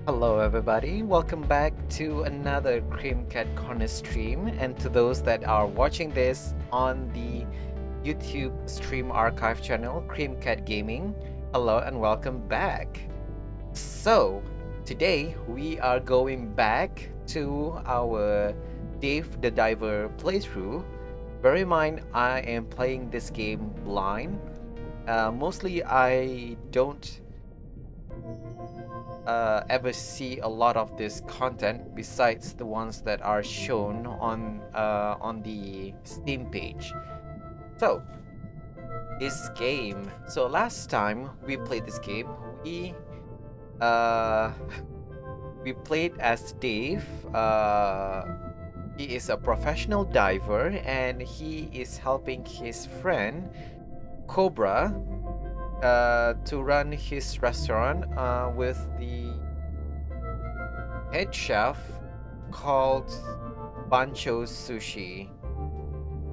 Hello, everybody. Welcome back to another CreamCatCorner stream. And to those that are watching this on the YouTube stream archive channel, CreamCat Gaming, hello and welcome back. So, today we are going back to our Dave the Diver playthrough. Bear in mind, I am playing this game blind. Mostly, I don't ever see a lot of this content besides the ones that are shown on the Steam page. So this game. So last time we played this game, uh we played as Dave. He is a professional diver and he is helping his friend Cobra to run his restaurant with the head chef called Bancho Sushi.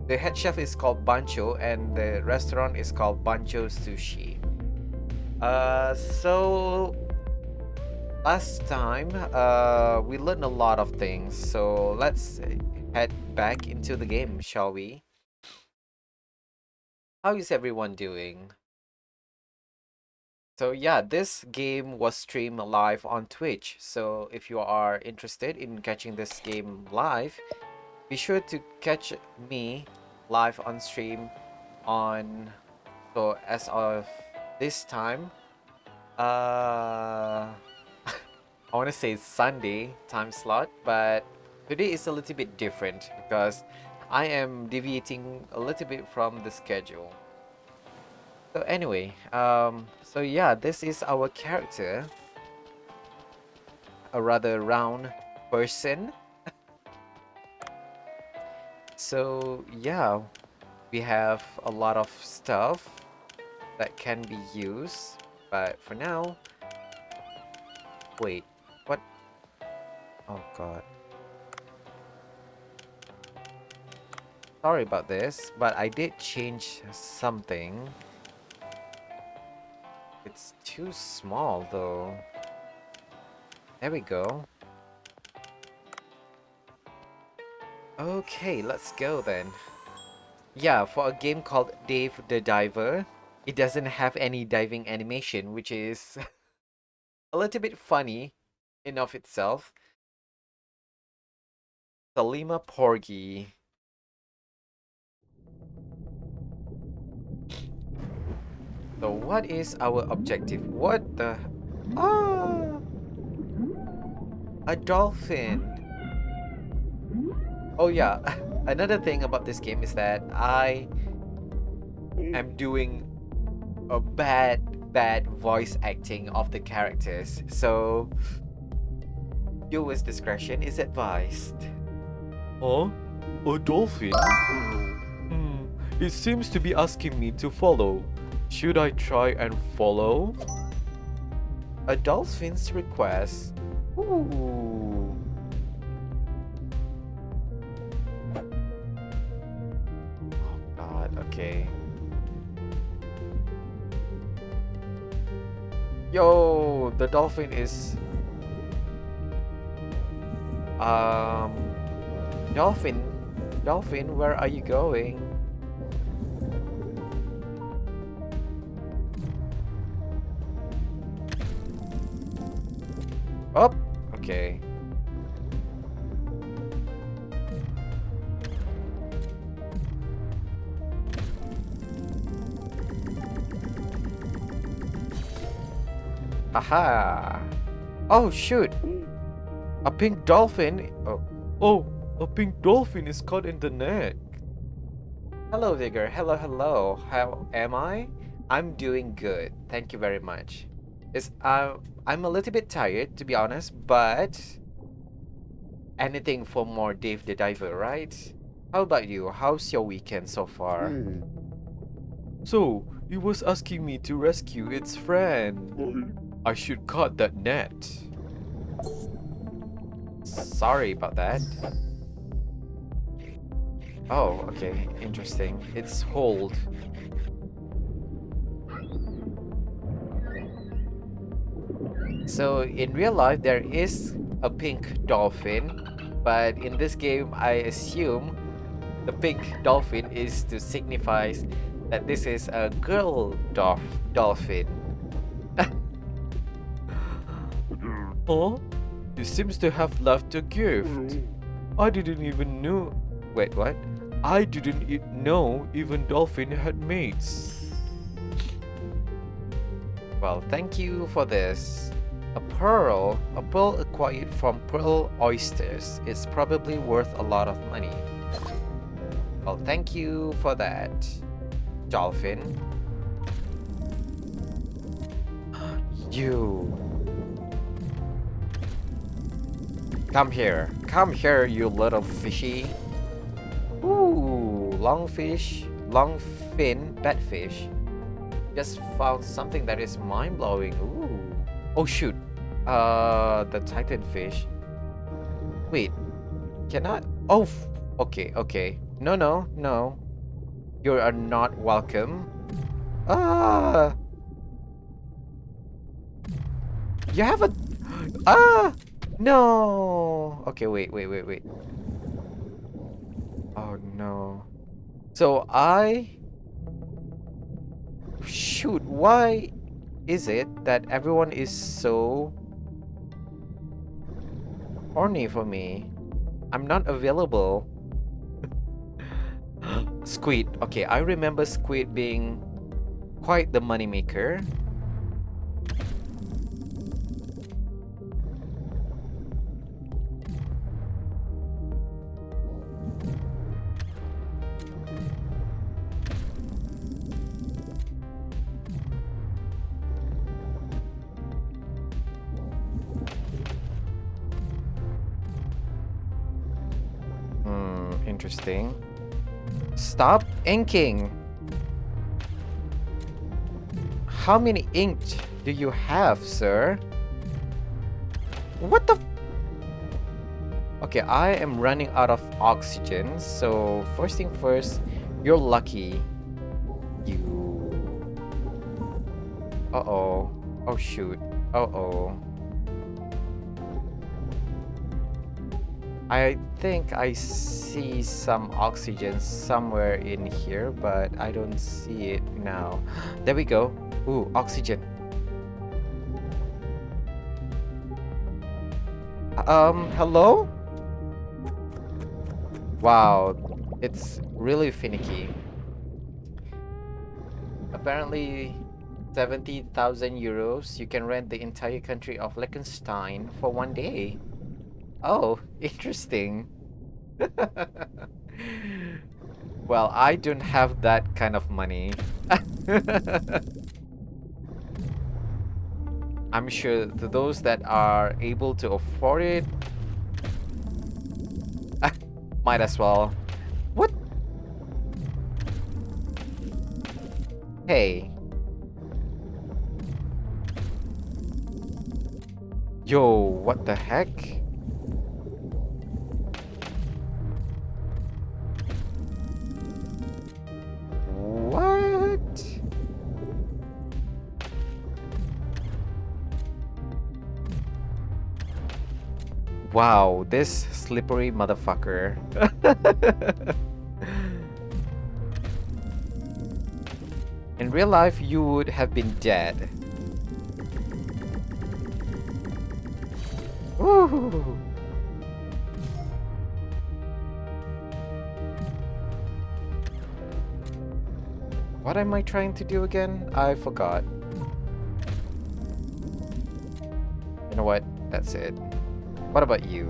The head chef is called Bancho and the restaurant is called Bancho Sushi. So last time we learned a lot of things, so let's head back into the game, shall we? How is everyone doing? So yeah, this game was streamed live on Twitch. So if you are interested in catching this game live, be sure to catch me live on stream on, so as of this time, I want to say Sunday time slot, but today is a little bit different because I am deviating a little bit from the schedule. So anyway, so yeah, this is our character, a rather round person. So yeah, we have a lot of stuff that can be used, but for now, wait, what? Oh god. Sorry about this, but I did change something. It's too small though. There we go. Okay, let's go then. Yeah, for a game called Dave the Diver, it doesn't have any diving animation, which is a little bit funny in of itself. Salima Porgy. So what is our objective? What the... Ah! A dolphin! Oh yeah, another thing about this game is that I am doing a bad voice acting of the characters. So viewers' discretion is advised. Huh? A dolphin? It seems to be asking me to follow. Should I try and follow? A dolphin's request. Ooh. Oh god, okay. Yo, the dolphin is... Dolphin, where are you going? Oh, okay. Aha! Oh shoot! A pink dolphin. Oh, a pink dolphin is caught in the net. Hello, Vigor. Hello. How am I? I'm doing good. Thank you very much. I'm a little bit tired, to be honest, but anything for more Dave the Diver, right? How about you? How's your weekend so far? So, it was asking me to rescue its friend. I should cut that net. Sorry about that. Oh, okay. Interesting. It's hold. So in real life, there is a pink dolphin, but in this game, I assume the pink dolphin is to signify that this is a girl dolphin. Huh? He seems to have left a gift. I didn't even know. Wait, what? I didn't know even dolphin had mates. Well, thank you for this. A pearl acquired from pearl oysters is probably worth a lot of money. Well, thank you for that, dolphin. You. Come here. Come here, you little fishy. Ooh, long fin, batfish. Just found something that is mind-blowing. Ooh. Oh shoot. The titanfish. Wait, cannot. Oh, okay, okay. No, no, no. You are not welcome. Ah, you have a. Ah, no. Okay, wait, wait, wait, wait. Oh no. So shoot, why is it that everyone is so horny for me? I'm not available. Squid. Okay, I remember squid being quite the moneymaker. Interesting. Stop inking. How many ink do you have, sir? What the? Okay, I am running out of oxygen. So first thing first, you're lucky. You. Uh-oh. Oh shoot. Uh-oh. I think I see some oxygen somewhere in here, but I don't see it now. There we go. Ooh, oxygen. Hello? Wow, it's really finicky. Apparently, 70,000 euros, you can rent the entire country of Liechtenstein for 1 day. Oh, interesting. Well, I don't have that kind of money. I'm sure those that are able to afford it might as well. What? Hey. Yo, what the heck? What? Wow, this slippery motherfucker. In real life, you would have been dead. Woo! What am I trying to do again? I forgot. You know what? That's it. What about you?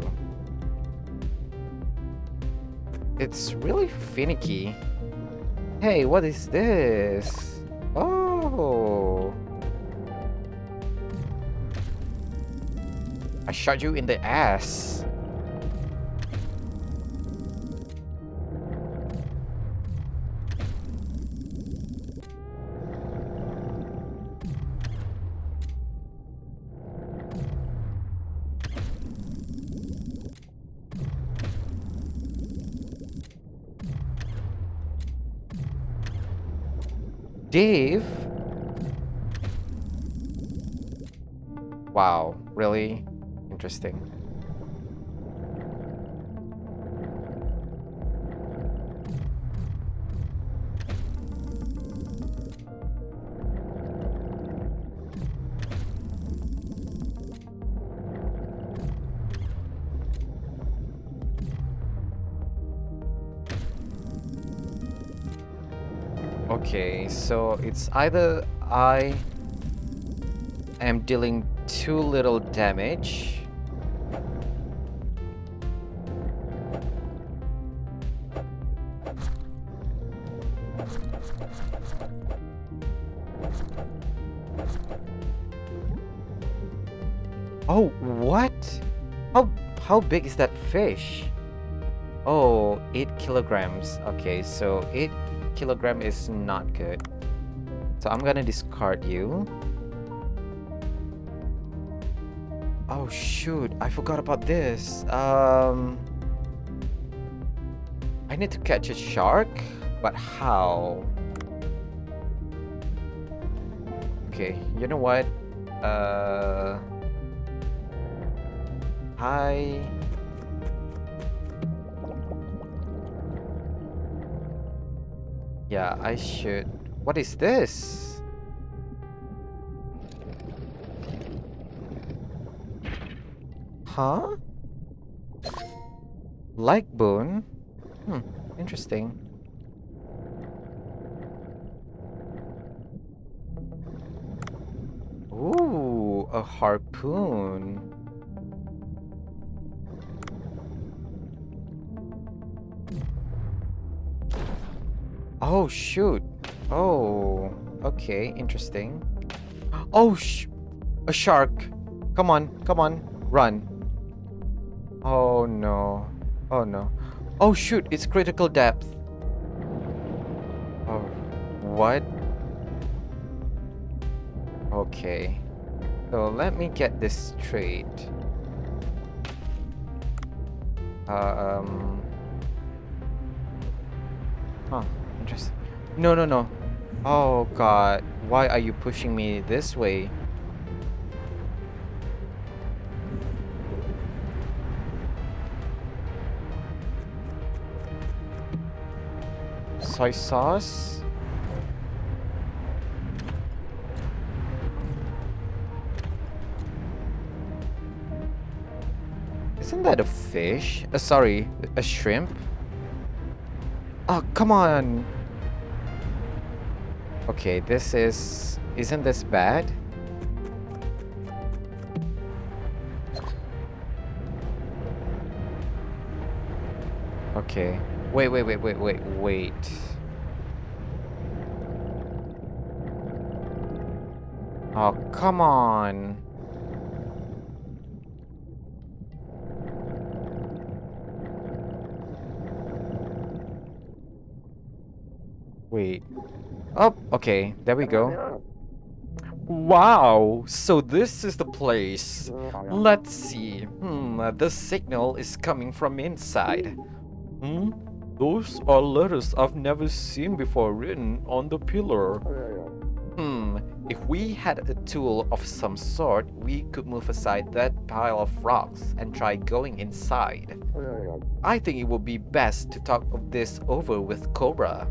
It's really finicky. Hey, what is this? Oh. I shot you in the ass. Dave? Wow, really interesting. Okay, so it's either I am dealing too little damage. Oh, what? How big is that fish? Oh, 8 kilograms. Okay, so 8 kilogram is not good. So I'm gonna discard you. Oh shoot, I forgot about this. I need to catch a shark, but how? Okay, you know what? Hi. Yeah, I should. What is this? Huh? Like bone? Hmm, interesting. Ooh, a harpoon. Oh, shoot. Oh, okay, interesting. Oh, a shark. Come on, come on, run. Oh no. Oh no. Oh shoot, it's critical depth. Oh, what? Okay. So let me get this straight. Um. Huh. Interesting. No, no, no. Oh God. Why are you pushing me this way? Soy sauce? Isn't that a fish? Sorry, a shrimp? Oh, come on. Okay, this is... Isn't this bad? Okay. Wait. Oh, come on. Wait. Oh, okay. There we go. Wow, so this is the place. Let's see. The signal is coming from inside. Those are letters I've never seen before written on the pillar. If we had a tool of some sort, we could move aside that pile of rocks and try going inside. I think it would be best to talk this over with Cobra.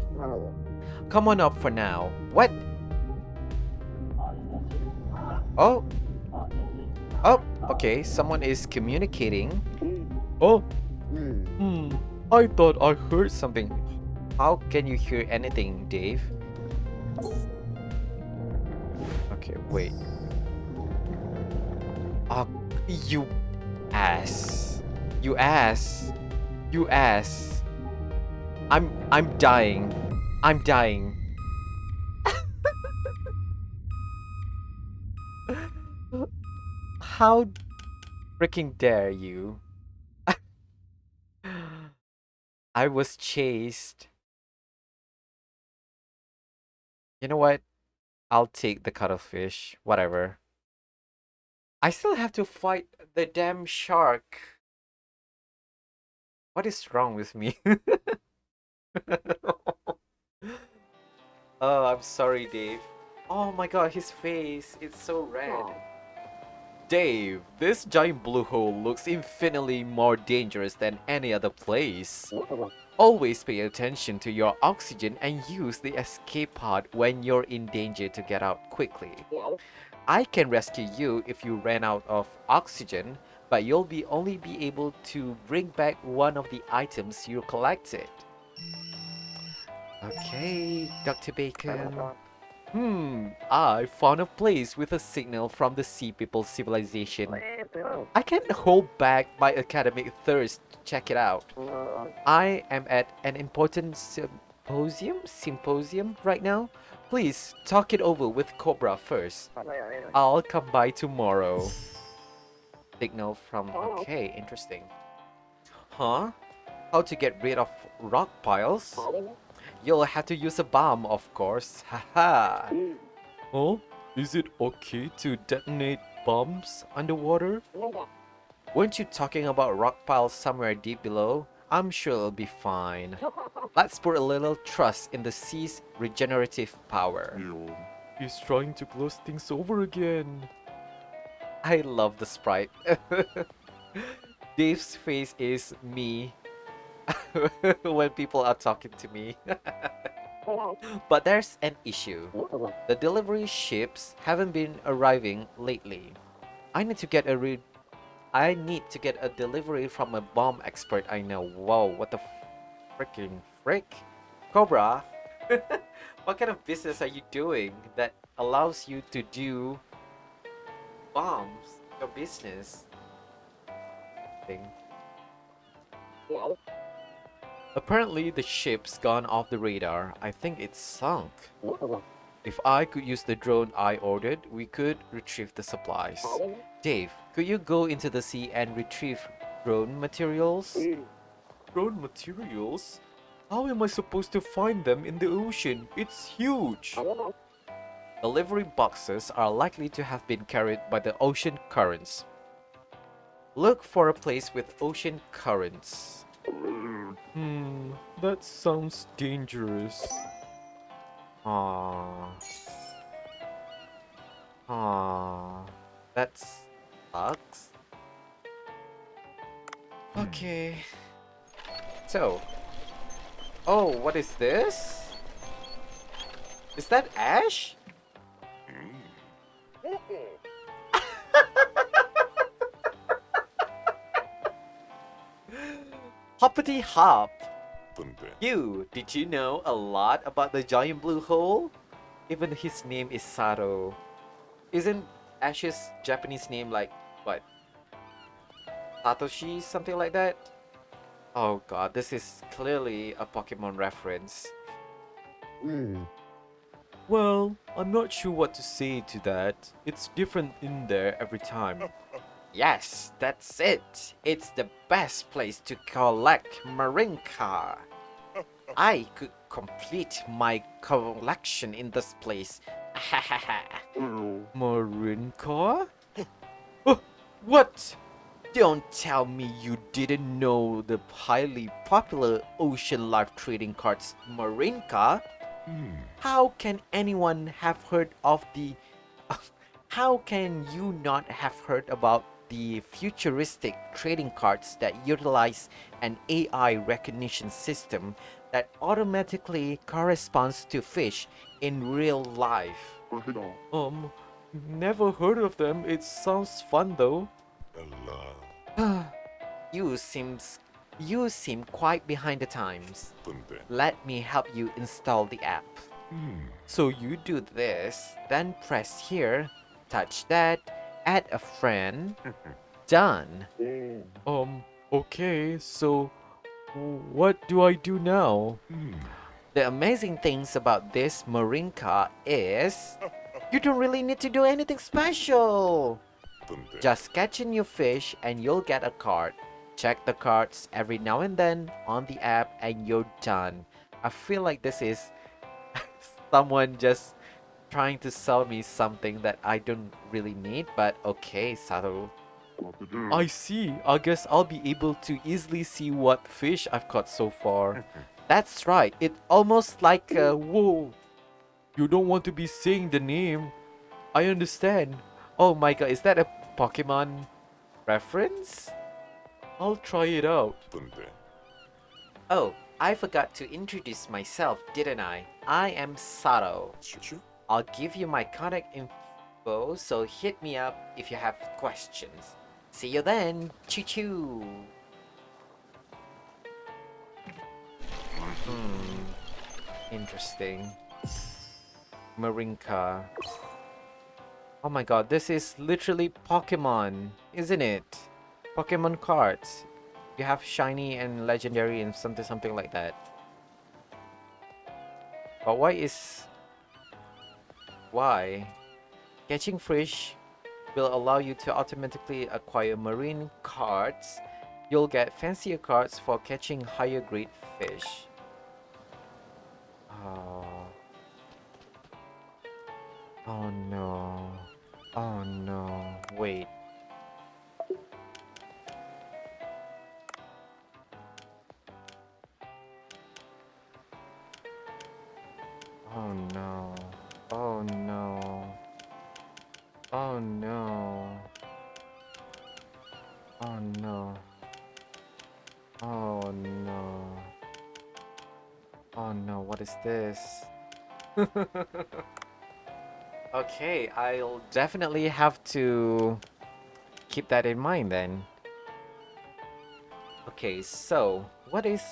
Come on up for now. What? Oh. Oh, okay, someone is communicating. Oh. I thought I heard something. How can you hear anything, Dave? Okay, wait. Ah, you ass. You ass. You ass. I'm dying. I'm dying. How freaking dare you? I was chased. You know what? I'll take the cuttlefish. Whatever. I still have to fight the damn shark. What is wrong with me? Oh, I'm sorry, Dave. Oh my god, his face. It's so red. Dave, this giant blue hole looks infinitely more dangerous than any other place. Always pay attention to your oxygen and use the escape pod when you're in danger to get out quickly. I can rescue you if you ran out of oxygen, but you'll only be able to bring back one of the items you collected. Okay, Dr. Bacon. I found a place with a signal from the Sea People civilization. I can't hold back my academic thirst to check it out. I am at an important symposium right now. Please talk it over with Cobra first. I'll come by tomorrow. Signal from... Okay, interesting. Huh? How to get rid of rock piles? You'll have to use a bomb, of course. Haha. Oh, is it okay to detonate bombs underwater? Weren't you talking about rock piles somewhere deep below? I'm sure it'll be fine. Let's put a little trust in the sea's regenerative power. He's trying to close things over again. I love the sprite. Dave's face is me when people are talking to me. But there's an issue. The delivery ships haven't been arriving lately. I need to get a delivery from a bomb expert I know. Whoa, what the freaking frick? Cobra, what kind of business are you doing that allows you to do bombs? Your business thing. Apparently the ship's gone off the radar. I think it's sunk. If I could use the drone I ordered, we could retrieve the supplies. Dave, could you go into the sea and retrieve drone materials? Drone materials? How am I supposed to find them in the ocean? It's huge! Delivery boxes are likely to have been carried by the ocean currents. Look for a place with ocean currents. That sounds dangerous. Aww. Aww. That sucks. Okay. So. Oh, what is this? Is that Ash? Hoppity hop. Did you know a lot about the giant blue hole? Even his name is Saro. Isn't Ash's Japanese name like, what? Satoshi, something like that? Oh god, this is clearly a Pokemon reference. Well, I'm not sure what to say to that. It's different in there every time. Yes, that's it. It's the best place to collect Marinka. I could complete my collection in this place. Marinka? Oh, what? Don't tell me you didn't know the highly popular ocean life trading cards Marinka. How can anyone have heard of the... How can you not have heard about the futuristic trading cards that utilize an AI recognition system that automatically corresponds to fish in real life? Never heard of them. It sounds fun though. You seem quite behind the times. Let me help you install the app. So you do this, then press here, touch that, add a friend. Done. Okay, so what do I do now? The amazing things about this Marinka is you don't really need to do anything special. Just catch a new fish and you'll get a card. Check the cards every now and then on the app and you're done. I feel like this is someone just trying to sell me something that I don't really need, but okay, Sato. I see. I guess I'll be able to easily see what fish I've caught so far. That's right. It's almost like whoa. You don't want to be saying the name. I understand. Oh my god, is that a Pokemon reference? I'll try it out. Oh, I forgot to introduce myself, didn't I? I am Sato. I'll give you my contact info, so hit me up if you have questions. See you then. Choo choo. Interesting. Marinka. Oh my god, this is literally Pokemon, isn't it? Pokemon cards. You have shiny and legendary and something like that. But why? Catching fish will allow you to automatically acquire marine cards. You'll get fancier cards for catching higher grade fish. Oh. Oh no. Oh no. Wait. Oh no. Oh no. Oh no. Oh no. Oh no. Oh no, what is this? Okay, I'll definitely have to keep that in mind then. Okay, so what is...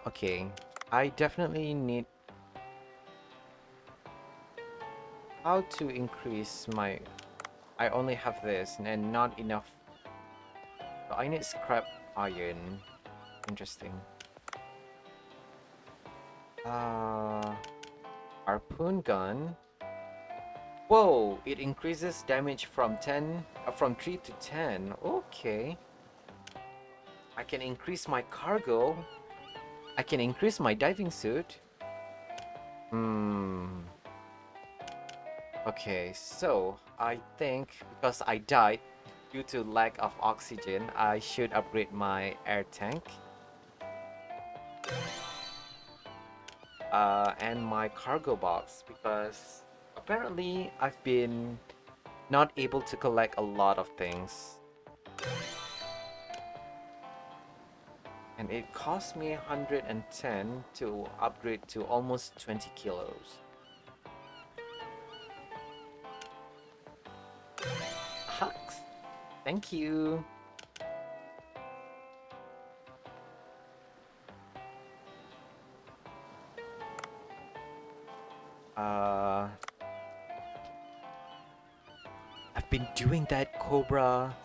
Okay, I definitely need... How to increase my... I only have this and not enough. So I need scrap iron. Interesting. Harpoon gun. Whoa, it increases damage from 3 to 10. Okay. I can increase my cargo. I can increase my diving suit. Okay, so I think because I died due to lack of oxygen, I should upgrade my air tank. And my cargo box because apparently I've been not able to collect a lot of things. And it cost me 110 to upgrade to almost 20 kilos. Hugs! Thank you! I've been doing that, Cobra.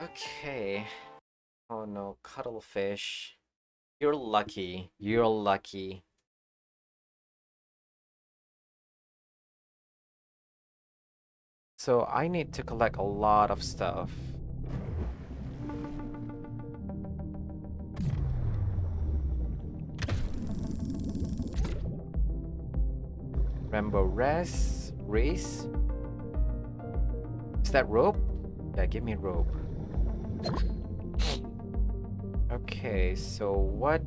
Okay. Oh no, cuttlefish. You're lucky. You're lucky. So I need to collect a lot of stuff. Rainbow race. Is that rope? Yeah, give me rope. Okay, so what?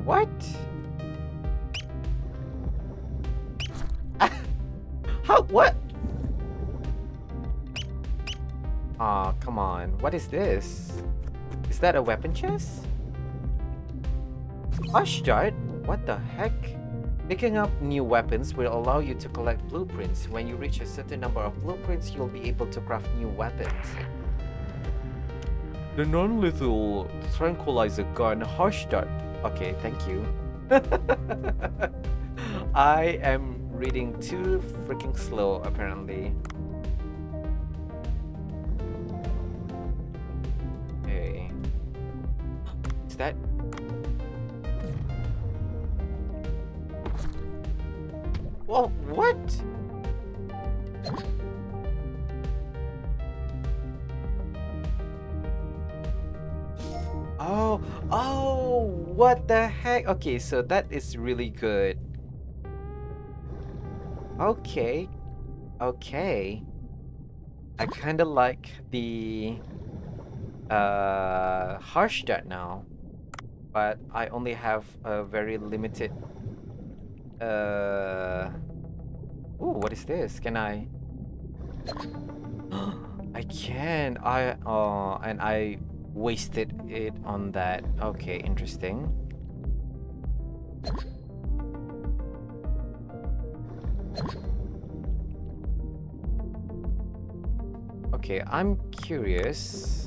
What? How? What? Aw, come on. What is this? Is that a weapon chest? Hush, Dart. What the heck? Picking up new weapons will allow you to collect blueprints. When you reach a certain number of blueprints, you'll be able to craft new weapons. The non-lethal tranquilizer gun, Hush Dart. Okay, thank you. I am reading too freaking slow, apparently. Okay. Is that... Whoa, what? Oh, what the heck? Okay, so that is really good. Okay. I kind of like the harsh dart now, but I only have a very limited ooh, what is this? Can I I can. And I wasted it on that. Okay, interesting. Okay, I'm curious.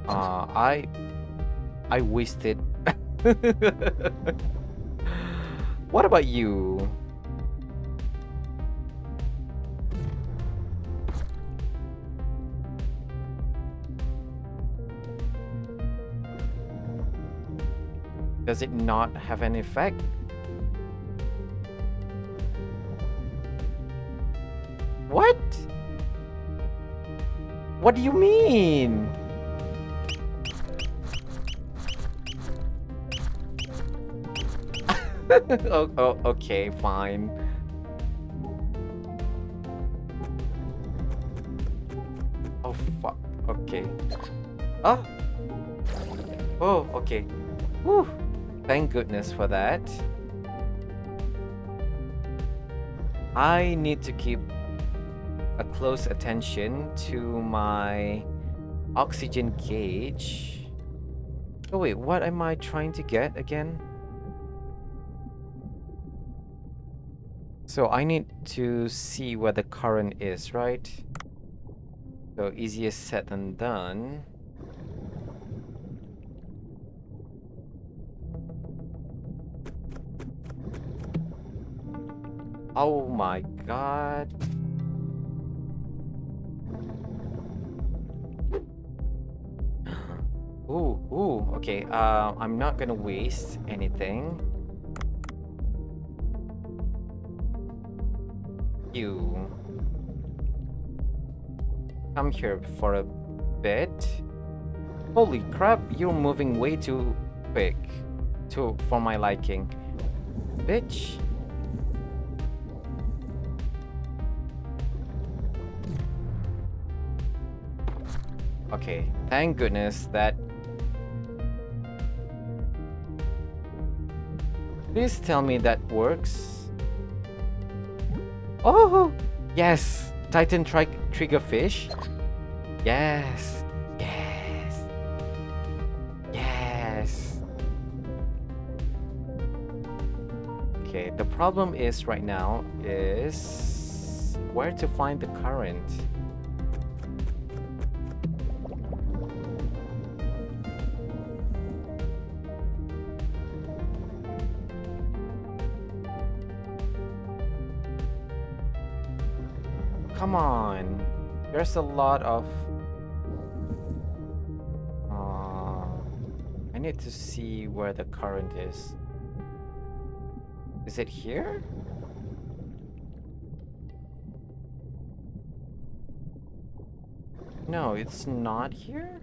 I wasted. What about you? Does it not have an effect? What? What do you mean? Oh, okay, fine. Oh, fuck. Okay. Oh. Oh, okay. Whew. Thank goodness for that. I need to keep a close attention to my oxygen gauge. Oh wait, what am I trying to get again? So I need to see where the current is, right? So easier said than done. Oh my god. Ooh, okay. I'm not gonna waste anything. You come here for a bit. Holy crap, you're moving way too quick for my liking. Bitch. Okay, thank goodness that. Please tell me that works. Oh, yes. Titan triggerfish. Yes. Yes. Yes. Okay, the problem is right now is where to find the current. Come on. There's a lot of... I need to see where the current is. Is it here? No, it's not here?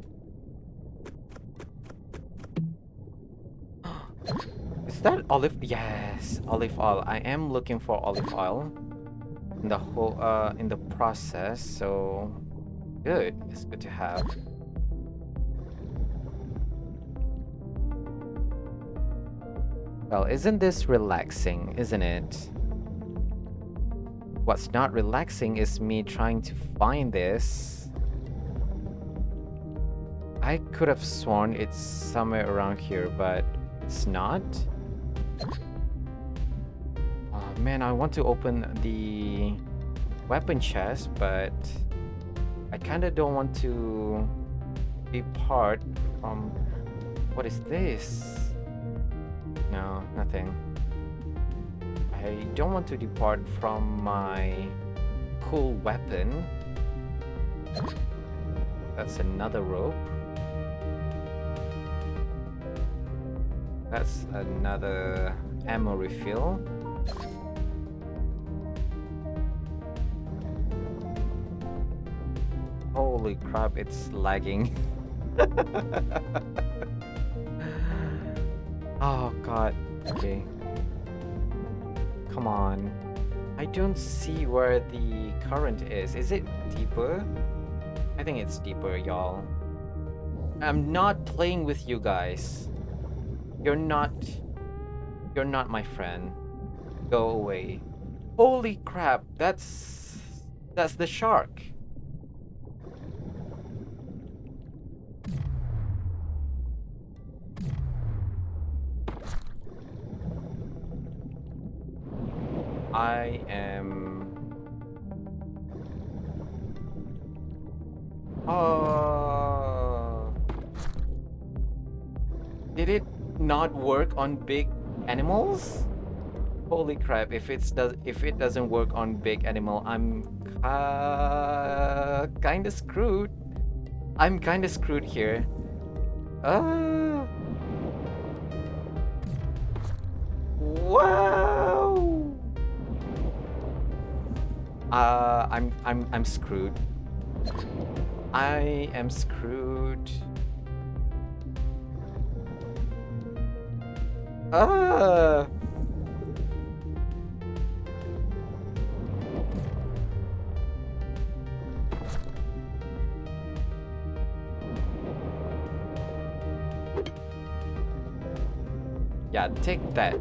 Is that olive? Yes, olive oil. I am looking for olive oil in the whole in the process, so good. It's good to have. Well, isn't this relaxing, isn't it? What's not relaxing is me trying to find this. I could have sworn it's somewhere around here, but it's not. Oh man, I want to open the weapon chest, but I kinda don't want to be part from... What is this? No, nothing. I don't want to depart from my cool weapon. That's another rope. That's another ammo refill. Holy crap, it's lagging. Oh god. Okay. Come on. I don't see where the current is. Is it deeper? I think it's deeper, y'all. I'm not playing with you guys. You're not my friend. Go away. Holy crap, that's the shark. I am... Oh... Did it not work on big animals? Holy crap, if it doesn't work on big animal, I'm kinda screwed. I'm kinda screwed here. Uh, wow. I'm screwed. I am screwed. Ah. Yeah, take that.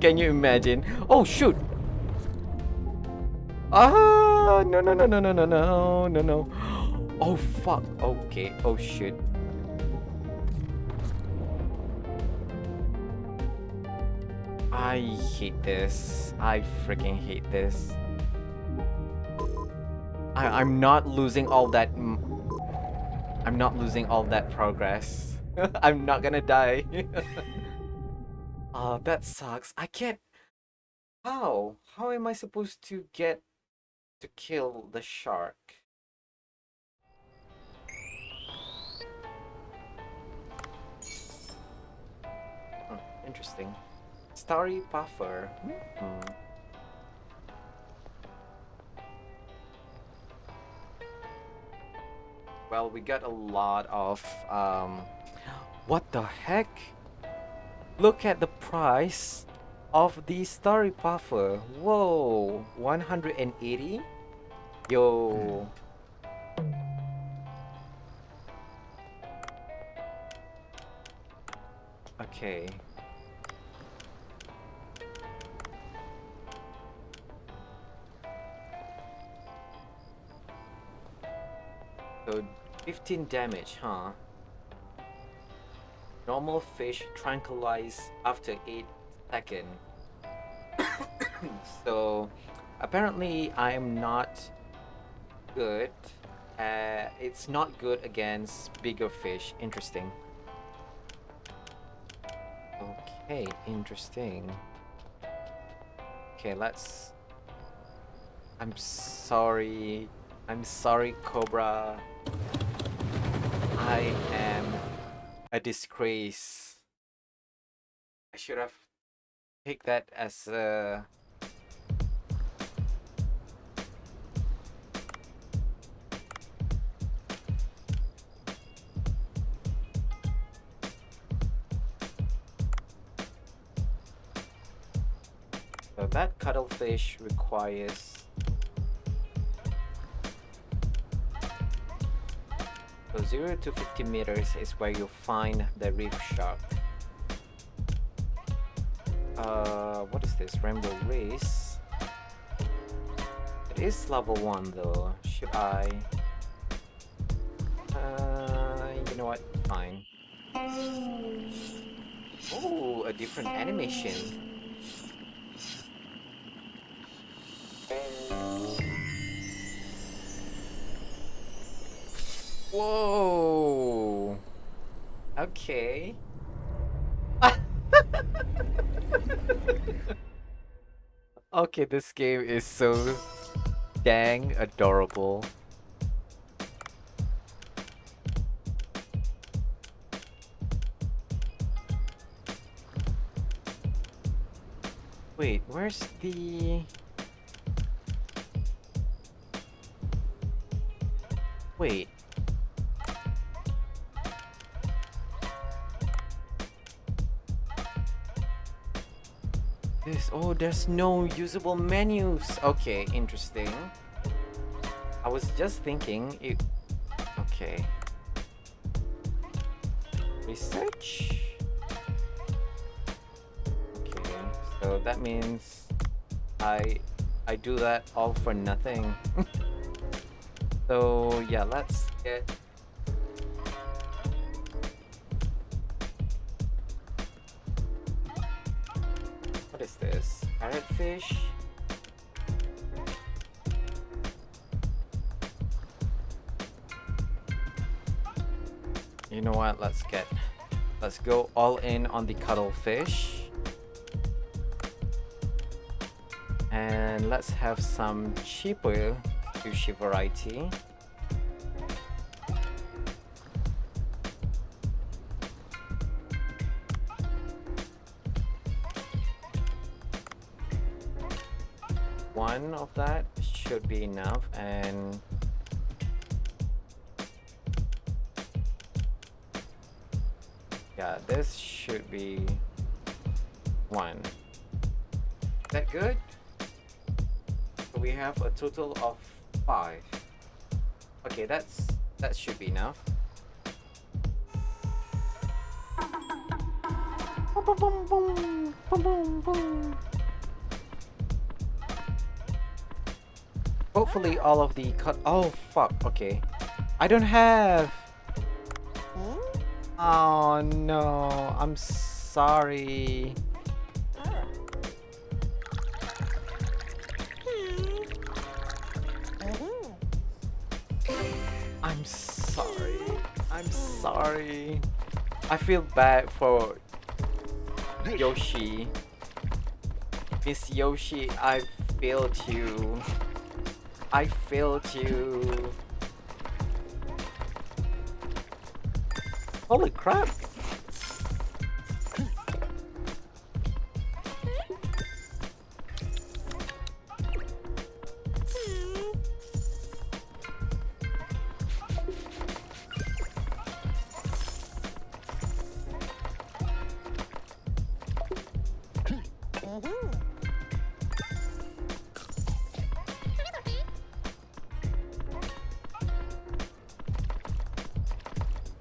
Can you imagine? Oh shoot! Ah, no, no, no, no, no, no, no, no, no. Oh fuck. Okay. Oh shit. I hate this. I freaking hate this. I'm not losing all that. I'm not losing all that progress. I'm not gonna die. Oh, that sucks. I can't. How? How am I supposed to get to kill the shark? Interesting. Starry Puffer. Hmm. Well, we got a lot of what the heck? Look at the price of the Starry Puffer. Whoa, 180? Yo. Okay. So 15 damage, huh? Normal fish tranquilize after 8 seconds. So apparently I'm not good. It's not good against bigger fish. Interesting. Okay, interesting. Okay, let's... I'm sorry. I'm sorry, Cobra. I am a disgrace. I should have picked that as a... So that cuttlefish requires... So 0 to 50 meters is where you find the reef shark. What is this? Rainbow Race? It is level 1 though. Should I? You know what? Fine. Oh, a different animation. Whoa. Okay. Okay, this game is so dang adorable. Wait, where's the... Wait. Oh, there's no usable menus. Okay, interesting. I was just thinking it... Okay. Research? Okay, so that means I do that all for nothing. So yeah, let's get... is this? Parrotfish? You know what? Let's go all in on the cuttlefish. And let's have some cheaper sushi variety. One of that should be enough, and yeah, this should be one. Is that good? So we have a total of 5. Okay, that should be enough. Boom, boom, boom, boom, boom, boom. Hopefully all of the cut. Oh fuck. Okay, I don't have. Oh no, I'm sorry. I'm sorry. I'm sorry. I feel bad for Yoshi. Miss Yoshi, I failed you. I failed you. Holy crap.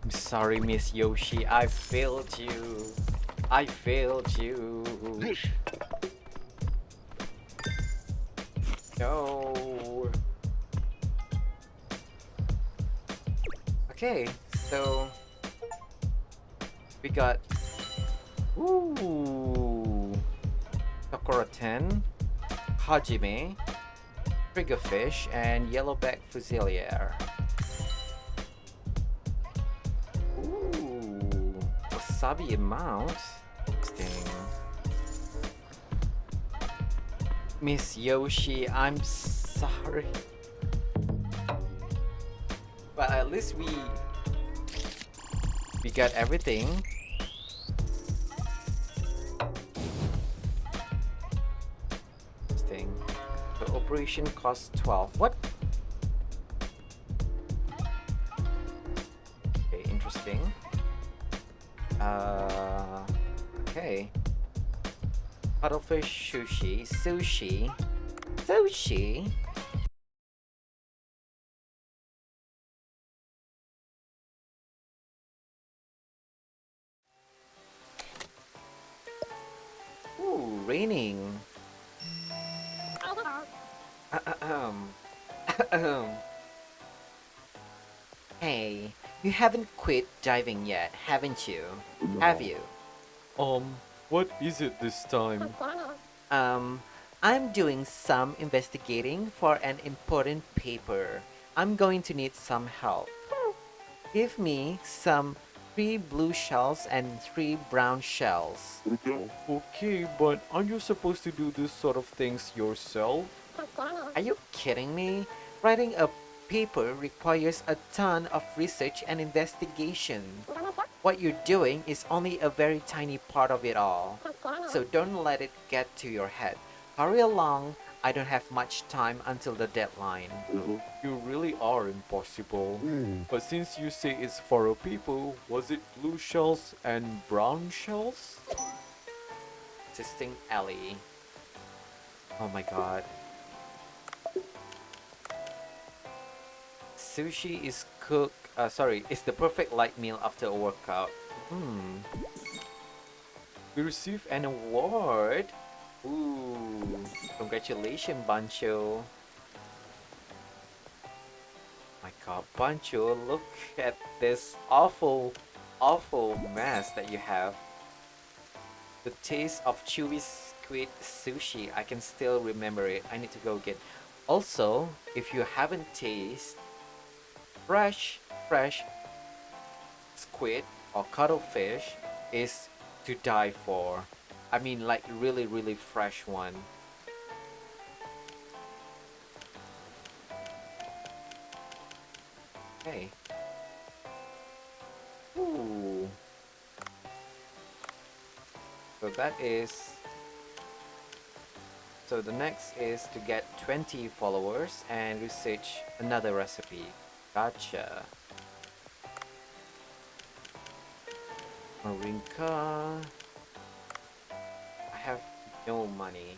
I'm sorry, Miss Yoshi. I failed you. I failed you. No. Okay, so we got Sakura 10, Hajime, Triggerfish, and Yellowback Fusilier. Ooh, wasabi amount. Interesting. Miss Yoshi, I'm sorry. But at least we got everything. Interesting. The operation costs 12. What? Okay, interesting. Okay. Cuttlefish sushi. Ooh, raining. Hey, you haven't quit diving yet, haven't you? No. Have you? What is it this time? I'm doing some investigating for an important paper. I'm going to need some help. Give me some 3 blue shells and 3 brown shells. Okay, but aren't you supposed to do this sort of things yourself? Are you kidding me? Writing a paper requires a ton of research and investigation. What you're doing is only a very tiny part of it all. So don't let it get to your head. Hurry along, I don't have much time until the deadline. You really are impossible. But since you say it's for a people, was it blue shells and brown shells? Assisting Ellie. Oh my god. Sushi is is the perfect light meal after a workout. We received an award. Ooh, congratulations, Bancho. My god, Bancho, look at this awful mess that you have. The taste of chewy squid sushi. I can still remember it. I need to go get. Also, if you haven't tasted fresh squid or cuttlefish, is to die for. I mean, like really fresh one. Okay. Ooh. So that is. So the next is to get 20 followers and research another recipe. Gotcha. Marinka. I have no money.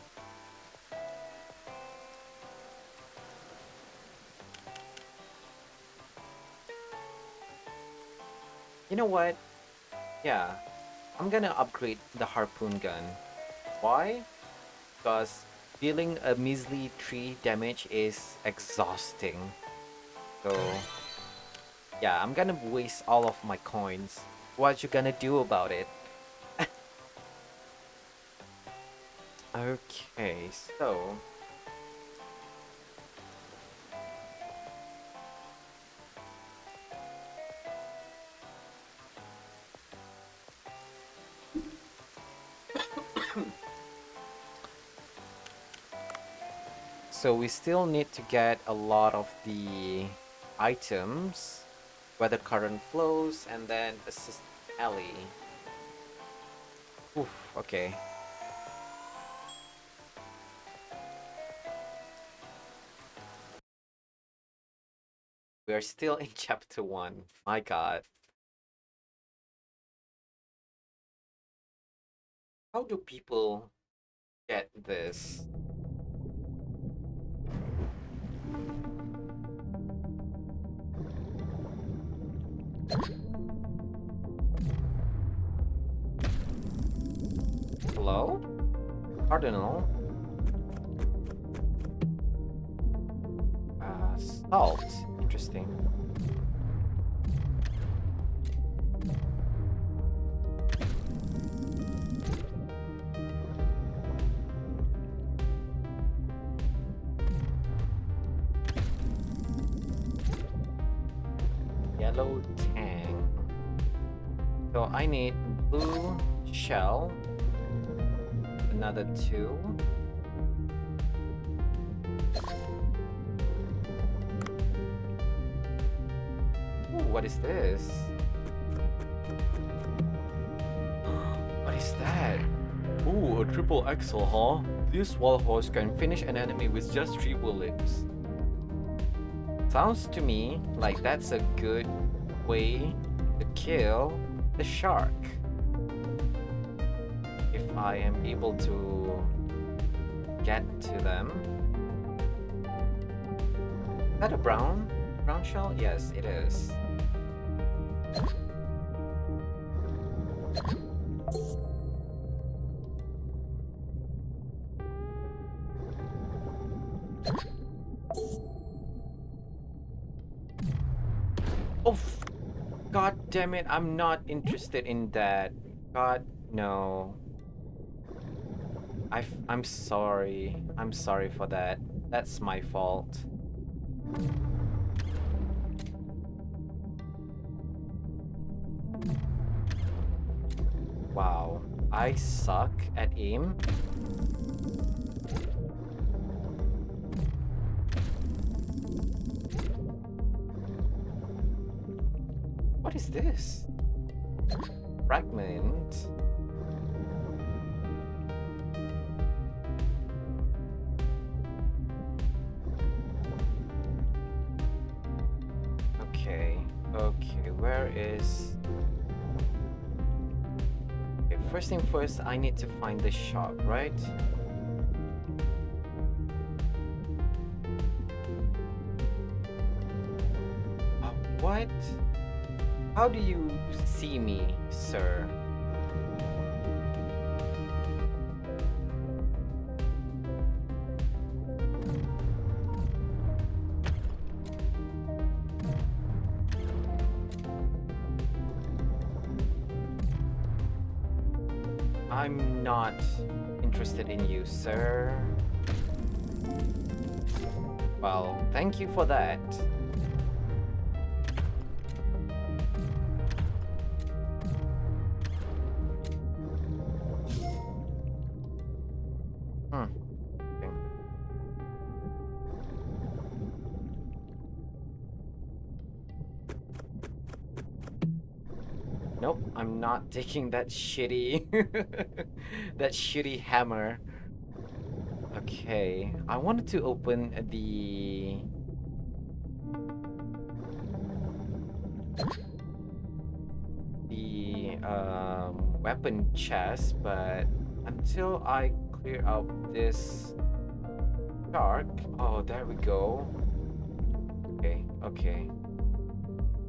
You know what? Yeah, I'm gonna upgrade the harpoon gun. Why? Because dealing a measly 3 damage is exhausting. So, yeah, I'm gonna waste all of my coins. What you gonna do about it? Okay, so we still need to get a lot of the items, weather current flows, and then assist Ellie. Oof, okay. We are still in chapter 1. My god. How do people get this? Hello? Cardinal? Salt. Interesting. Yellow tang. So I need blue shell. Another 2. Ooh, what is this? What is that? Ooh, a triple axle, huh? This warhorse can finish an enemy with just 3 bullets. Sounds to me like that's a good way to kill the shark. If I am able to get to them. Is that a brown? Brown shell? Yes, it is. Oh, god damn it! I'm not interested in that. God, no. I'm sorry. I'm sorry for that. That's my fault. Wow. I suck at aim. What is this? Fragment. Okay. Okay, where is... Okay, first thing first, I need to find the shop, right? What? How do you see me, sir? I'm not interested in you, sir. Well, thank you for that. Hmm. Okay. Nope, I'm not taking that shitty that shitty hammer. Okay, I wanted to open the weapon chest, but until I clear out this shark. Oh, there we go. Okay, okay.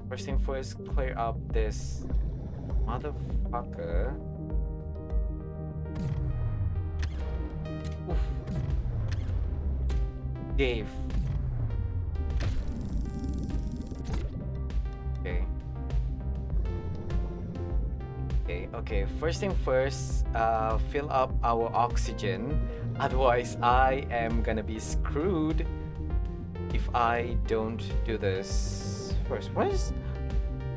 First thing first, clear up this motherfucker. Oof. Dave. Okay. Okay. First thing first, fill up our oxygen. Otherwise, I am gonna be screwed if I don't do this first. What is?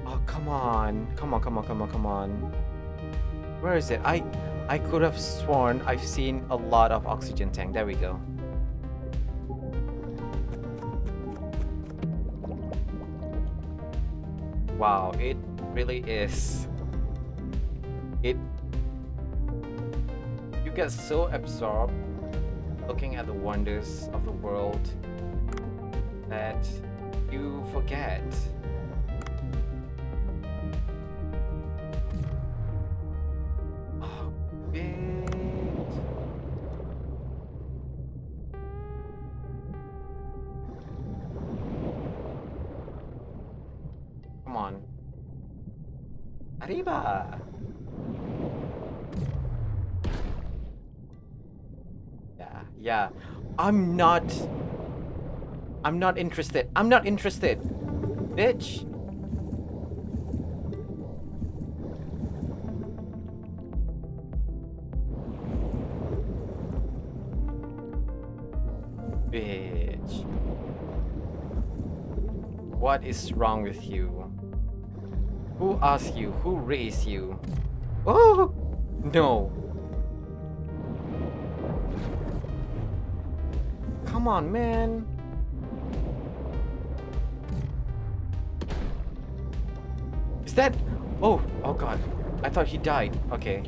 Oh, come on. Come on, come on, come on, come on. Where is it? I could have sworn I've seen a lot of oxygen tank. There we go. Wow, it really is. It You get so absorbed looking at the wonders of the world that you forget. Oh, bitch. Come on. Arriba! Yeah. I'm not interested. I'm not interested. Bitch. Bitch. What is wrong with you? Who asked you? Who raised you? Oh! No. Come on, man. Is that... Oh god. I thought he died. Okay.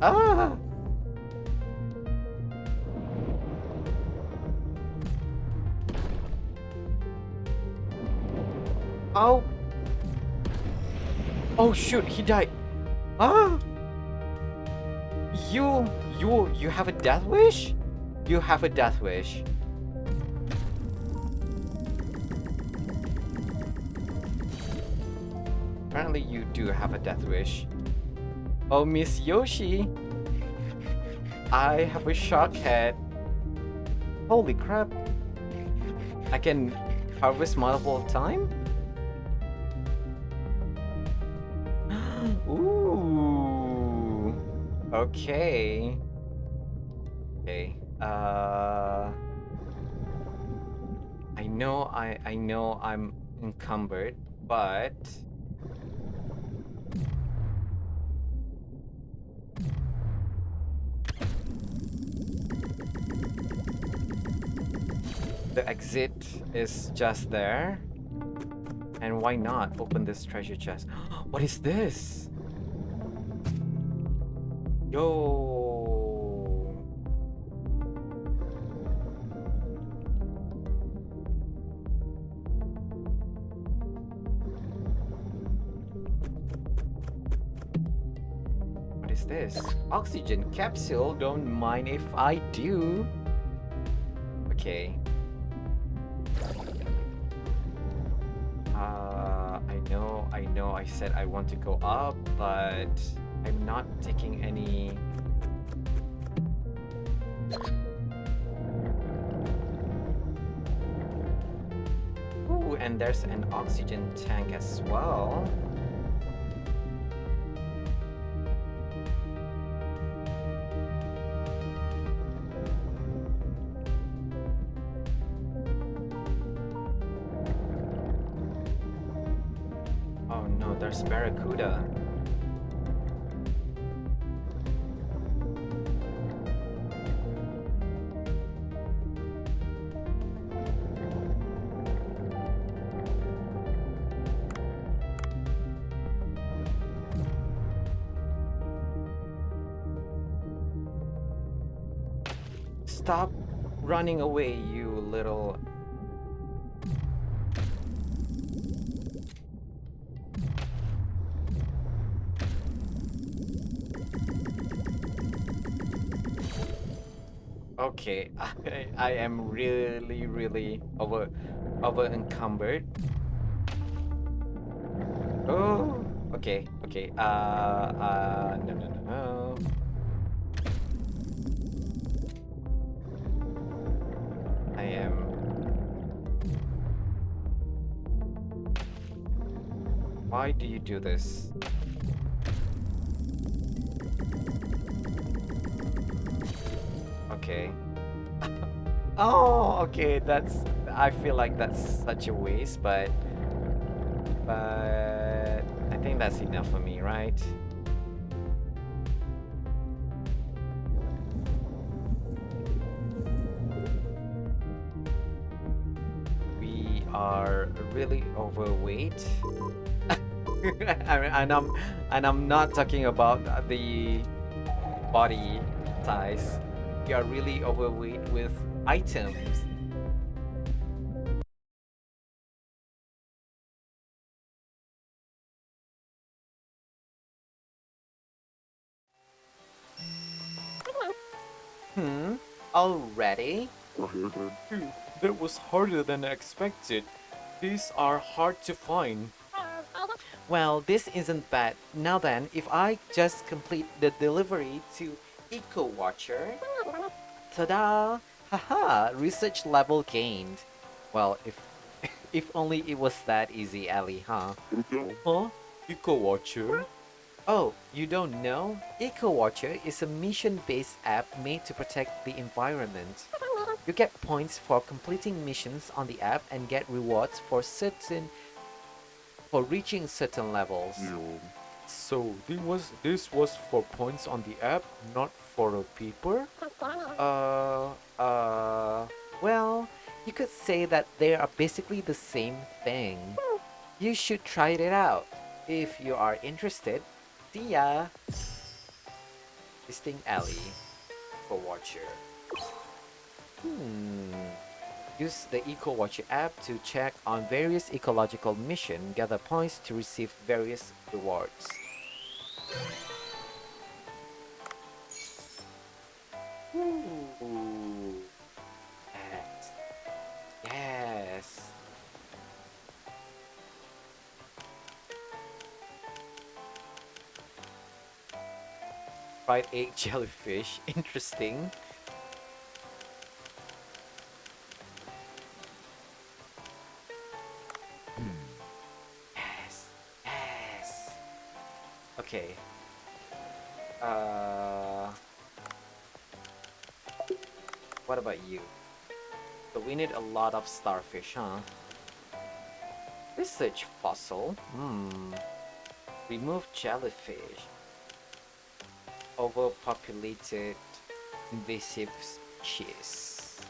Ah! Oh! Oh shoot, he died. Ah! You have a death wish? You have a death wish. Apparently you do have a death wish. Oh, Miss Yoshi. I have a shark head. Holy crap. I can harvest multiple time? Ooh. Okay. Okay. I know I'm encumbered, but the exit is just there. And why not open this treasure chest? What is this? Yo. What is this? Oxygen capsule. Don't mind if I do. Okay. I know I said I want to go up, but I'm not taking any. Ooh, and there's an oxygen tank as well. there's Barracuda. Stop running away, you little. Okay, I am really over encumbered. Oh, okay. No, no, no, no. I am. Why do you do this? Okay. Oh, okay. That's. I feel like that's such a waste, but I think that's enough for me, right? We are really overweight. I mean, and I'm not talking about the body size. We are really overweight with items. Hmm. Already? Phew, that was harder than I expected. These are hard to find. Well, this isn't bad. Now then, if I just complete the delivery to Eco Watcher, ta-da! Haha! Research level gained. Well, if if only it was that easy, Ellie, huh? Huh? Eco Watcher? Oh, you don't know? EcoWatcher is a mission-based app made to protect the environment. You get points for completing missions on the app and get rewards for reaching certain levels. So this was for points on the app, not for a paper? Uh, uh, well, you could say that they are basically the same thing. You should try it out. If you are interested, see ya! Visiting Alley for Watcher. Hmm. Use the EcoWatcher app to check on various ecological missions, gather points to receive various rewards. Ooh. Yes. Yes. Fried egg jellyfish. Interesting. Yes. Yes. Okay. Uh, what about you? So we need a lot of starfish, huh? Research fossil. Remove jellyfish. Overpopulated invasive species.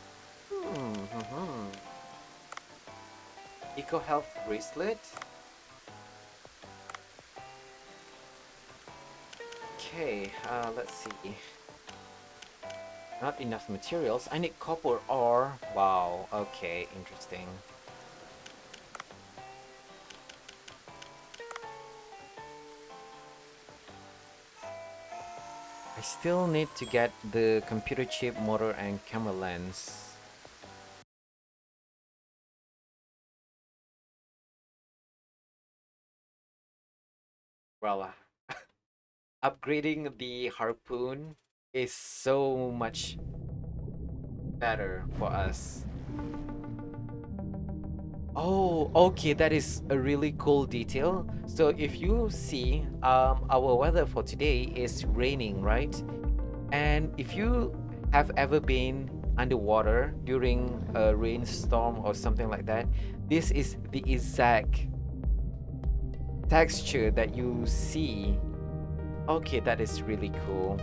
Hmm. Eco health bracelet. Okay, let's see. Not enough materials. I need copper ore. Wow, okay, interesting. I still need to get the computer chip, motor, and camera lens. Well, upgrading the harpoon is so much better for us. Oh, okay, that is a really cool detail. So if you see, our weather for today is raining, right? And if you have ever been underwater during a rainstorm or something like that, this is the exact texture that you see. Okay, that is really cool.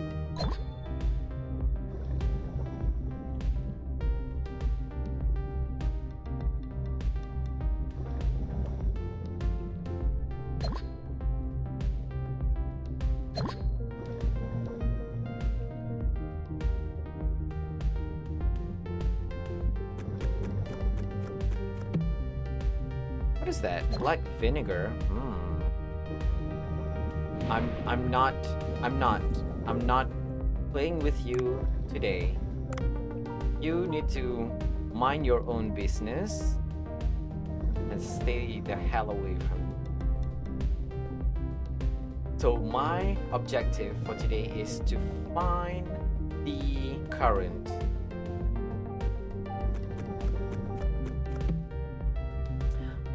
What is that? Black vinegar? Hmm. I'm not I'm not I'm not playing with you today. You need to mind your own business and stay the hell away from me. So my objective for today is to find the current.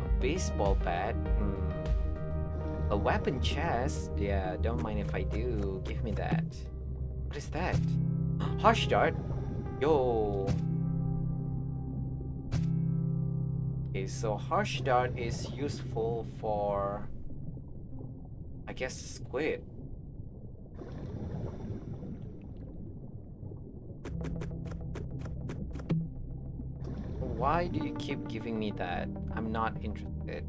A baseball bat? A weapon chest? Yeah, don't mind if I do. Give me that. What is that? Harsh dart? Yo. Okay, so harsh dart is useful for, I guess, squid. Why do you keep giving me that? I'm not interested.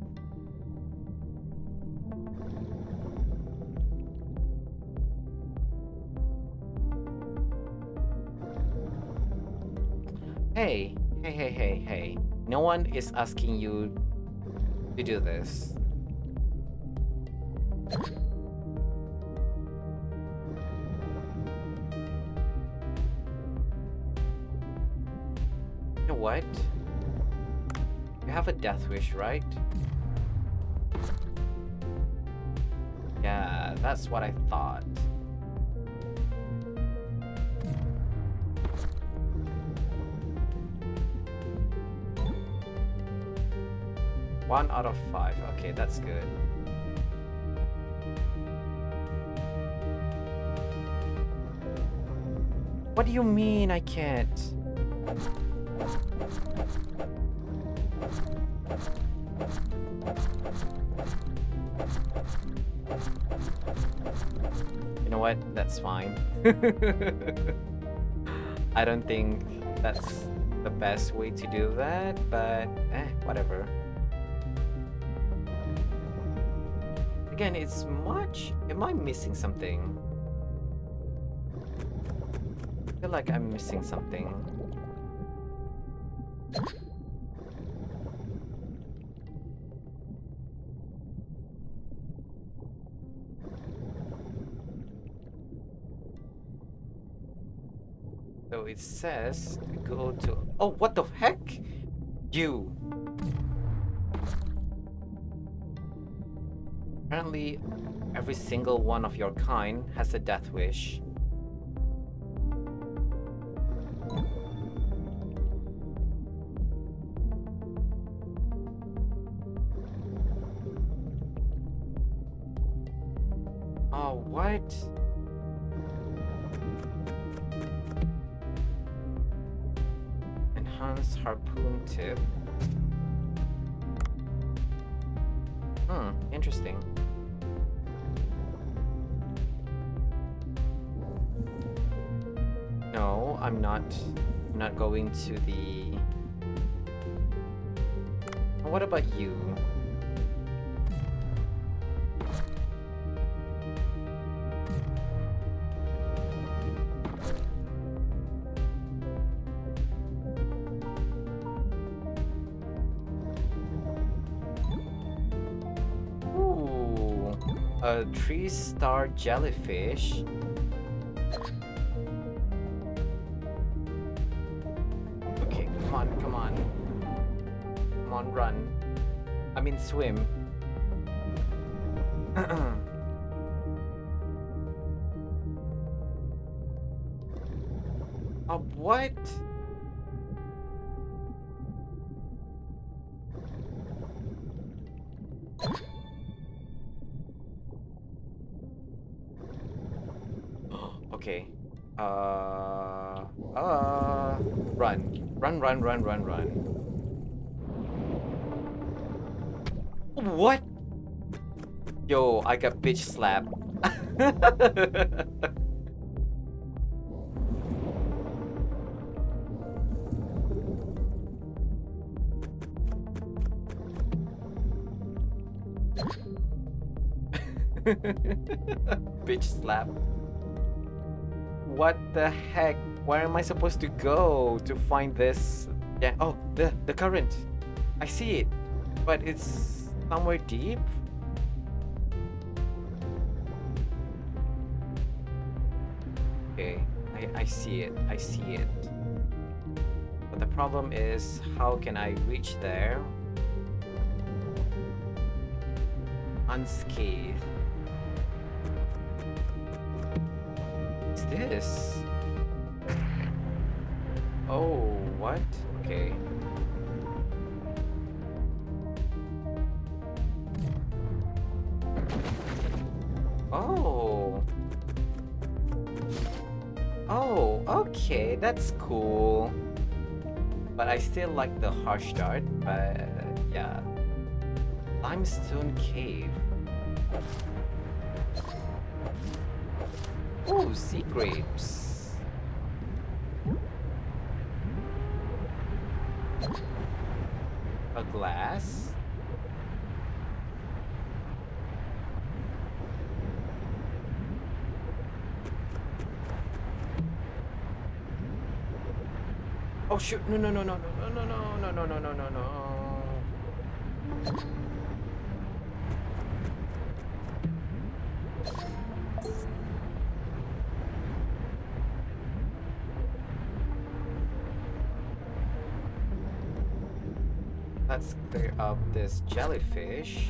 Hey, hey. No one is asking you to do this. You know what? You have a death wish, right? Yeah, that's what I thought. One out of 5. Okay, that's good. What do you mean I can't? You know what? That's fine. I don't think that's the best way to do that, but whatever. Again, it's much. Am I missing something? I feel like I'm missing something. So it says to go to. Oh, what the heck? You. Apparently, every single one of your kind has a death wish. Oh, what? Enhanced harpoon tip. Interesting. No, I'm not going to the. What about you? Ooh, a 3-star jellyfish. Okay, come on. Come on, run. I mean, swim. What? Okay. Run. What? Yo, I got bitch slapped. Bitch slap. What the heck? Where am I supposed to go to find this? Yeah. Oh, the current. I see it, but it's somewhere deep. Okay, I see it. I see it. But the problem is, how can I reach there unscathed? What's this? Oh, what? Okay. Oh. Oh, okay, that's cool. But I still like the harsh dart, but yeah. Limestone cave. Oh, sea grapes. A glass? Oh shoot, no no no no no no no no no no no no no. Let's clear up this jellyfish.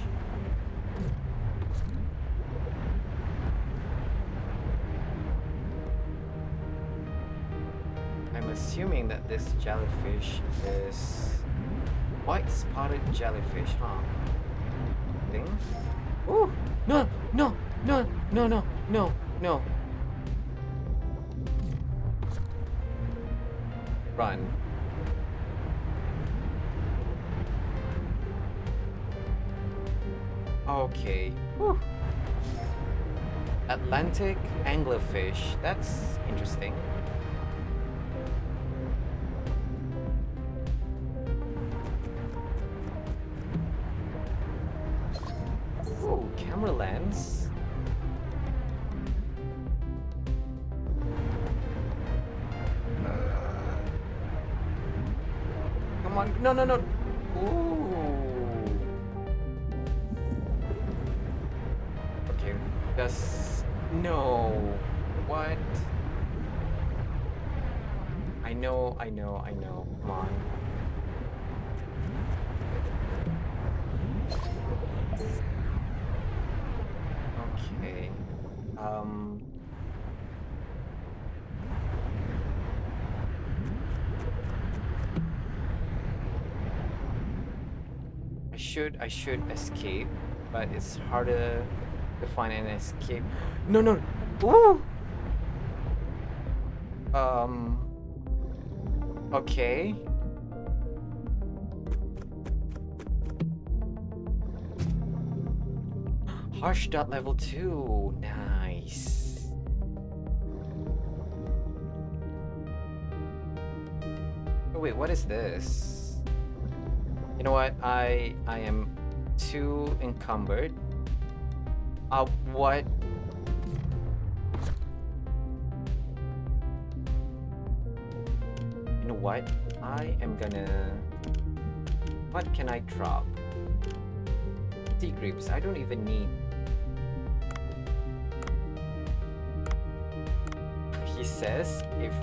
I'm assuming that this jellyfish is white spotted jellyfish, huh? Thing? Ooh! No! No! No! No! No! No! No! Run. Okay. Whew. Atlantic anglerfish. That's interesting. Ooh, camera lens. Come on. No, no, no. Ooh. Okay. That's... No. What? I know, I know, I know. Come on. Okay. Um... I should escape, but it's harder to find an escape. No, no. Ooh. Okay. Harsh dot level 2. Nice. Oh, wait, what is this? You know what? I am too encumbered. What? You know what? I am gonna... What can I drop? Sea grapes. I don't even need... He says if...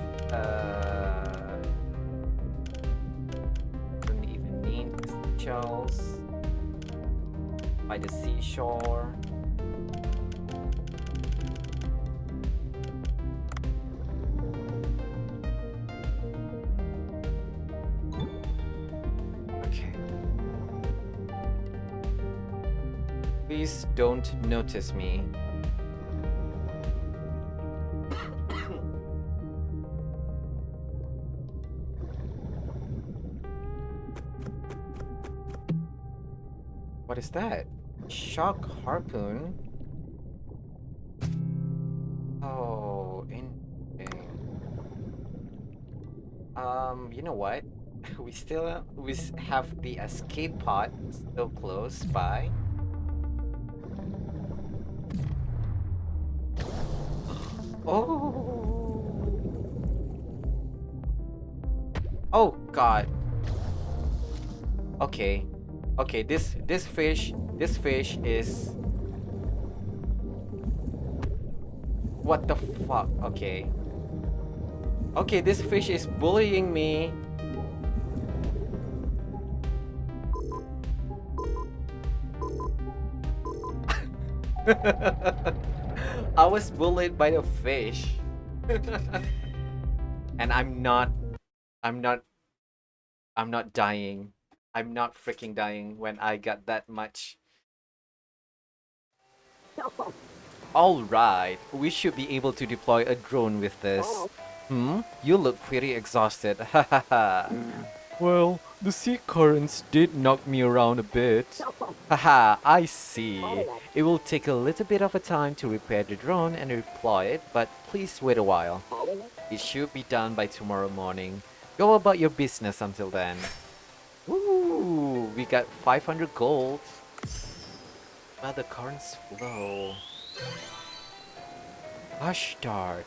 don't even need shells by the seashore. Okay. Please don't notice me. What is that? Shock harpoon. Oh, interesting. You know what? We have the escape pod still close by. Oh. Oh God. Okay. Okay, this fish is what the fuck? Okay. Okay, this fish is bullying me. I was bullied by the fish. And I'm not I'm not dying. I'm not freaking dying when I got that much. All right, we should be able to deploy a drone with this. Hmm? You look pretty exhausted. Hahaha. Well, the sea currents did knock me around a bit. Haha, I see. It will take a little bit of a time to repair the drone and deploy it, but please wait a while. It should be done by tomorrow morning. Go about your business until then. Ooh, we got 500 gold. Now the currents flow. Hush dart.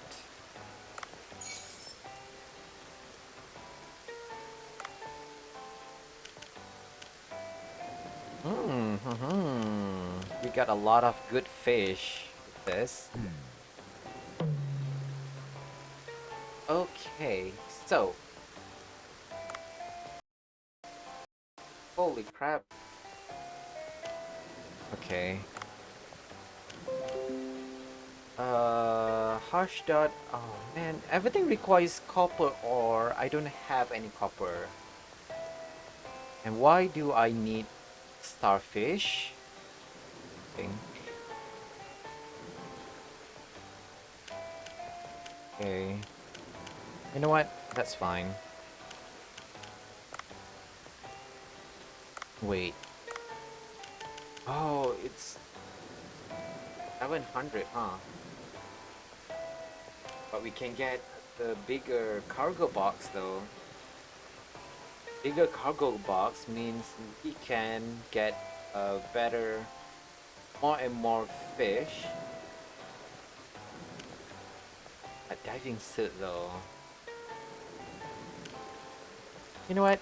We got a lot of good fish with this. Okay, so. Holy crap. Okay. Harsh dot. Oh man, everything requires copper ore. I don't have any copper. And why do I need starfish? Thing. Okay. You know what? That's fine. Wait. Oh, it's 700, huh? But we can get the bigger cargo box though. Bigger cargo box means we can get a better, more and more fish. A diving suit though. You know what?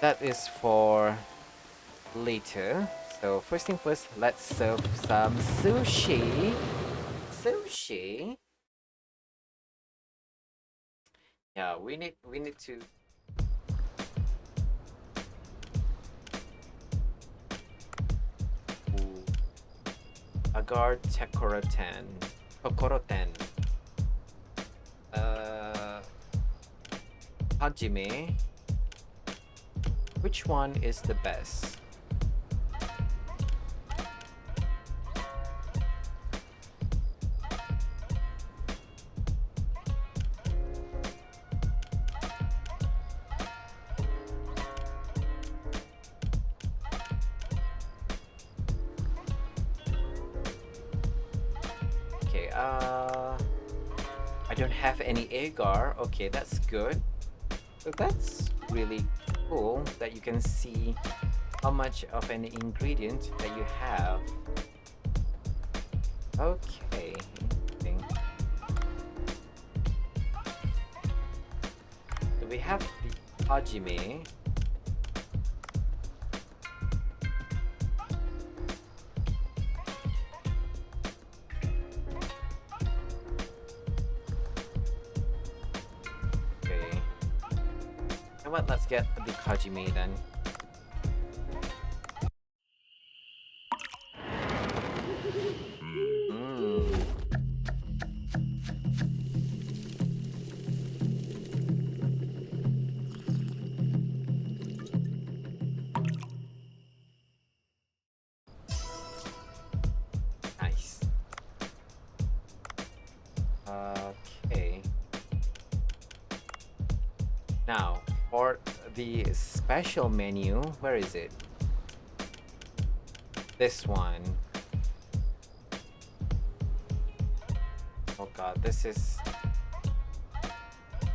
That is for later. So first thing first, let's serve some sushi. Sushi? Yeah, we need to. Ooh. Agar Tekoroten. Kokoroten. Uh Hajime. Which one is the best? Okay, I don't have any agar. Okay, that's good. So that's really cool that you can see how much of an ingredient that you have. Okay, interesting. So we have the hajime. Okay. And what? Let's get the hajime then. Mm. Nice. Okay. Now, for the special menu, where is it? this one. Oh god, this is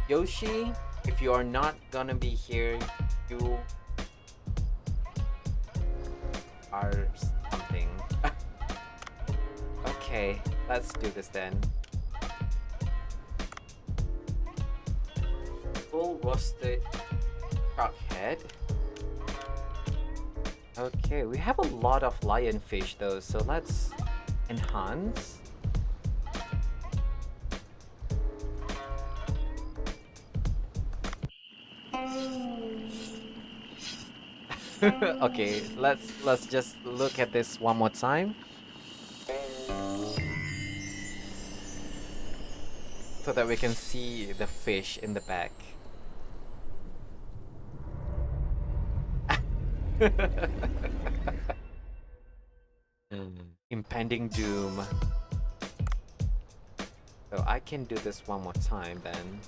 Yoshi. If you are not gonna be here, you are something. Okay, let's do this then. Full roasted shark head. Okay, we have a lot of lionfish though, so let's enhance. Okay, let's just look at this one more time. So that we can see the fish in the back. Impending doom. So I can do this one more time then.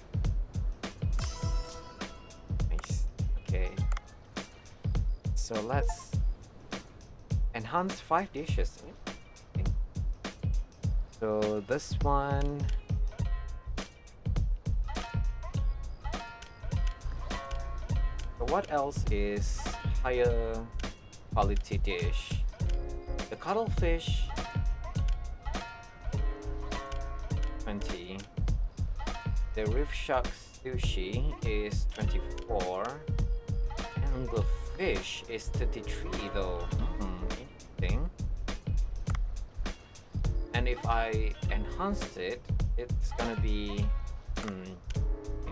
Nice. Okay. So let's enhance 5 dishes. Okay. So this one. So what else is higher quality dish? The cuttlefish 20. The reef shark sushi is 24. And the fish is 33 though. Interesting. And if I enhanced it, it's gonna be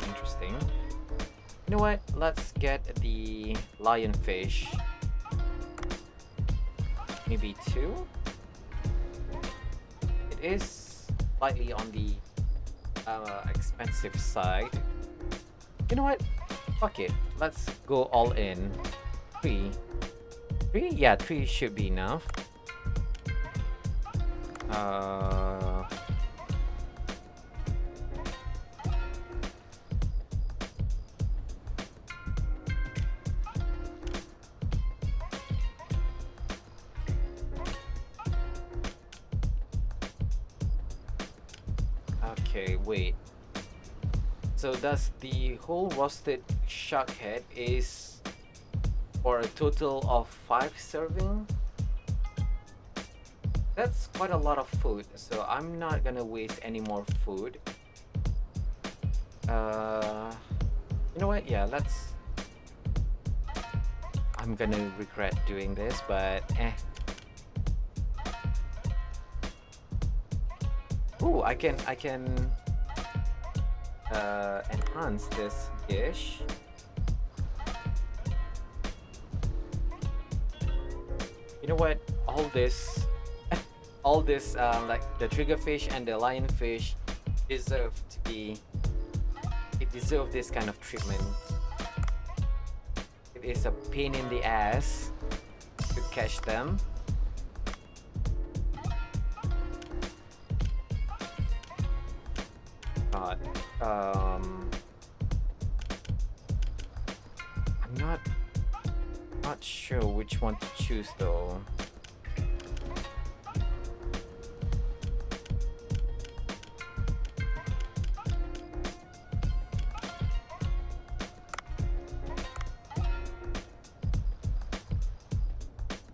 interesting. You know what? Let's get the lionfish. Maybe 2. It is slightly on the expensive side. You know what? Fuck it. Let's go all in. 3. 3? Yeah, 3 should be enough. Okay, wait. So does the whole roasted shark head is for a total of 5 serving? That's quite a lot of food, so I'm not gonna waste any more food. You know what? Yeah, let's. I'm gonna regret doing this, but eh. Ooh, I can enhance this dish. You know what? All this, like the triggerfish and the lionfish, deserve to be. It deserves this kind of treatment. It is a pain in the ass to catch them. God, I'm not sure which one to choose though.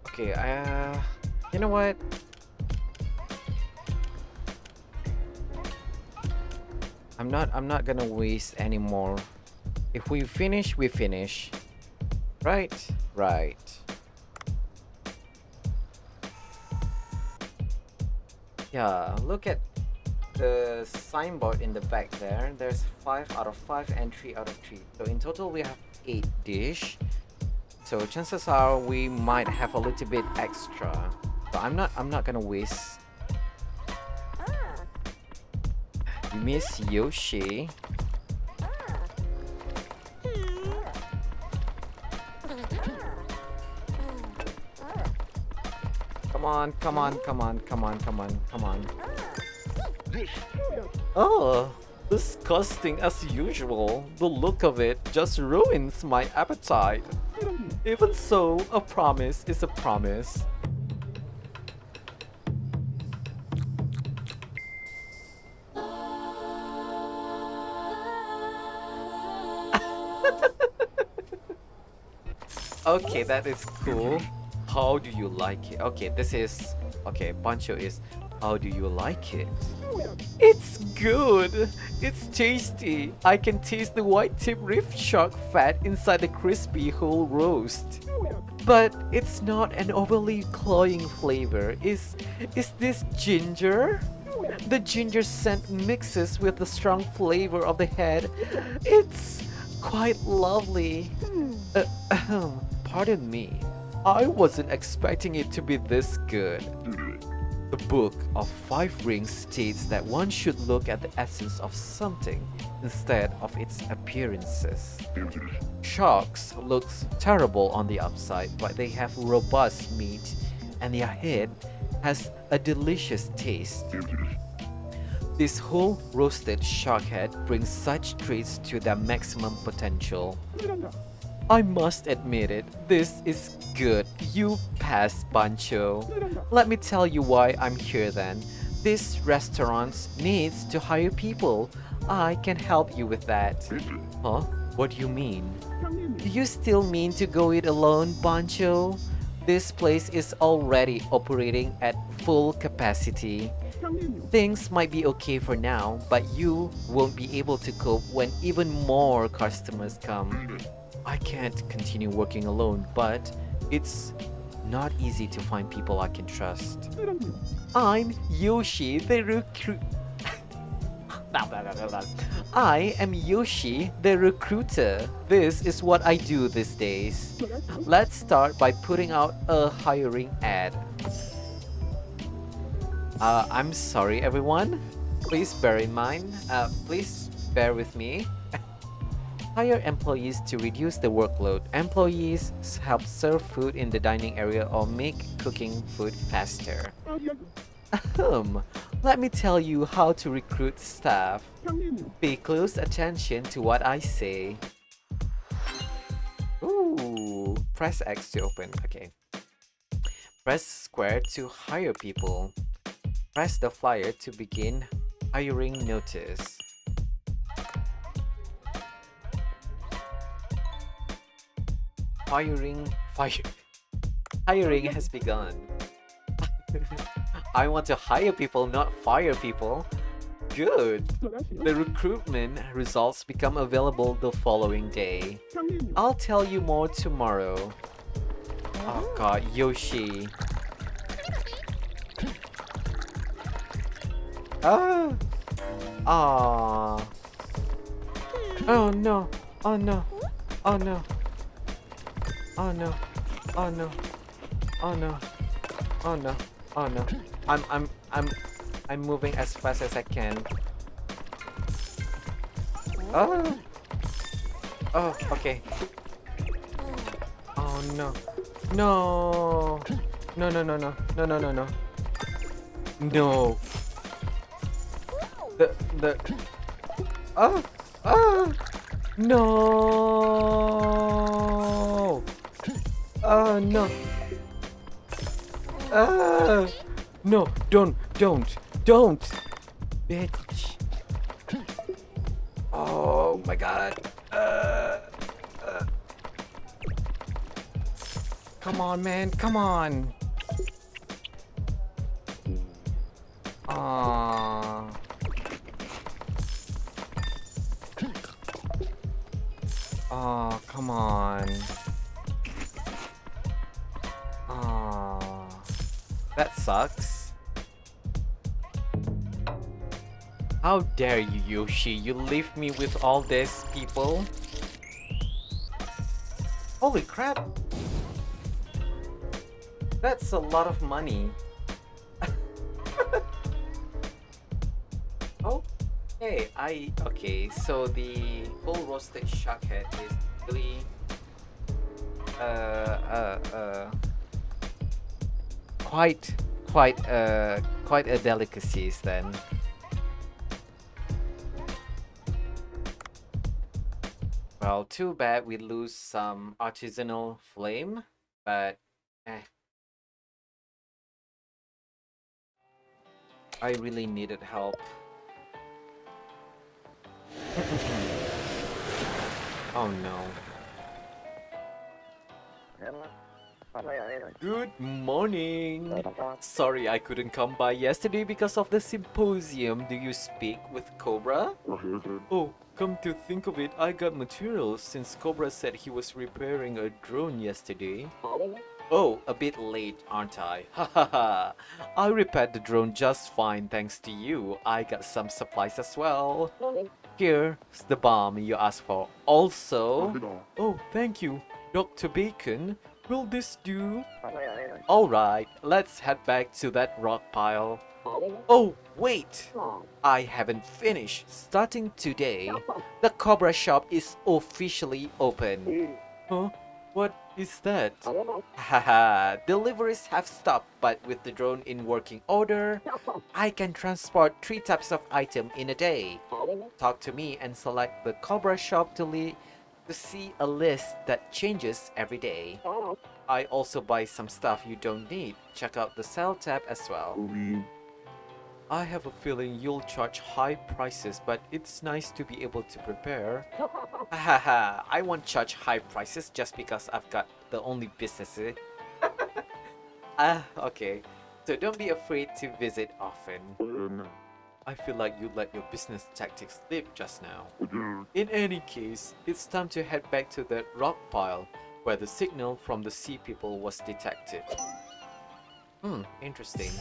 Okay, you know what? I'm not gonna waste any more. If we finish, we finish. Right? Right. Yeah, look at the signboard in the back there. There's 5 out of 5 and 3 out of 3. So in total we have 8 dish. So chances are we might have a little bit extra. So I'm not gonna waste. Miss Yoshi. Come on, come on, come on, come on, come on, come on. Oh, disgusting as usual. The look of it just ruins my appetite. Even so, a promise is a promise. Okay, that is cool. How do you like it? Okay, this is okay. Pancho is. How do you like it? It's good. It's tasty. I can taste the white tip reef shark fat inside the crispy whole roast. But it's not an overly cloying flavor. Is this ginger? The ginger scent mixes with the strong flavor of the head. It's quite lovely. Pardon me. I wasn't expecting it to be this good. The Book of Five Rings states that one should look at the essence of something instead of its appearances. Sharks looks terrible on the outside, but they have robust meat and their head has a delicious taste. This whole roasted shark head brings such traits to their maximum potential. I must admit it, this is good. You passed, Pancho. Let me tell you why I'm here then. This restaurant needs to hire people. I can help you with that. Huh? What do you mean? Do you still mean to go it alone, Pancho? This place is already operating at full capacity. Things might be okay for now, but you won't be able to cope when even more customers come. I can't continue working alone, but it's not easy to find people I can trust. I'm Yoshi, the recruit. I am Yoshi, the recruiter. This is what I do these days. Let's start by putting out a hiring ad. I'm sorry, everyone. Please bear in mind. Please bear with me. Hire employees to reduce the workload. Employees help serve food in the dining area or make cooking food faster. Let me tell you how to recruit staff. Pay close attention to what I say. Ooh, press X to open. Okay. Press square to hire people. Press the flyer to begin hiring notice. Hiring has begun. I want to hire people, not fire people. Good. The recruitment results become available the following day. I'll tell you more tomorrow. Oh god, Yoshi. Ah. Ah. Oh no. Oh no. Oh no. Oh no. Oh no. Oh no. Oh no. Oh no. I'm moving as fast as I can. Oh. Oh, okay. Oh no. No. No, no, no, no. No, no, no, no. No. The Oh. Oh. No. Oh no. No, don't. Bitch. Oh my god. Come on, man. Come on. Aww. Oh, come on. Aww. That sucks. How dare you, Yoshi? You leave me with all these people? Holy crap! That's a lot of money. Okay, so the whole roasted shark head is really quite quite a delicacy then. Well, too bad we lose some artisanal flame, but I really needed help. Oh no. Good morning. Sorry I couldn't come by yesterday because of the symposium. Do you speak with Cobra? Oh, come to think of it, I got materials since Cobra said he was repairing a drone yesterday. Oh, a bit late, aren't I? Ha ha ha. I repaired the drone just fine thanks to you. I got some supplies as well. Here's the bomb you asked for. Also, oh, thank you, Dr. Bacon. Will this do? Alright, let's head back to that rock pile. Oh, wait! I haven't finished. Starting today, the Cobra shop is officially open. Huh? What is that? Haha, deliveries have stopped, but with the drone in working order, I can transport 3 types of item in a day. Talk to me and select the Cobra shop to see a list that changes every day. I also buy some stuff you don't need. Check out the sell tab as well. I have a feeling you'll charge high prices, but it's nice to be able to prepare. Haha, I won't charge high prices just because I've got the only business. Okay. So don't be afraid to visit often. I feel like you let your business tactics slip just now. In any case, it's time to head back to that rock pile where the signal from the sea people was detected. Interesting.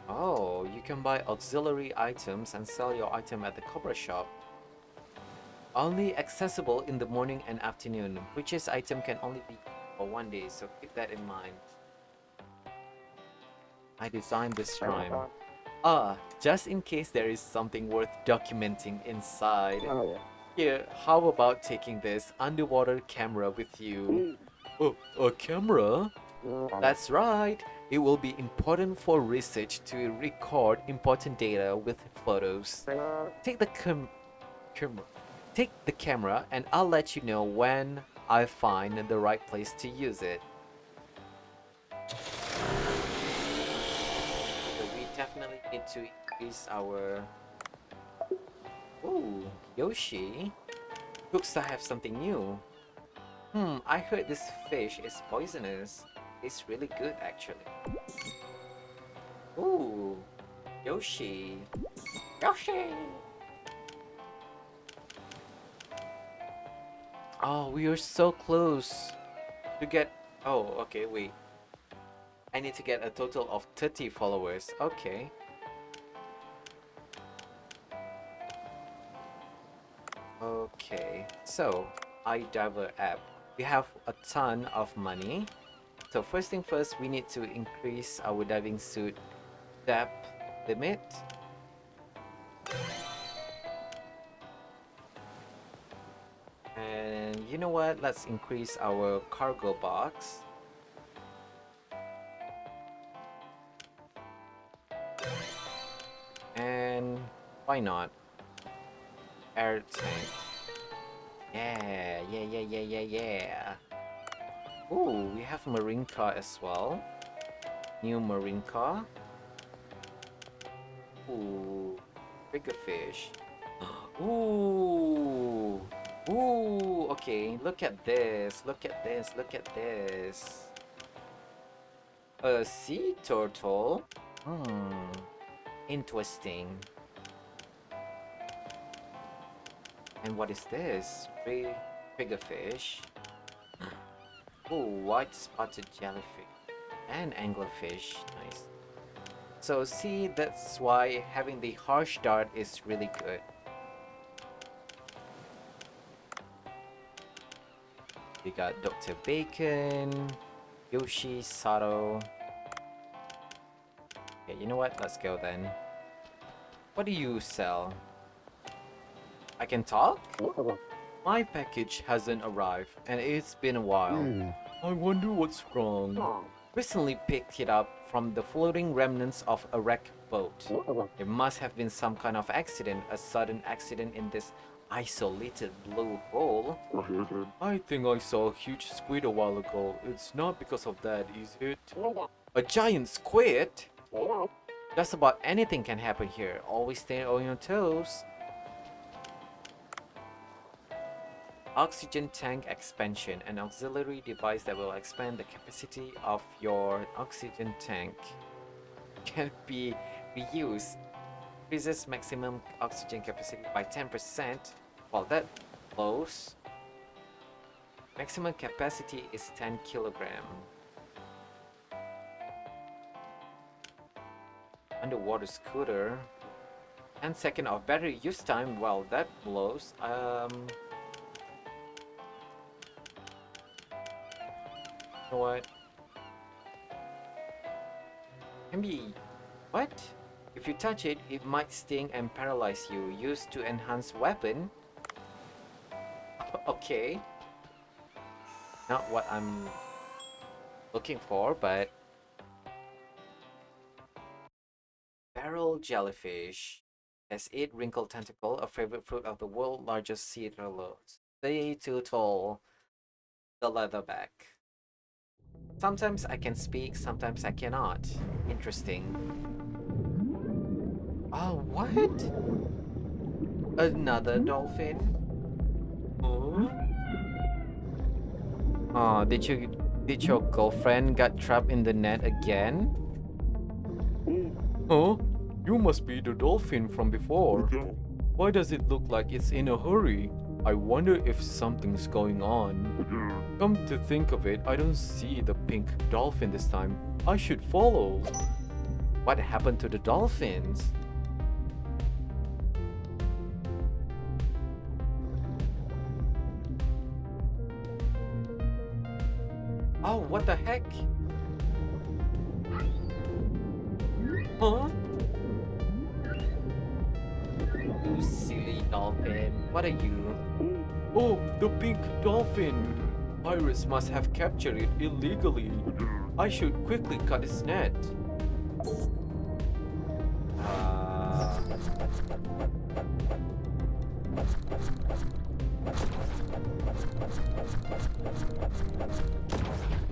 Oh, you can buy auxiliary items and sell your item at the Cobra shop. Only accessible in the morning and afternoon. Purchase item can only be for 1 day, so keep that in mind. I designed this shrine. Just in case there is something worth documenting inside. Here, how about taking this underwater camera with you? Oh, a camera? That's right. It will be important for research to record important data with photos. Take the camera. Take the camera and I'll let you know when I find the right place to use it. So we definitely need to increase our... Ooh, Yoshi. Looks I have something new. I heard this fish is poisonous. It's really good actually. Ooh, Yoshi. Yoshi! Oh, we are so close to get... Oh, okay, wait. I need to get a total of 30 followers. Okay. Okay, so iDiver app. We have a ton of money. So first thing first, we need to increase our diving suit depth limit. And you know what? Let's increase our cargo box. And why not? Air tank. Yeah. Ooh, we have marine car as well. New marine car. Ooh, bigger fish. Ooh. Ooh, okay, look at this. Look at this. Look at this. A sea turtle? Interesting. And what is this? Bigger fish. Ooh, white spotted jellyfish. And anglerfish. Nice. So see, that's why having the harsh dart is really good. We got Dr. Bacon, Yoshi, Sato. Okay, you know what? Let's go then. What do you sell? I can talk? My package hasn't arrived, and it's been a while. I wonder what's wrong. Recently picked it up from the floating remnants of a wrecked boat. There must have been some kind of accident, a sudden accident in this isolated blue hole. I think I saw a huge squid a while ago. It's not because of that, is it? A giant squid? Just about anything can happen here. Always stay on your toes. Oxygen tank expansion, an auxiliary device that will expand the capacity of your oxygen tank. Can be reused. Increases maximum oxygen capacity by 10%. While that blows. Maximum capacity is 10 kilogram. Underwater scooter. 10 seconds of battery use time. While that blows. You know what? Can be. What? If you touch it, it might sting and paralyze you. Used to enhance weapon. Okay. Not what I'm looking for, but barrel jellyfish has 8 wrinkled tentacle, a favorite fruit of the world's largest sea turtles. Way too tall. The leatherback. Sometimes I can speak, sometimes I cannot. Interesting. Oh, what? Another dolphin? Oh, oh, did your girlfriend got trapped in the net again? Oh, you must be the dolphin from before. Why does it look like it's in a hurry? I wonder if something's going on. Come to think of it, I don't see the pink dolphin this time. I should follow. What happened to the dolphins? Oh, what the heck? Huh? You silly dolphin. What are you? Oh, the pink dolphin. Pirates must have captured it illegally. I should quickly cut its net. Uh...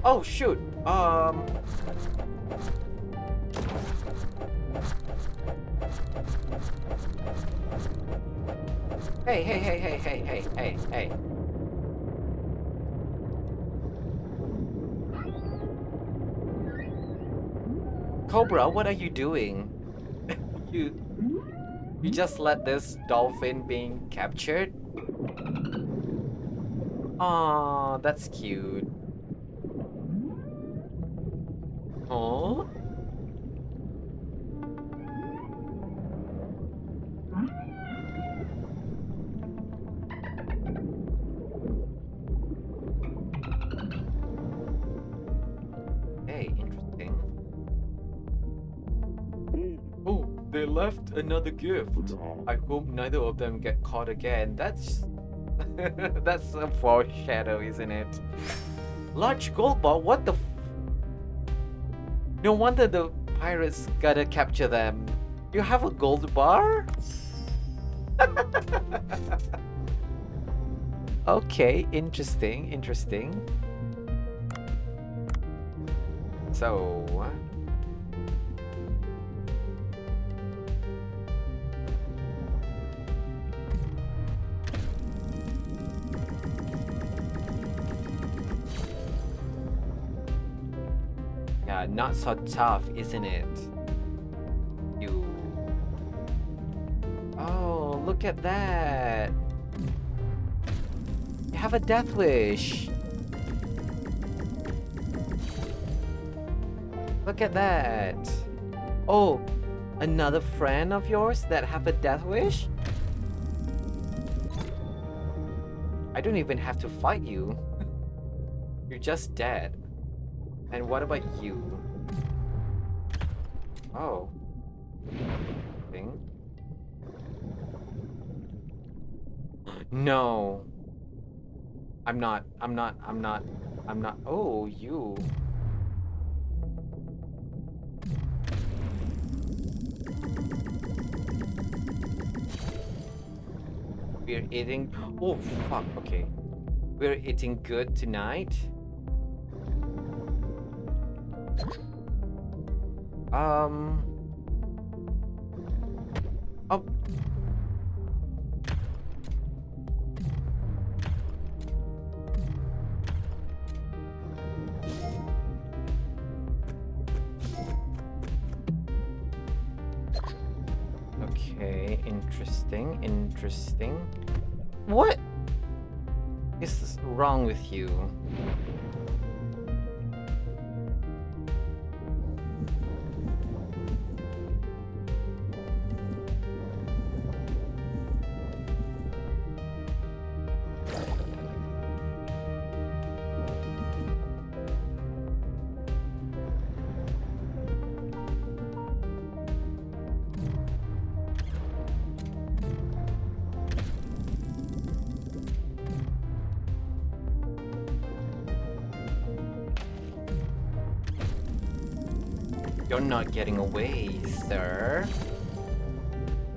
Oh, shoot. Hey. Cobra, what are you doing? You you just let this dolphin being captured? Aw, that's cute. Oh? Hey, interesting. Oh, they left another gift. I hope neither of them get caught again. That's that's a foreshadow, isn't it? Large gold bar? What the No wonder the pirates gotta capture them. You have a gold bar? Okay, interesting. So, yeah, not so tough, isn't it? You. Oh, look at that. You have a death wish. Look at that. Oh, another friend of yours that have a death wish? I don't even have to fight you. You're just dead. And what about you? Oh. Thing? No. I'm not. Oh, you. We're eating. Oh, fuck. Okay. We're eating good tonight. Oh. Okay, interesting. What is wrong with you? You're not getting away, sir.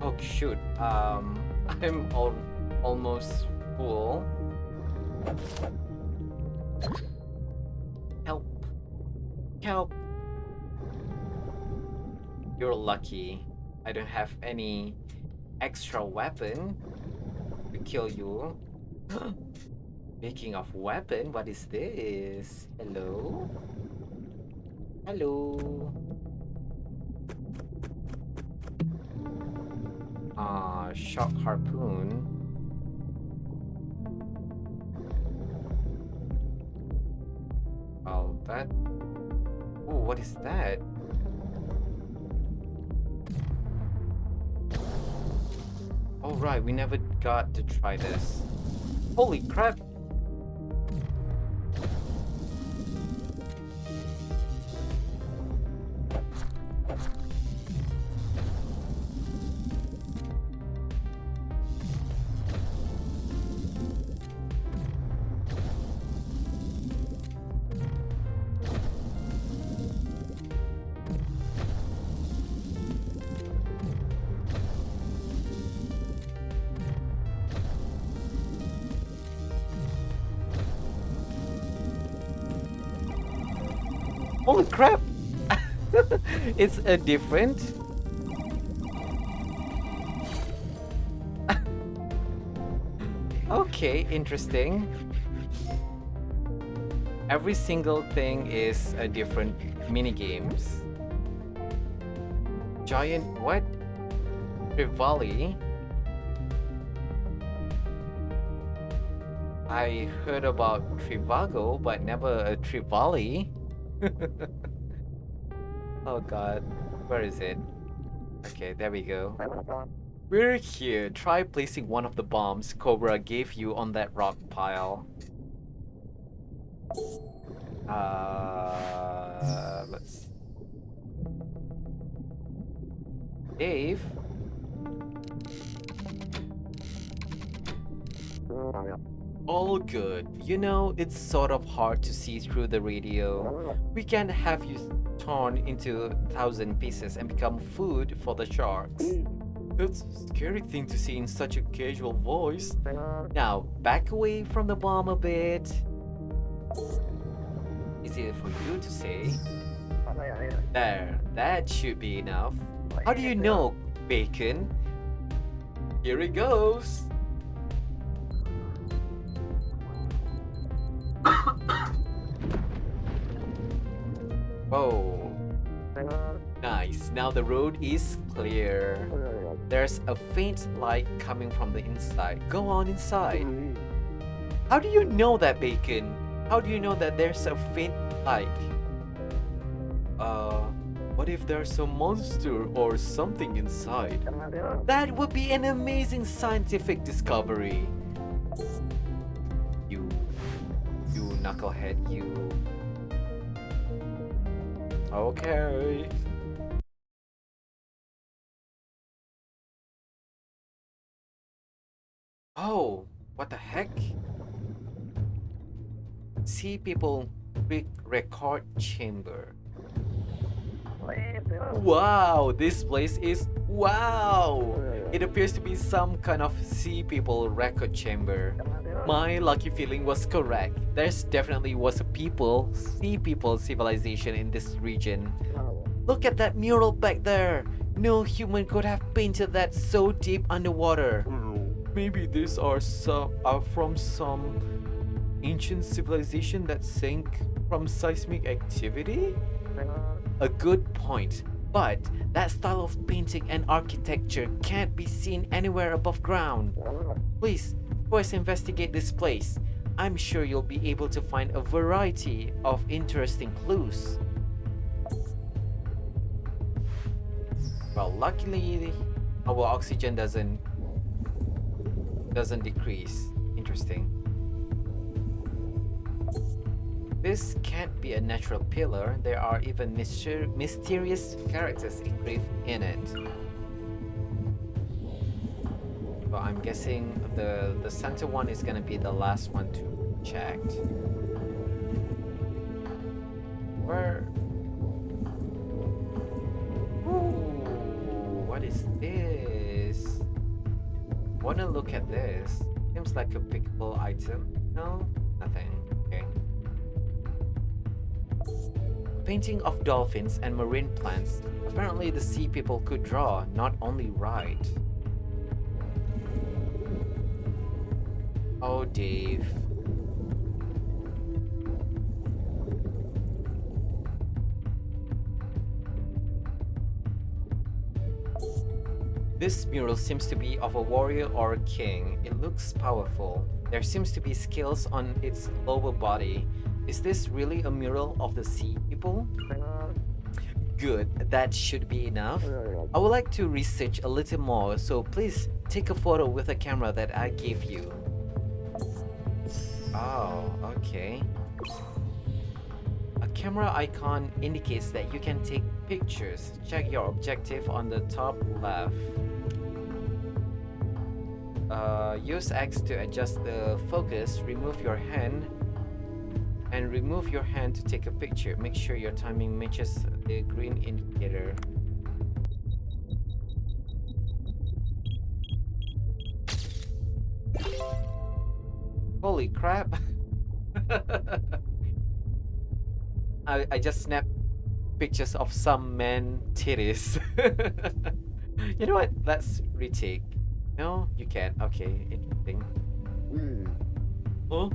Oh shoot. I'm almost full. Help. Help. You're lucky. I don't have any extra weapon to kill you. Speaking of weapon, what is this? Hello? Hello? Shock harpoon. Oh, that. Oh, what is that? Oh, right, we never got to try this. Holy crap! Holy crap! It's a different. Okay, interesting. Every single thing is a different mini games. Giant what? Trivali. I heard about Trivago, but never a Trivali. Oh god, where is it? Okay, there we go. We're here. Try placing one of the bombs Cobra gave you on that rock pile. Let's. Dave? All good. You know, it's sort of hard to see through the radio. We can have you torn into 1,000 pieces and become food for the sharks. That's a scary thing to see in such a casual voice. Now, back away from the bomb a bit. Easier for you to say. There, that should be enough. How do you know, Bacon? Here it goes. Oh, nice. Now the road is clear. There's a faint light coming from the inside. Go on inside. How do you know that, Bacon? How do you know that there's a faint light? What if there's a monster or something inside? That would be an amazing scientific discovery. You knucklehead, you. Okay. Oh, what the heck? See people record chamber. Wow, this place is wow! It appears to be some kind of sea people record chamber. My lucky feeling was correct. There's definitely was a sea people civilization in this region. Look at that mural back there! No human could have painted that so deep underwater. Maybe these are from some ancient civilization that sank from seismic activity? A good point. But that style of painting and architecture can't be seen anywhere above ground. Please, first investigate this place. I'm sure you'll be able to find a variety of interesting clues. Well, luckily, our oxygen doesn't decrease. Interesting. This can't be a natural pillar. There are even mysterious characters engraved in it. Well, I'm guessing the center one is gonna be the last one to check. Where? Ooh, what is this? Wanna look at this? Seems like a pickable item. No, nothing. Okay. Painting of dolphins and marine plants. Apparently the sea people could draw, not only write. Oh, Dave. This mural seems to be of a warrior or a king. It looks powerful. There seems to be scales on its lower body. Is this really a mural of the sea people? Good, that should be enough. I would like to research a little more, so please take a photo with the camera that I gave you. Oh, okay. A camera icon indicates that you can take pictures. Check your objective on the top left. Use X to adjust the focus. Remove your hand and remove your hand to take a picture. Make sure your timing matches the green indicator. Holy crap. I just snapped pictures of some man titties. You know what? Let's retake. No, you can't. Okay, interesting. Huh?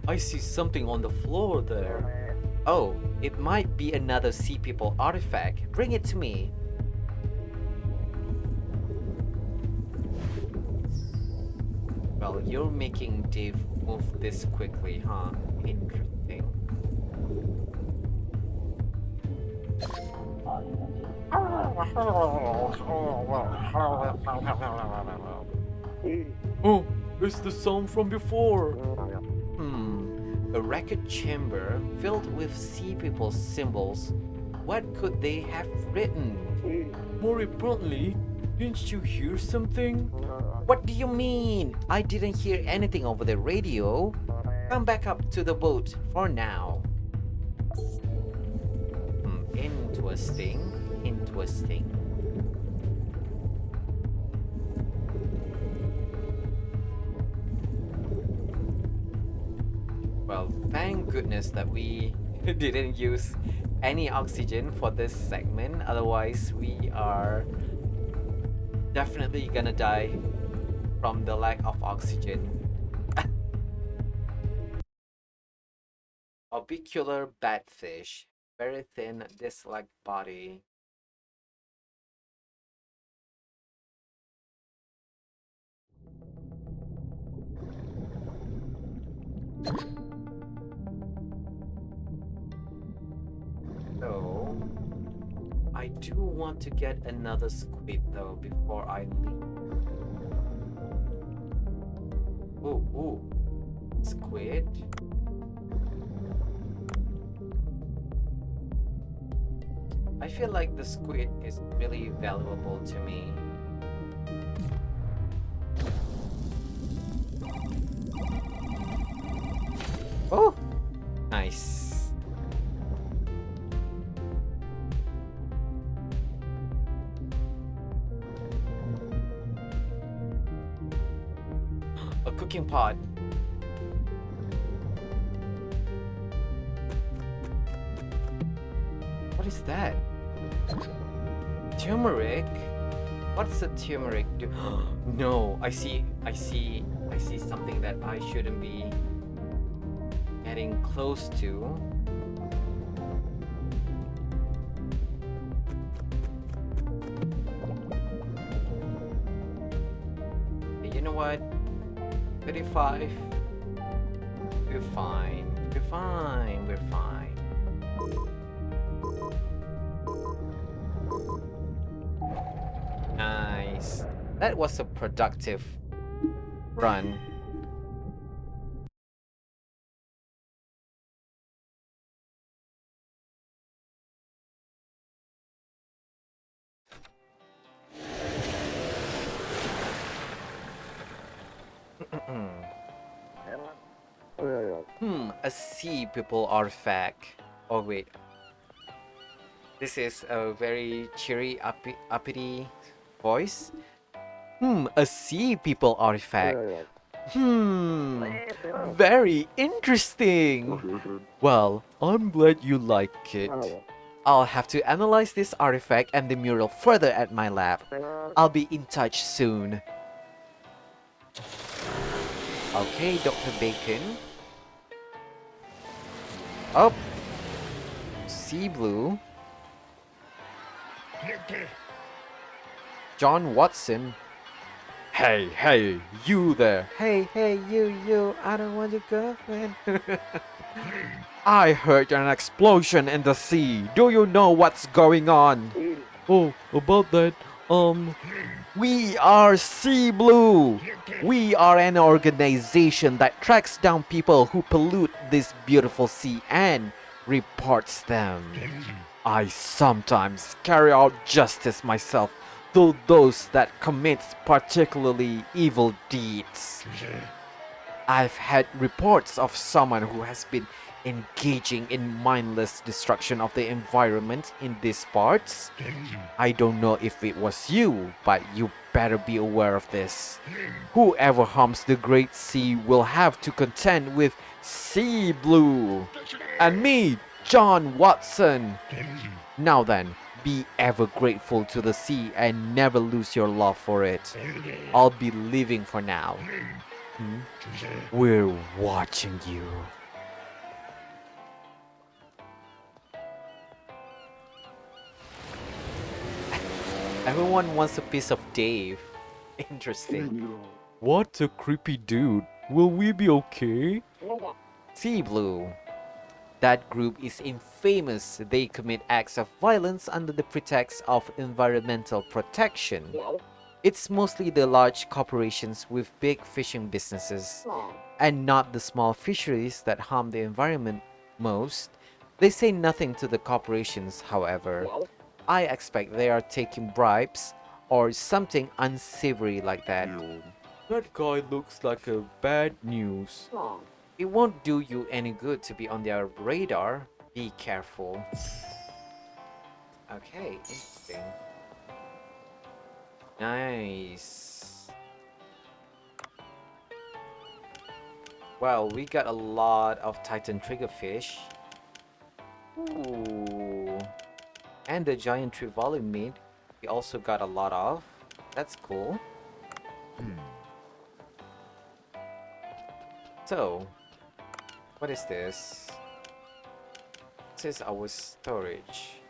I see something on the floor there. Oh, it might be another sea people artifact. Bring it to me. Well, you're making Dave move this quickly, huh? Interesting. Oh, it's the sound from before. A record chamber filled with sea people's symbols. What could they have written? More importantly, didn't you hear something? What do you mean? I didn't hear anything over the radio. Come back up to the boat for now. Interesting. Interesting. Well, thank goodness that we didn't use any oxygen for this segment. Otherwise, we are definitely gonna die from the lack of oxygen. Orbicular batfish. Very thin, disc-like body. So, I do want to get another squid though before I leave. Ooh, squid. I feel like the squid is really valuable to me. Oh, nice. A cooking pot. What is that? Turmeric? What's a turmeric do? No, I see something that I shouldn't be getting close to. what? 35. We're fine. We're fine. We're fine. Nice. That was a productive run. A sea people artifact. Oh wait, this is a very cheery, uppity voice. A sea people artifact. Very interesting. Well, I'm glad you like it. I'll have to analyze this artifact and the mural further at my lab. I'll be in touch soon. Okay, Dr. Bacon. Oh, sea blue. John Watson. Hey, you there. Hey, you, I don't want your girlfriend. I heard an explosion in the sea. Do you know what's going on? Oh, about that, we are Sea Blue. We are an organization that tracks down people who pollute this beautiful sea and reports them. I sometimes carry out justice myself to those that commit particularly evil deeds. I've had reports of someone who has been engaging in mindless destruction of the environment in these parts. I don't know if it was you, but you better be aware of this. Whoever harms the Great Sea will have to contend with Sea Blue. And me, John Watson. Now then, be ever grateful to the sea and never lose your love for it. I'll be leaving for now. We're watching you. Everyone wants a piece of Dave. Interesting. What a creepy dude. Will we be okay? Sea Blue. That group is infamous. They commit acts of violence under the pretext of environmental protection. It's mostly the large corporations with big fishing businesses, and not the small fisheries that harm the environment most. They say nothing to the corporations, however. I expect they are taking bribes or something unsavory like that. That guy looks like a bad news. It won't do you any good to be on their radar. Be careful. Okay, interesting. Nice. Well, we got a lot of Titan triggerfish. Ooh. And the giant trevally meat, we also got a lot of. That's cool. So, what is this? This is our storage.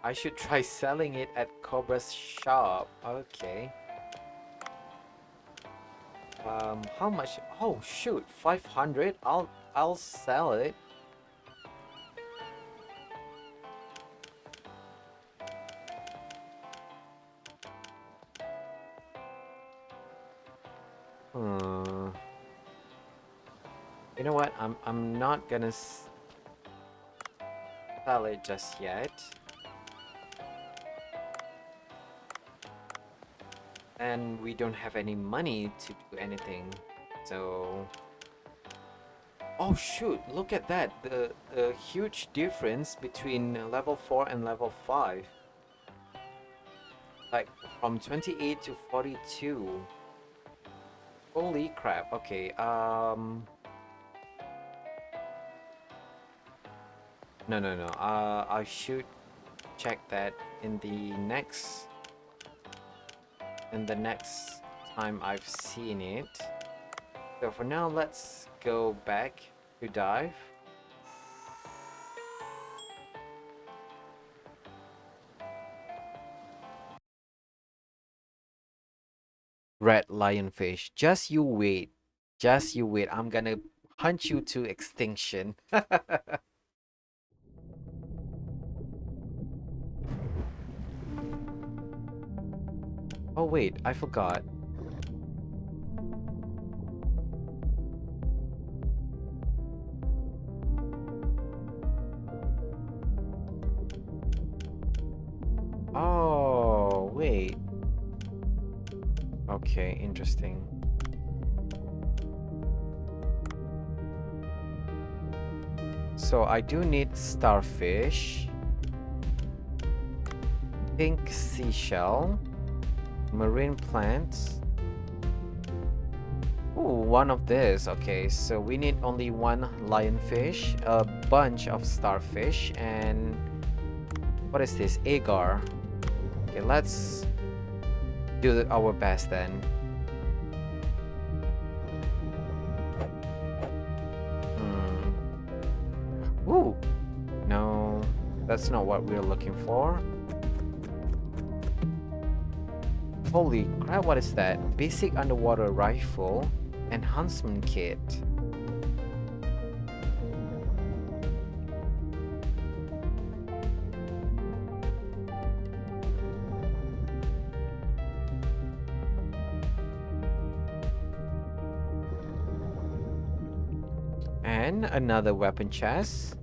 I should try selling it at Cobra's shop. Okay. How much? Oh shoot, 500. I'll sell it. Hmm. You know what? I'm not gonna sell it just yet. And we don't have any money to do anything. So oh shoot, look at that. The huge difference between level 4 and level 5. Like from 28 to 42. Holy crap. Okay, no. I should check that in the next time I've seen it. So for now, let's go back to dive. red lionfish. Just you wait. Just you wait. I'm gonna hunt you to extinction. Oh wait, I forgot. Oh, wait. Okay, interesting. So I do need starfish, pink seashell, marine plants. Ooh, one of this. Okay, so we need only one lionfish, a bunch of starfish, and what is this? Agar. Okay, let's do our best then. Ooh, no, that's not what we're looking for. Holy crap, what is that? Basic underwater rifle, enhancement kit. And another weapon chest.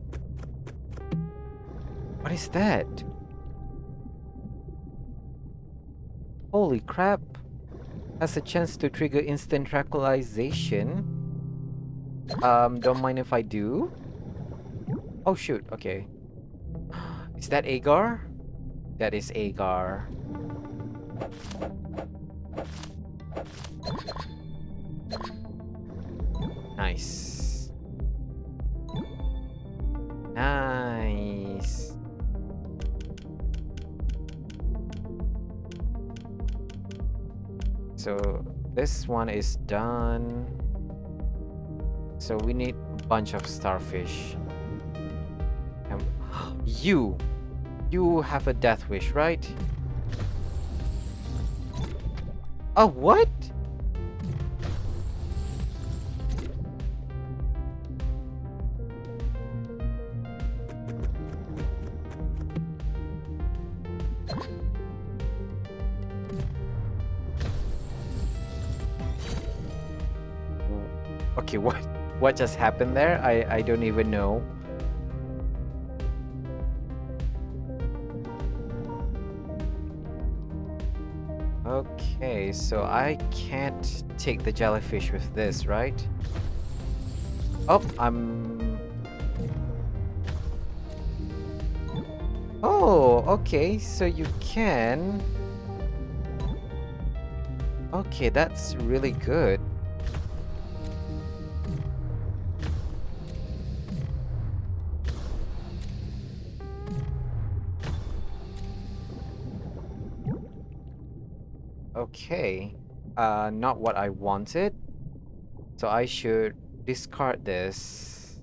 What is that? Holy crap. Has a chance to trigger instant tranquilization. Don't mind if I do. Oh shoot, okay. Is that Agar? That is Agar. Nice. Nice. So this one is done. So we need a bunch of starfish. And you have a death wish, right? Oh, what? Okay, what just happened there? I don't even know. Okay, so I can't take the jellyfish with this, right? Oh, Oh, okay, so you can. Okay, that's really good. Okay. Not what I wanted. So I should discard this.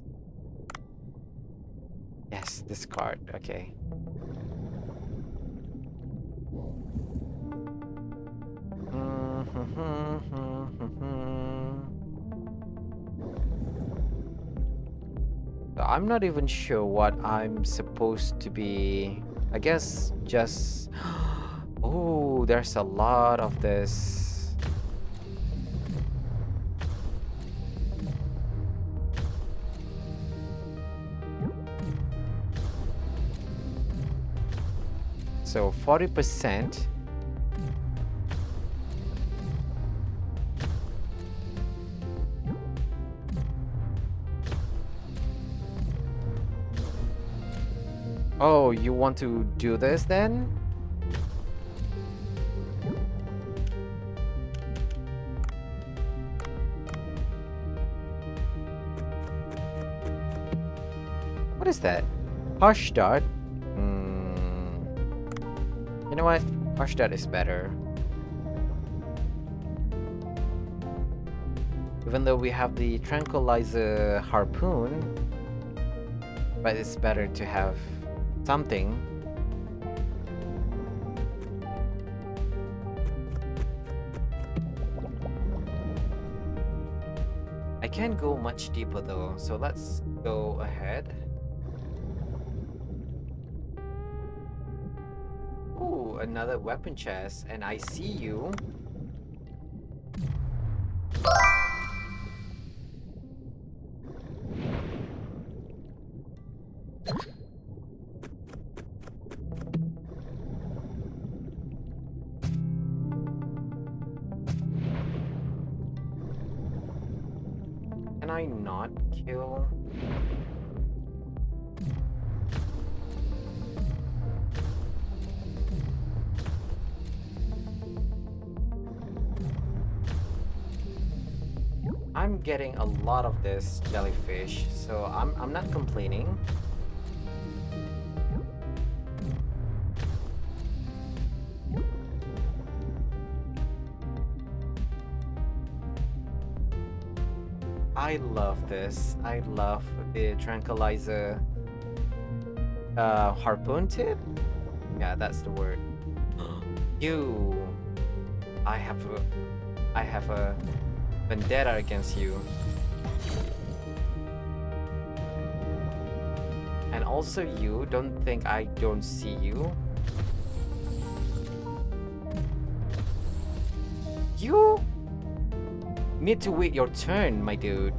Yes, discard. Okay. So I'm not even sure what I'm supposed to be. I guess just... Oh, there's a lot of this. So 40%. Oh, you want to do this then? What is that? Harsh dart? You know what? Harsh dart is better. Even though we have the tranquilizer harpoon, but it's better to have something. can't go much deeper though, so let's go ahead. Ooh, another weapon chest, and I see you. Can I not kill? I'm getting a lot of this jellyfish, so I'm not complaining. I love this. I love the tranquilizer harpoon tip. Yeah, that's the word. You. I have a vendetta against you. And also you, don't think I don't see you. You need to wait your turn, my dude.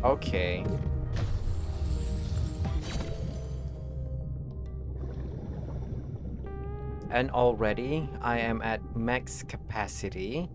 Okay. And already I am at max capacity.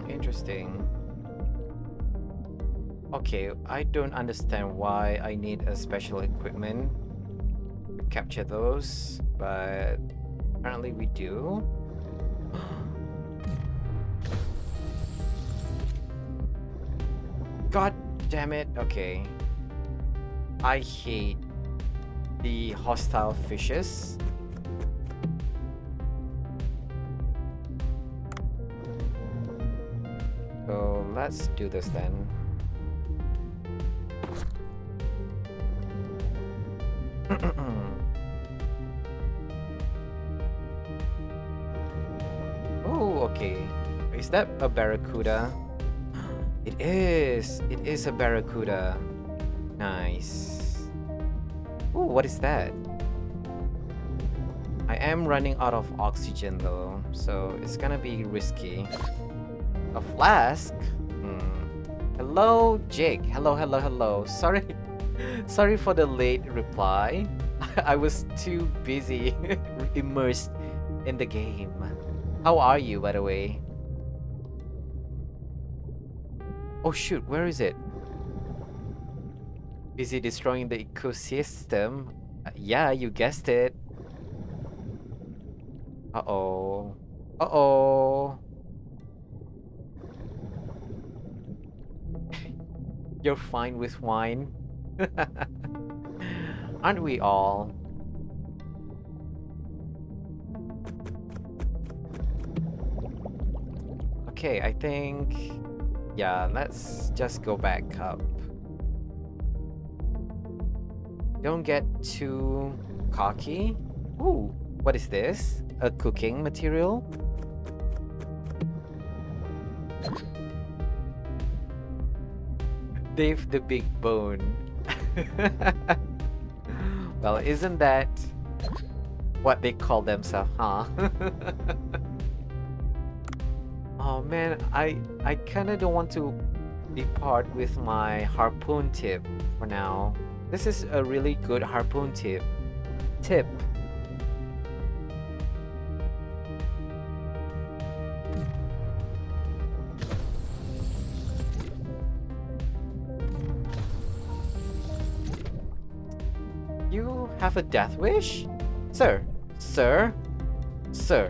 Interesting. Okay, I don't understand why I need a special equipment to capture those, but apparently we do. God damn it. Okay. I hate the hostile fishes. So let's do this then. Oh, okay. Is that a barracuda? It is. It is a barracuda. Nice. Ooh, what is that? I am running out of oxygen though, so it's gonna be risky. A flask? Hello, Jake. Hello, hello, hello. Sorry. Sorry for the late reply. I was too busy immersed in the game. How are you, by the way? Oh shoot, where is it? Busy destroying the ecosystem? Yeah, you guessed it. Uh-oh. Uh-oh. You're fine with wine? Aren't we all? Okay, I think... Yeah, let's just go back up. Don't get too cocky. Ooh, what is this? A cooking material? Dave the Big Bone. Well, isn't that what they call themselves, huh? Oh man, I kinda don't want to depart with my harpoon tip for now. This is a really good harpoon tip. You have a death wish? Sir, sir, sir.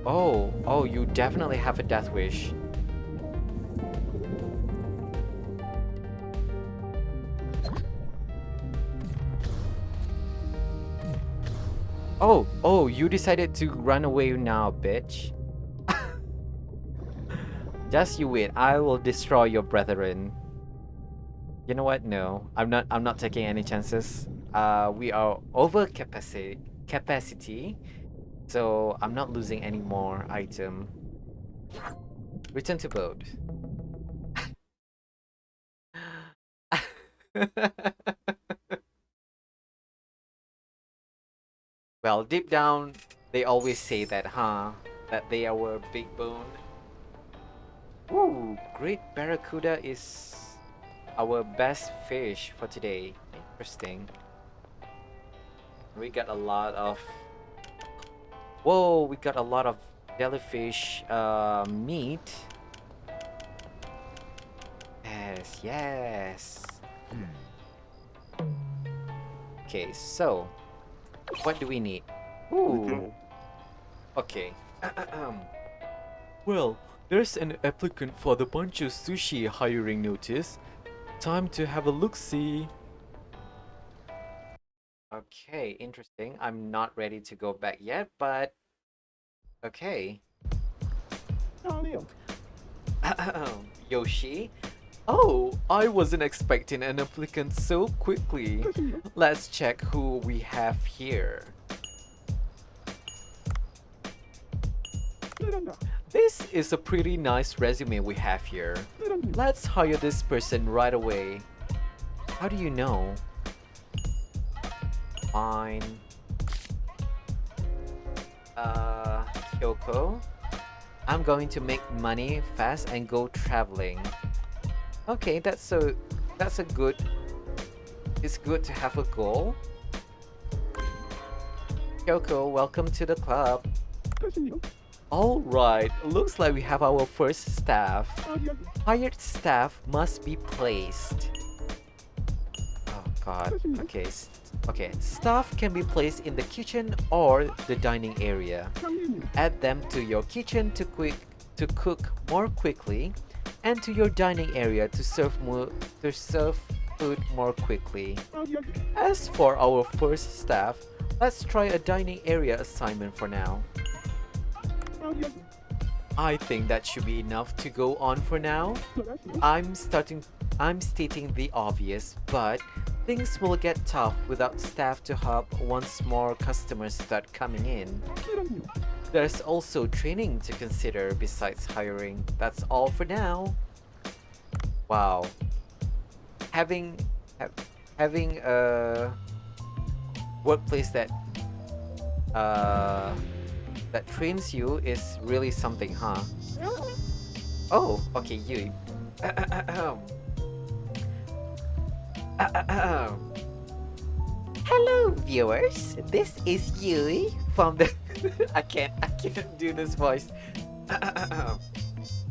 Oh, you definitely have a death wish. Oh, you decided to run away now, bitch. Just you wait, I will destroy your brethren. You know what? No, I'm not taking any chances. We are over capacity, so I'm not losing any more item. Return to boat. Well, deep down, they always say that, huh? That they are our big bone. Ooh, great barracuda is our best fish for today. Interesting. We got a lot of... Whoa, we got a lot of jellyfish meat. Yes, yes. Okay, so what do we need? Ooh. Okay. Well, there's an applicant for the Bancho Sushi hiring notice. Time to have a look-see. Okay, interesting. I'm not ready to go back yet, but okay. Yoshi? Oh, I wasn't expecting an applicant so quickly. Let's check who we have here. This is a pretty nice resume we have here. Let's hire this person right away. How do you know? Fine. Kyoko? I'm going to make money fast and go traveling. Okay, that's a good... It's good to have a goal. Kyoko, welcome to the club. Alright, looks like we have our first staff. Hired staff must be placed. Oh god. Okay. Okay. Staff can be placed in the kitchen or the dining area. Add them to your kitchen to cook more quickly, and to your dining area to serve food more quickly. As for our first staff, let's try a dining area assignment for now. I think that should be enough to go on for now. I'm stating the obvious, but things will get tough without staff to help once more customers start coming in. There's also training to consider besides hiring. That's all for now. Wow. Having a workplace that trains you is really something, huh? Oh, okay, you. Hello, viewers. This is Yui from the. I can't do this voice.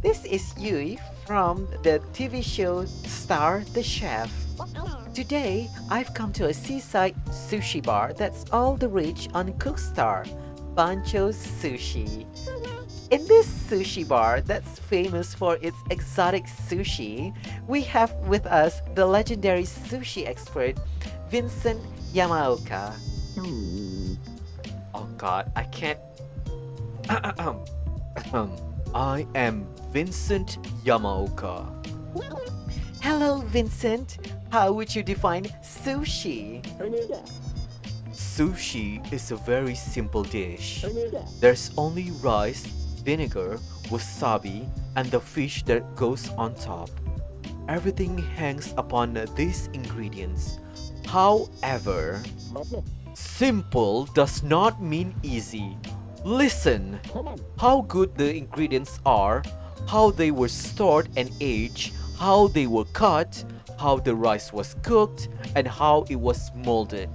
This is Yui from the TV show Star the Chef. Today, I've come to a seaside sushi bar that's all the rage on Cookstar, Bancho Sushi. In this sushi bar that's famous for its exotic sushi, we have with us the legendary sushi expert, Vincent Yamaoka. Oh god, I can't... I am Vincent Yamaoka. Hello, Vincent. How would you define sushi? Sushi is a very simple dish. There's only rice, vinegar, wasabi, and the fish that goes on top. Everything hangs upon these ingredients. However, simple does not mean easy. Listen, how good the ingredients are, how they were stored and aged, how they were cut, how the rice was cooked, and how it was molded.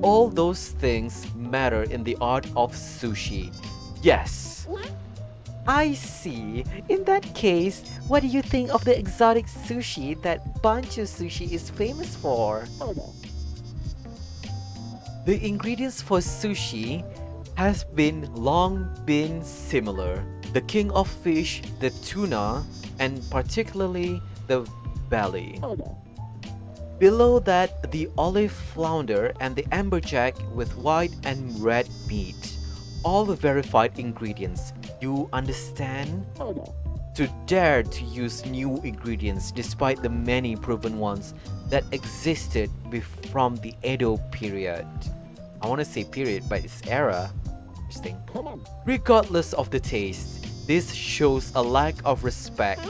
All those things matter in the art of sushi. Yes. I see. In that case, what do you think of the exotic sushi that Bancho Sushi is famous for? The ingredients for sushi has been long been similar. The king of fish, the tuna, and particularly the belly. Below that, the olive flounder and the amberjack with white and red meat. All the verified ingredients. You understand? To dare to use new ingredients despite the many proven ones that existed from the Edo period. I want to say period, but it's era. Interesting. Regardless of the taste, this shows a lack of respect.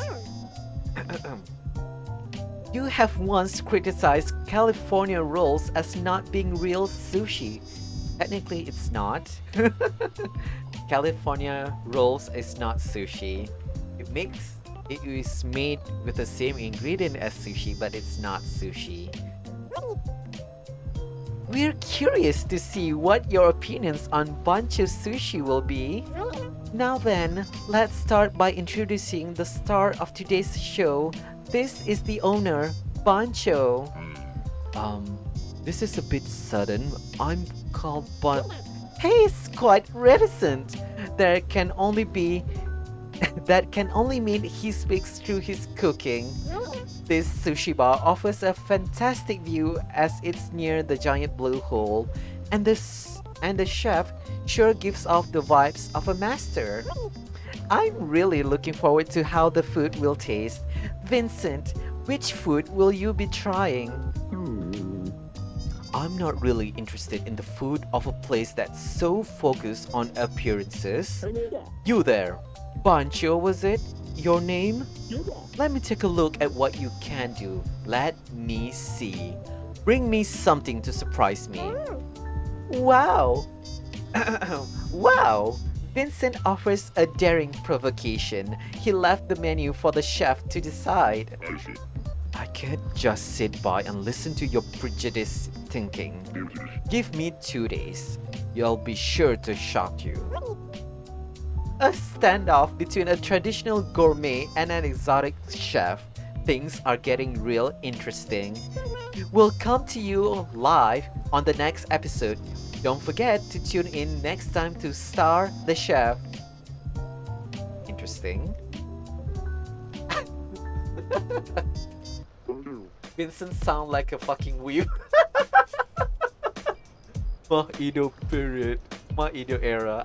You have once criticized California rolls as not being real sushi. Technically, it's not. California rolls is not sushi. It is made with the same ingredient as sushi, but it's not sushi. We're curious to see what your opinions on Bancho Sushi will be. Now then, let's start by introducing the star of today's show. This is the owner, Bancho. This is a bit sudden. I'm called He's quite reticent. That can only mean he speaks through his cooking. This sushi bar offers a fantastic view as it's near the giant blue hole, and the chef sure gives off the vibes of a master. I'm really looking forward to how the food will taste. Vincent, which food will you be trying? I'm not really interested in the food of a place that's so focused on appearances. You there, Bancho, was it? Your name? Let me take a look at what you can do. Let me see. Bring me something to surprise me. Wow! Wow! Vincent offers a daring provocation. He left the menu for the chef to decide. I can't just sit by and listen to your prejudiced thinking. Give me 2 days. You'll be sure to shock you. A standoff between a traditional gourmet and an exotic chef. Things are getting real interesting. We'll come to you live on the next episode. Don't forget to tune in next time to Star the Chef. Interesting. Vincent sound like a fucking weeb. Edo period. Edo era.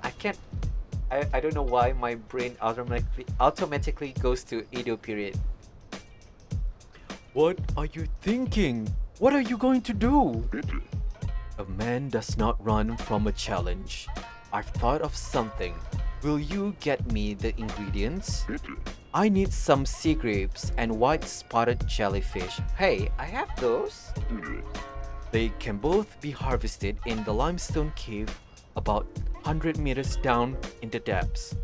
I don't know why my brain automatically goes to Edo period. What are you thinking? What are you going to do? A man does not run from a challenge. I've thought of something. Will you get me the ingredients? I need some sea grapes and white spotted jellyfish. Hey, I have those. They can both be harvested in the limestone cave about 100 meters down in the depths.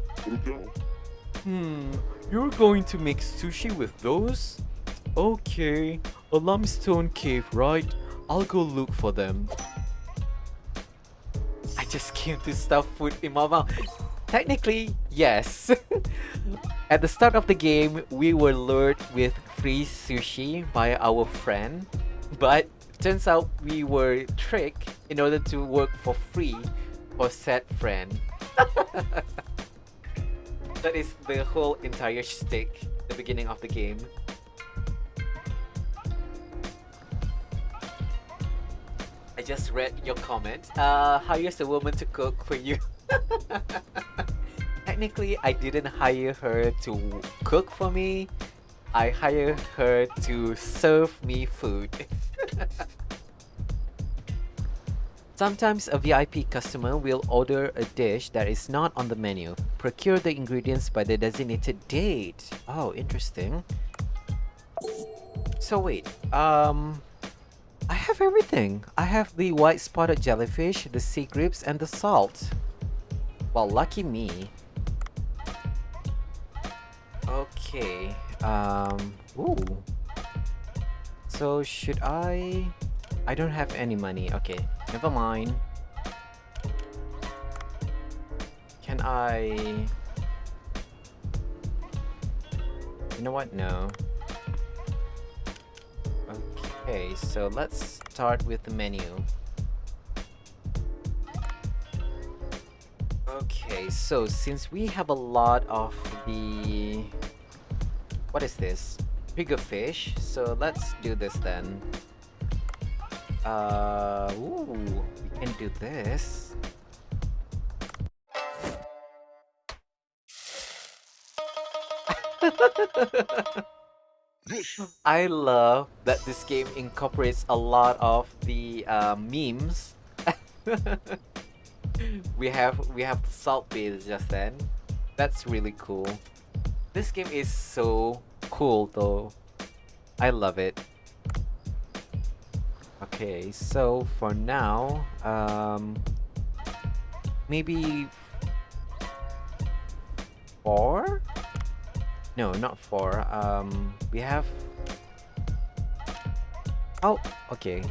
You're going to make sushi with those? Okay, a limestone cave, right? I'll go look for them. I just came to stuff food in my mouth. Technically, yes. At the start of the game, we were lured with free sushi by our friend, but turns out we were tricked in order to work for free for said friend. That is the whole entire shtick at the beginning of the game. I just read your comment. Hires a woman to cook for you. Technically, I didn't hire her to cook for me. I hired her to serve me food. Sometimes a VIP customer will order a dish that is not on the menu. Procure the ingredients by the designated date. Oh, interesting. So wait, I have everything. I have the white spotted jellyfish, the sea grapes, and the salt. Well, lucky me. Okay, ooh. So should I don't have any money. Okay, never mind. Can I... You know what? No. Okay, so let's start with the menu. Okay, so since we have a lot of the... What is this? Triggerfish. So let's do this then. Ooh, we can do this. I love that this game incorporates a lot of the memes. we have the salt base just then. That's really cool. This game is so cool though. I love it. Okay, so for now, maybe 4? No, not 4. We have... Oh, okay.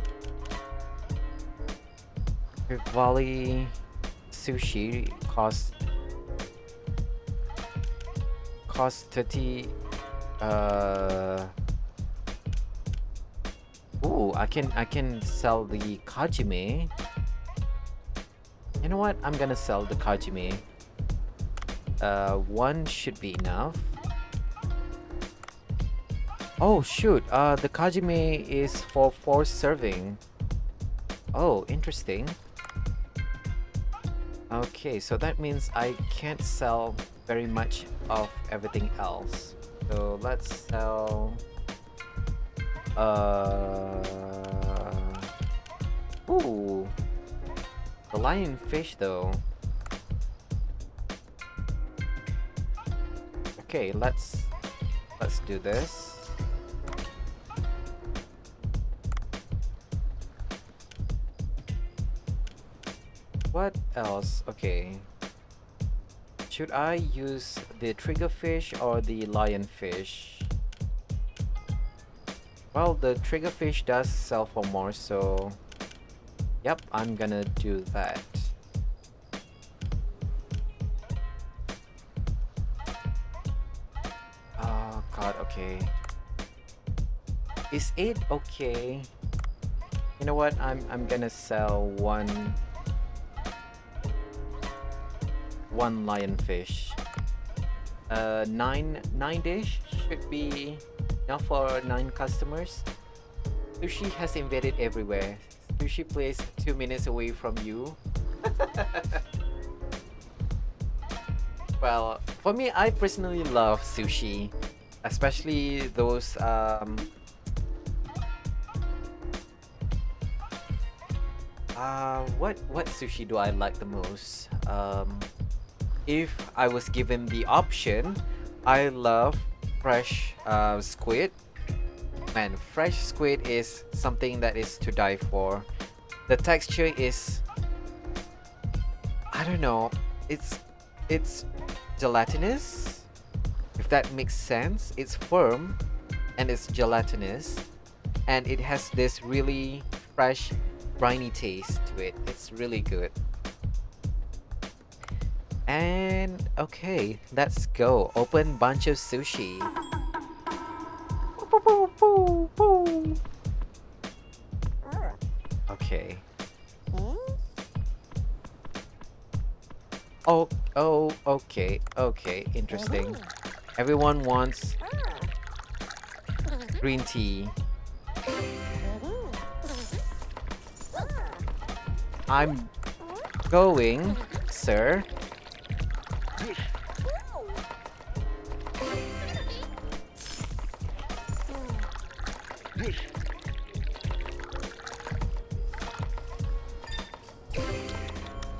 Rivali sushi cost 30. Ooh, I can sell the kajime. You know what? I'm gonna sell the kajime. One should be enough. Oh shoot, the kajime is for 4 serving. Oh, interesting. Okay, so that means I can't sell very much of everything else. So let's sell... Ooh, the lionfish though. Okay, let's do this. What else? Okay. Should I use the triggerfish or the lionfish? Well, the triggerfish does sell for more, so... Yep, I'm gonna do that. Oh god, okay. Is 8 okay? You know what? I'm gonna sell one lionfish. 9 dish should be enough for 9 customers. Sushi has invaded everywhere. Sushi place 2 minutes away from you. Well, for me, I personally love sushi, especially those what sushi do I like the most? If I was given the option, I love fresh squid. Man, fresh squid is something that is to die for. The texture is, I don't know, it's gelatinous, if that makes sense. It's firm and it's gelatinous, and it has this really fresh briny taste to it. It's really good. And okay, let's go. Open bunch of sushi. Okay. Oh, okay, interesting. Everyone wants green tea. I'm going, sir.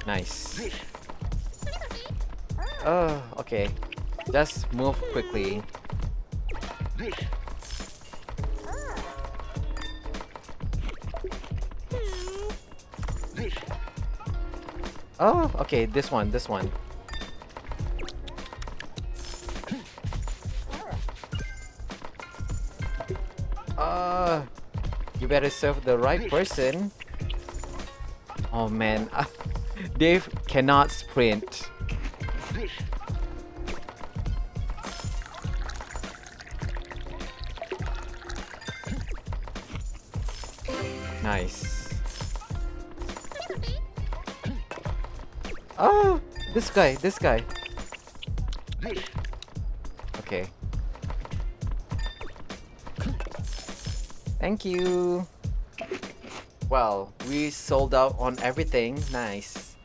Nice. Oh, okay. Just move quickly. Oh, okay, this one. You better serve the right person. Oh man, Dave cannot sprint. Nice. Oh, This guy, this guy. Okay. Thank you. Well, we sold out on everything. Nice.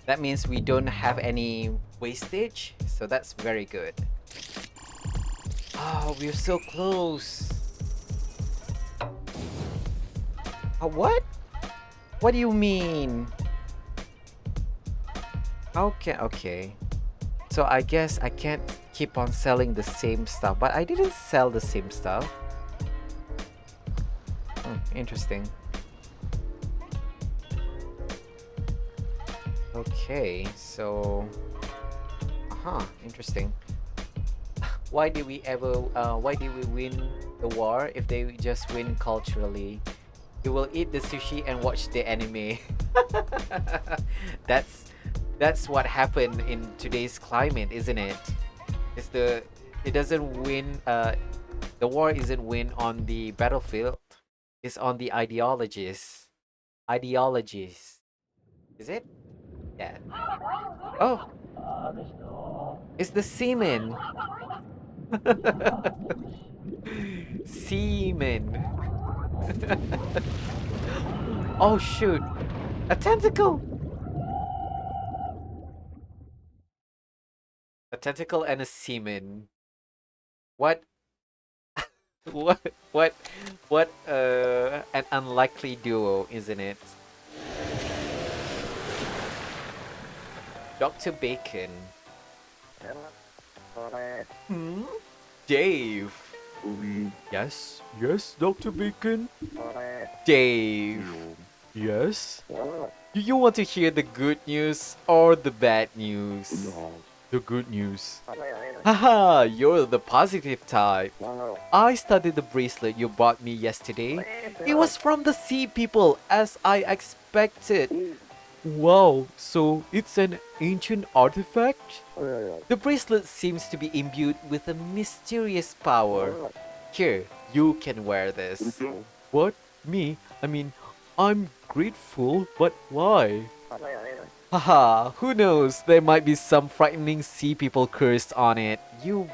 That means we don't have any wastage, so that's very good. Oh, we're so close. What? What do you mean? Okay. So I guess I can't keep on selling the same stuff, but I didn't sell the same stuff. Interesting. Okay, so interesting. Why did we win the war if they just win culturally? We will eat the sushi and watch the anime. That's what happened in today's climate, isn't it? It doesn't win the war isn't win on the battlefield. It's on the ideologies. Ideologies. Is it? Yeah. Oh, it's the semen. Semen. Oh shoot. A tentacle. A tentacle and a semen. What what what an unlikely duo, isn't it? Dr. Bacon. Hmm? Dave. Yes, Dr. Bacon. Dave. Yes? Do you want to hear the good news or the bad news? The good news. Haha, you're the positive type. I studied the bracelet you bought me yesterday. It was from the sea people, as I expected. Wow, so it's an ancient artifact? The bracelet seems to be imbued with a mysterious power. Here, you can wear this. What? Me? I mean, I'm grateful, but why? Haha, who knows? There might be some frightening sea people cursed on it. You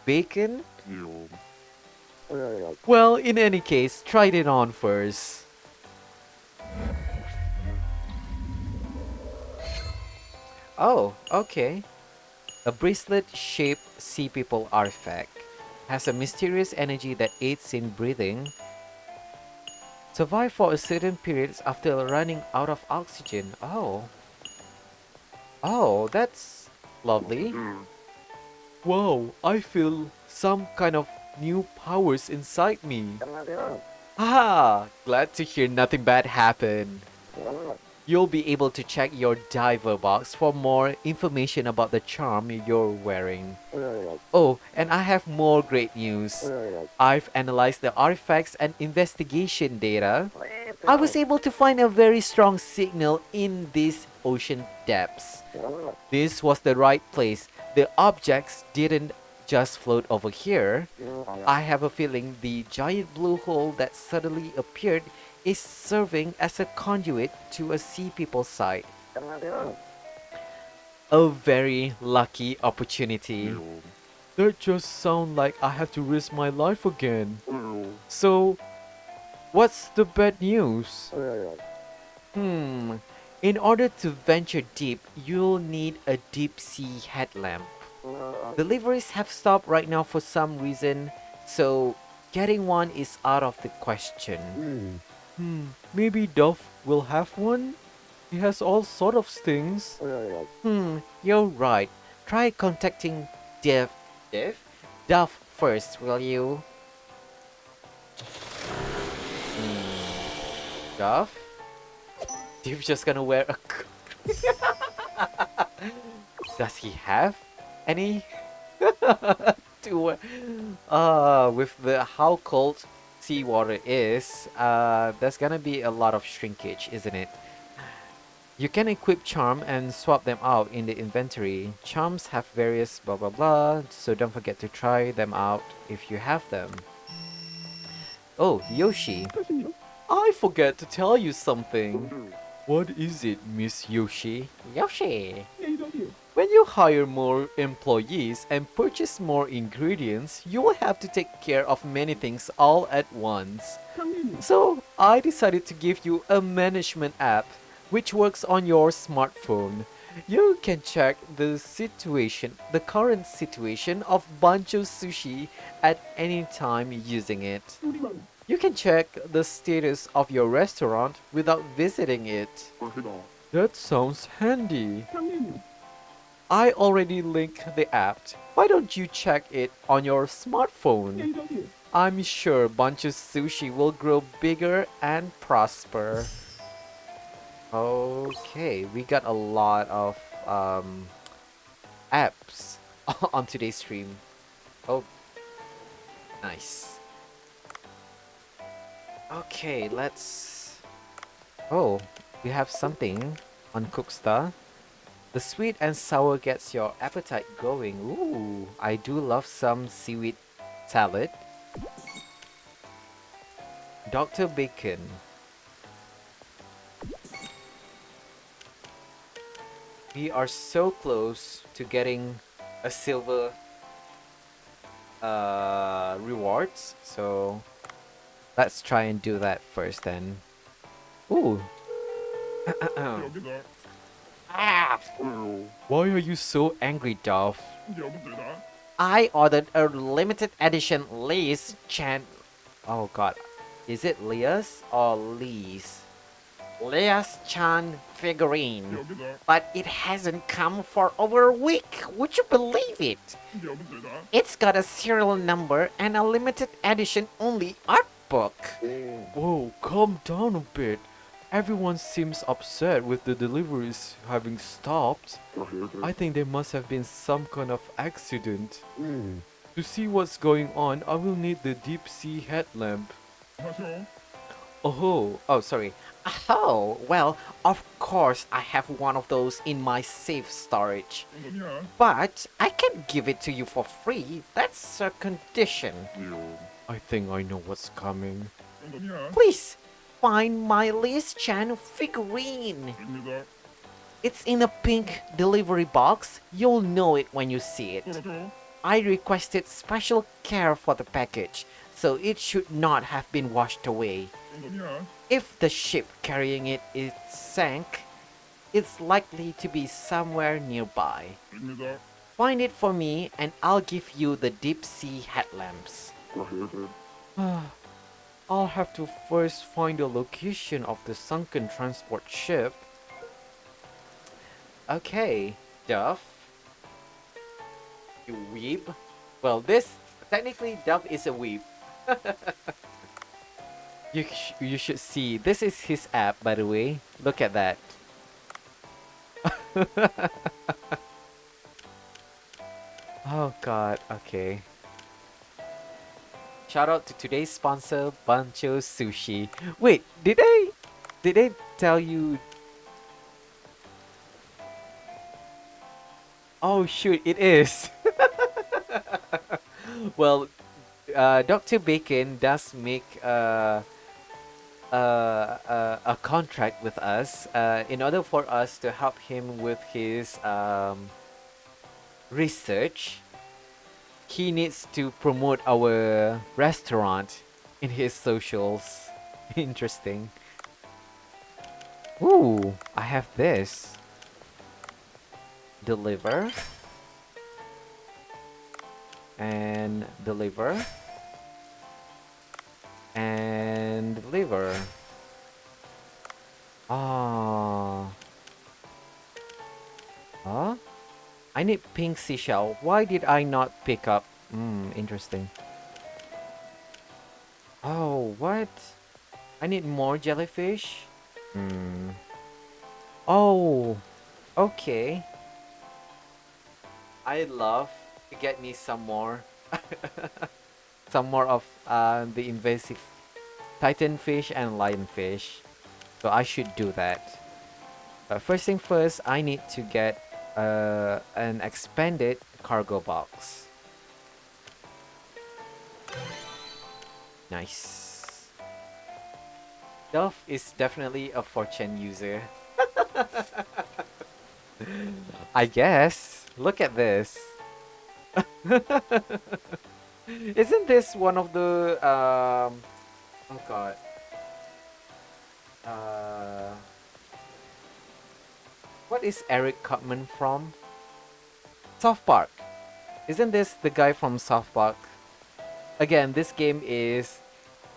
bacon? Well, in any case, try it on first. Oh, okay. A bracelet-shaped sea people artifact. Has a mysterious energy that aids in breathing. Survive for a certain periods after running out of oxygen. Oh. Oh, that's lovely. Wow, I feel some kind of new powers inside me. Haha, glad to hear nothing bad happened. You'll be able to check your diver box for more information about the charm you're wearing. Oh, and I have more great news. I've analyzed the artifacts and investigation data. I was able to find a very strong signal in these ocean depths. This was the right place. The objects didn't just float over here. I have a feeling the giant blue hole that suddenly appeared is serving as a conduit to a sea people site. A very lucky opportunity. That just sounds like I have to risk my life again. So, what's the bad news? In order to venture deep, you'll need a deep sea headlamp. Deliveries have stopped right now for some reason, so getting one is out of the question. Maybe Duff will have one? He has all sort of stings. You're right. Try contacting Dev? Duff first, will you? Duff? Dave's just gonna wear a... Does he have any? to wear? With how cold seawater is, there's gonna be a lot of shrinkage, isn't it? You can equip charm and swap them out in the inventory. Charms have various blah blah blah, so don't forget to try them out if you have them. Oh, Yoshi. I forget to tell you something. What is it, Miss Yoshi? Yoshi. When you hire more employees and purchase more ingredients, you will have to take care of many things all at once. So, I decided to give you a management app which works on your smartphone. You can check the current situation of Bancho Sushi at any time using it. You can check the status of your restaurant without visiting it. That sounds handy. I already linked the app. Why don't you check it on your smartphone? I'm sure Bancho Sushi will grow bigger and prosper. Okay, we got a lot of apps on today's stream. Oh, nice. Okay, let's. Oh, we have something on Cookstar. The sweet and sour gets your appetite going. Ooh, I do love some seaweed salad. Dr. Bacon. We are so close to getting a silver rewards, so let's try and do that first then. Ooh. Ah! Why are you so angry, Dove? I ordered a limited edition Lee's Chan. Oh god. Is it Leah's or Lee's? Leah's Chan figurine. But it hasn't come for over a week. Would you believe it? It's got a serial number and a limited edition only art book. Whoa, calm down a bit. Everyone seems upset with the deliveries having stopped. I think there must have been some kind of accident. To see what's going on, I will need the deep sea headlamp. Oh, sorry. Oh, well, of course I have one of those in my safe storage. But I can't give it to you for free. That's a condition. I think I know what's coming. Please, find my Liz Chan figurine. It's in a pink delivery box. You'll know it when you see it. I requested special care for the package, so it should not have been washed away. If the ship carrying it is sank, it's likely to be somewhere nearby. Find it for me and I'll give you the deep sea headlamps. I'll have to first find the location of the sunken transport ship. Okay, Duff. You weeb? Well, this technically Duff is a weeb. You should see. This is his app, by the way. Look at that. Oh god, okay. Shout out to today's sponsor, Bancho Sushi. Wait, did they tell you? Oh shoot, it is. Well, Dr. Bacon does make a contract with us in order for us to help him with his research. He needs to promote our restaurant in his socials. Interesting. Ooh, I have this. Deliver. And deliver. And deliver. Ah. Huh? I need pink seashell. Why did I not pick up? Interesting. Oh, what? I need more jellyfish? Oh, okay. I'd love to get me some more. Some more of the invasive titanfish and lionfish. So I should do that. But first thing first, I need to get an expanded cargo box. Nice. Duff is definitely a fortune user. I guess. Look at this. Isn't this one of the oh god. Uh what is Eric Cutman from? South Park. Isn't this the guy from South Park? Again, this game is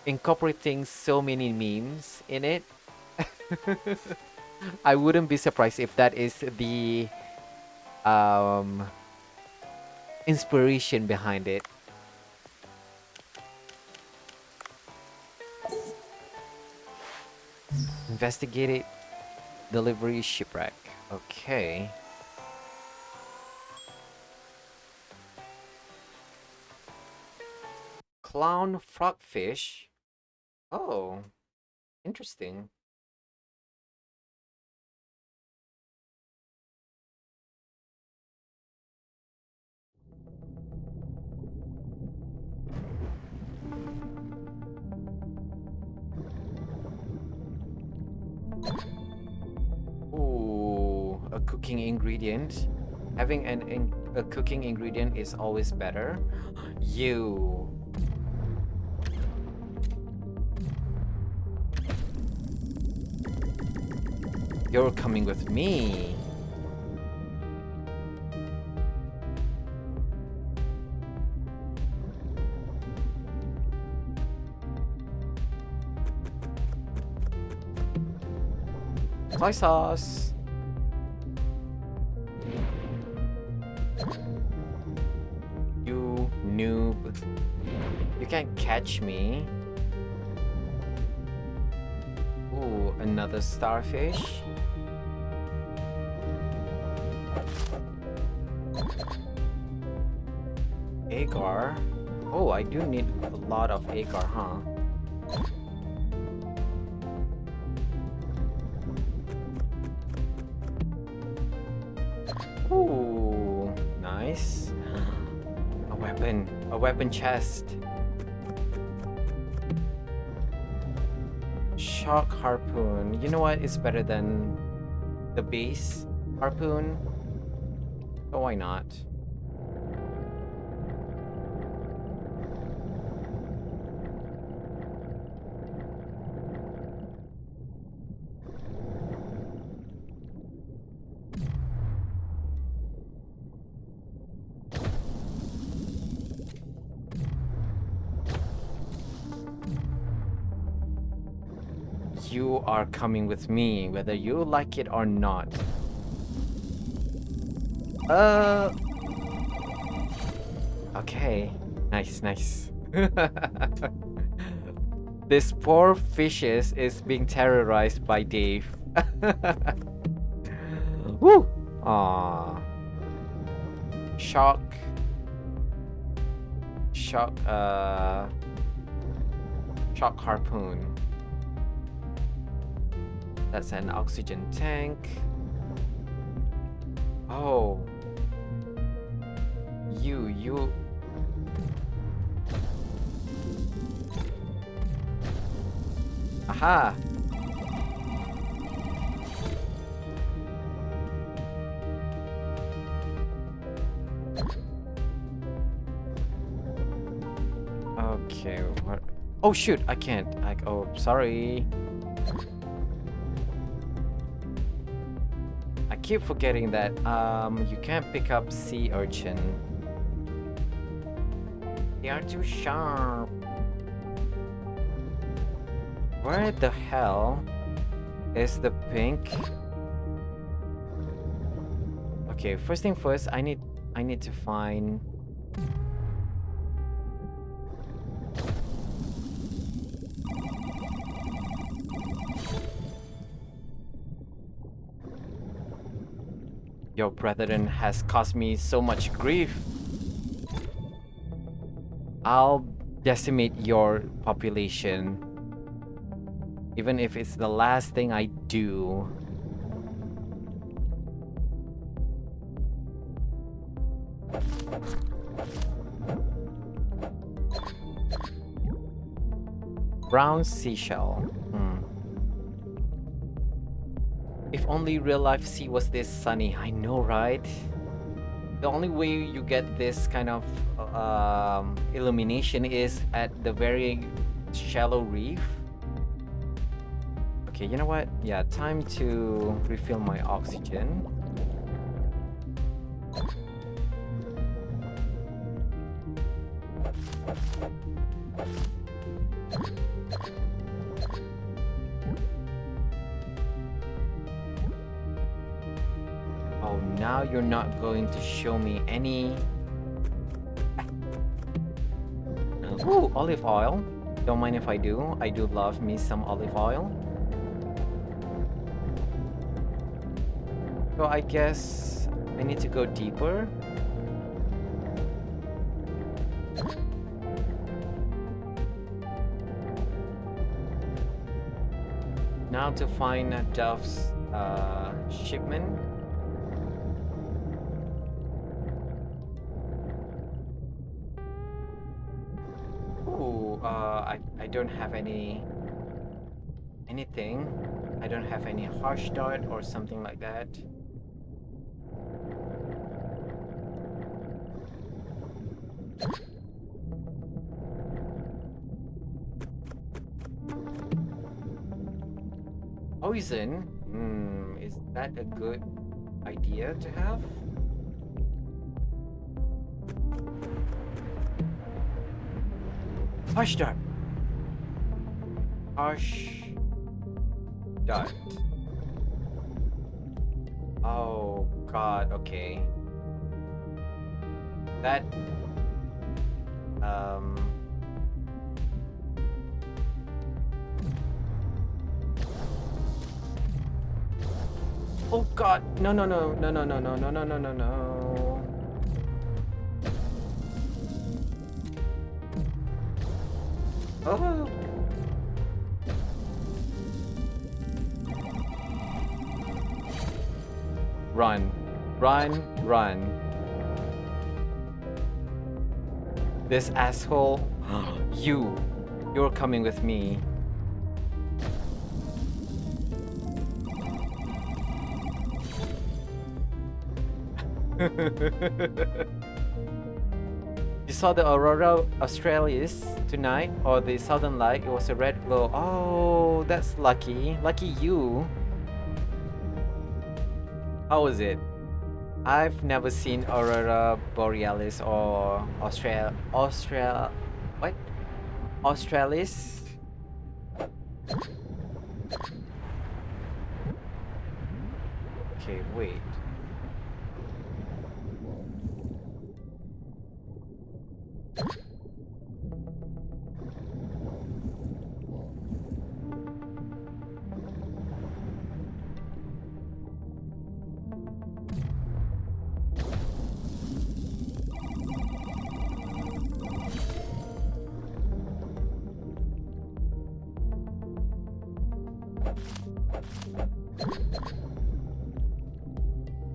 incorporating so many memes in it. I wouldn't be surprised if that is the um inspiration behind it. Investigated delivery shipwreck. Okay. Clown frogfish. Oh, interesting. Ooh, a cooking ingredient. Having a cooking ingredient is always better. You. You're coming with me. Soy sauce. You noob. You can't catch me. Ooh, another starfish. Agar. Oh, I do need a lot of agar, huh? Ooh, nice. A weapon chest. Shark harpoon. You know what? It's better than the base harpoon. So why not? You are coming with me, whether you like it or not. Uh. Okay. Nice, nice. This poor fishes is being terrorized by Dave. Woo! Aww. Shock. Shock, shock harpoon. That's an oxygen tank. Oh. You. Aha! Okay, what? Oh shoot, I can't. Oh, sorry. I keep forgetting that you can't pick up sea urchin. They are too sharp. Where the hell is the pink? Okay, first thing first, I need to find your brethren has caused me so much grief. I'll decimate your population. Even if it's the last thing I do. Brown seashell. If only real life sea was this sunny. I know, right? The only way you get this kind of illumination is at the very shallow reef. Okay, you know what? Yeah, time to refill my oxygen. Oh, now you're not going to show me any... Ooh, olive oil. Don't mind if I do. I do love me some olive oil. So I guess I need to go deeper. Now to find Duff's shipment. Ooh, I don't have anything. I don't have any harsh dart or something like that. Poison? Is that a good idea to have? Harsh dart. Harsh dart. Oh god, okay. That um oh god, no no no no no no no no no no no no. Oh. Run. Run, run. This asshole. You're coming with me. You saw the aurora australis tonight, or the southern light? It was a red glow. Oh, that's lucky. Lucky you. How was it? I've never seen aurora borealis or what? Australis? Okay, wait.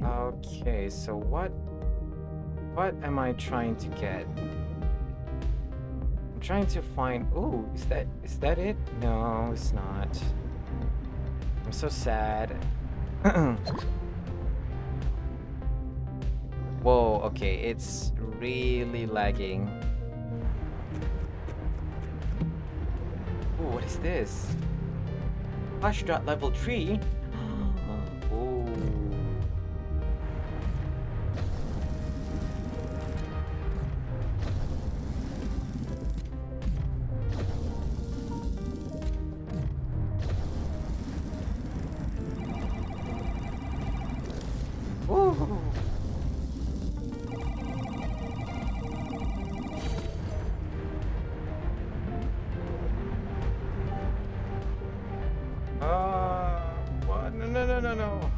Okay, so what am I trying to get? I'm trying to find... Ooh, is that it? No, it's not. I'm so sad. Whoa, okay, it's really lagging. Ooh, what is this? Hush dot level 3? Ooh. Ooh. What? No, no, no, no, no.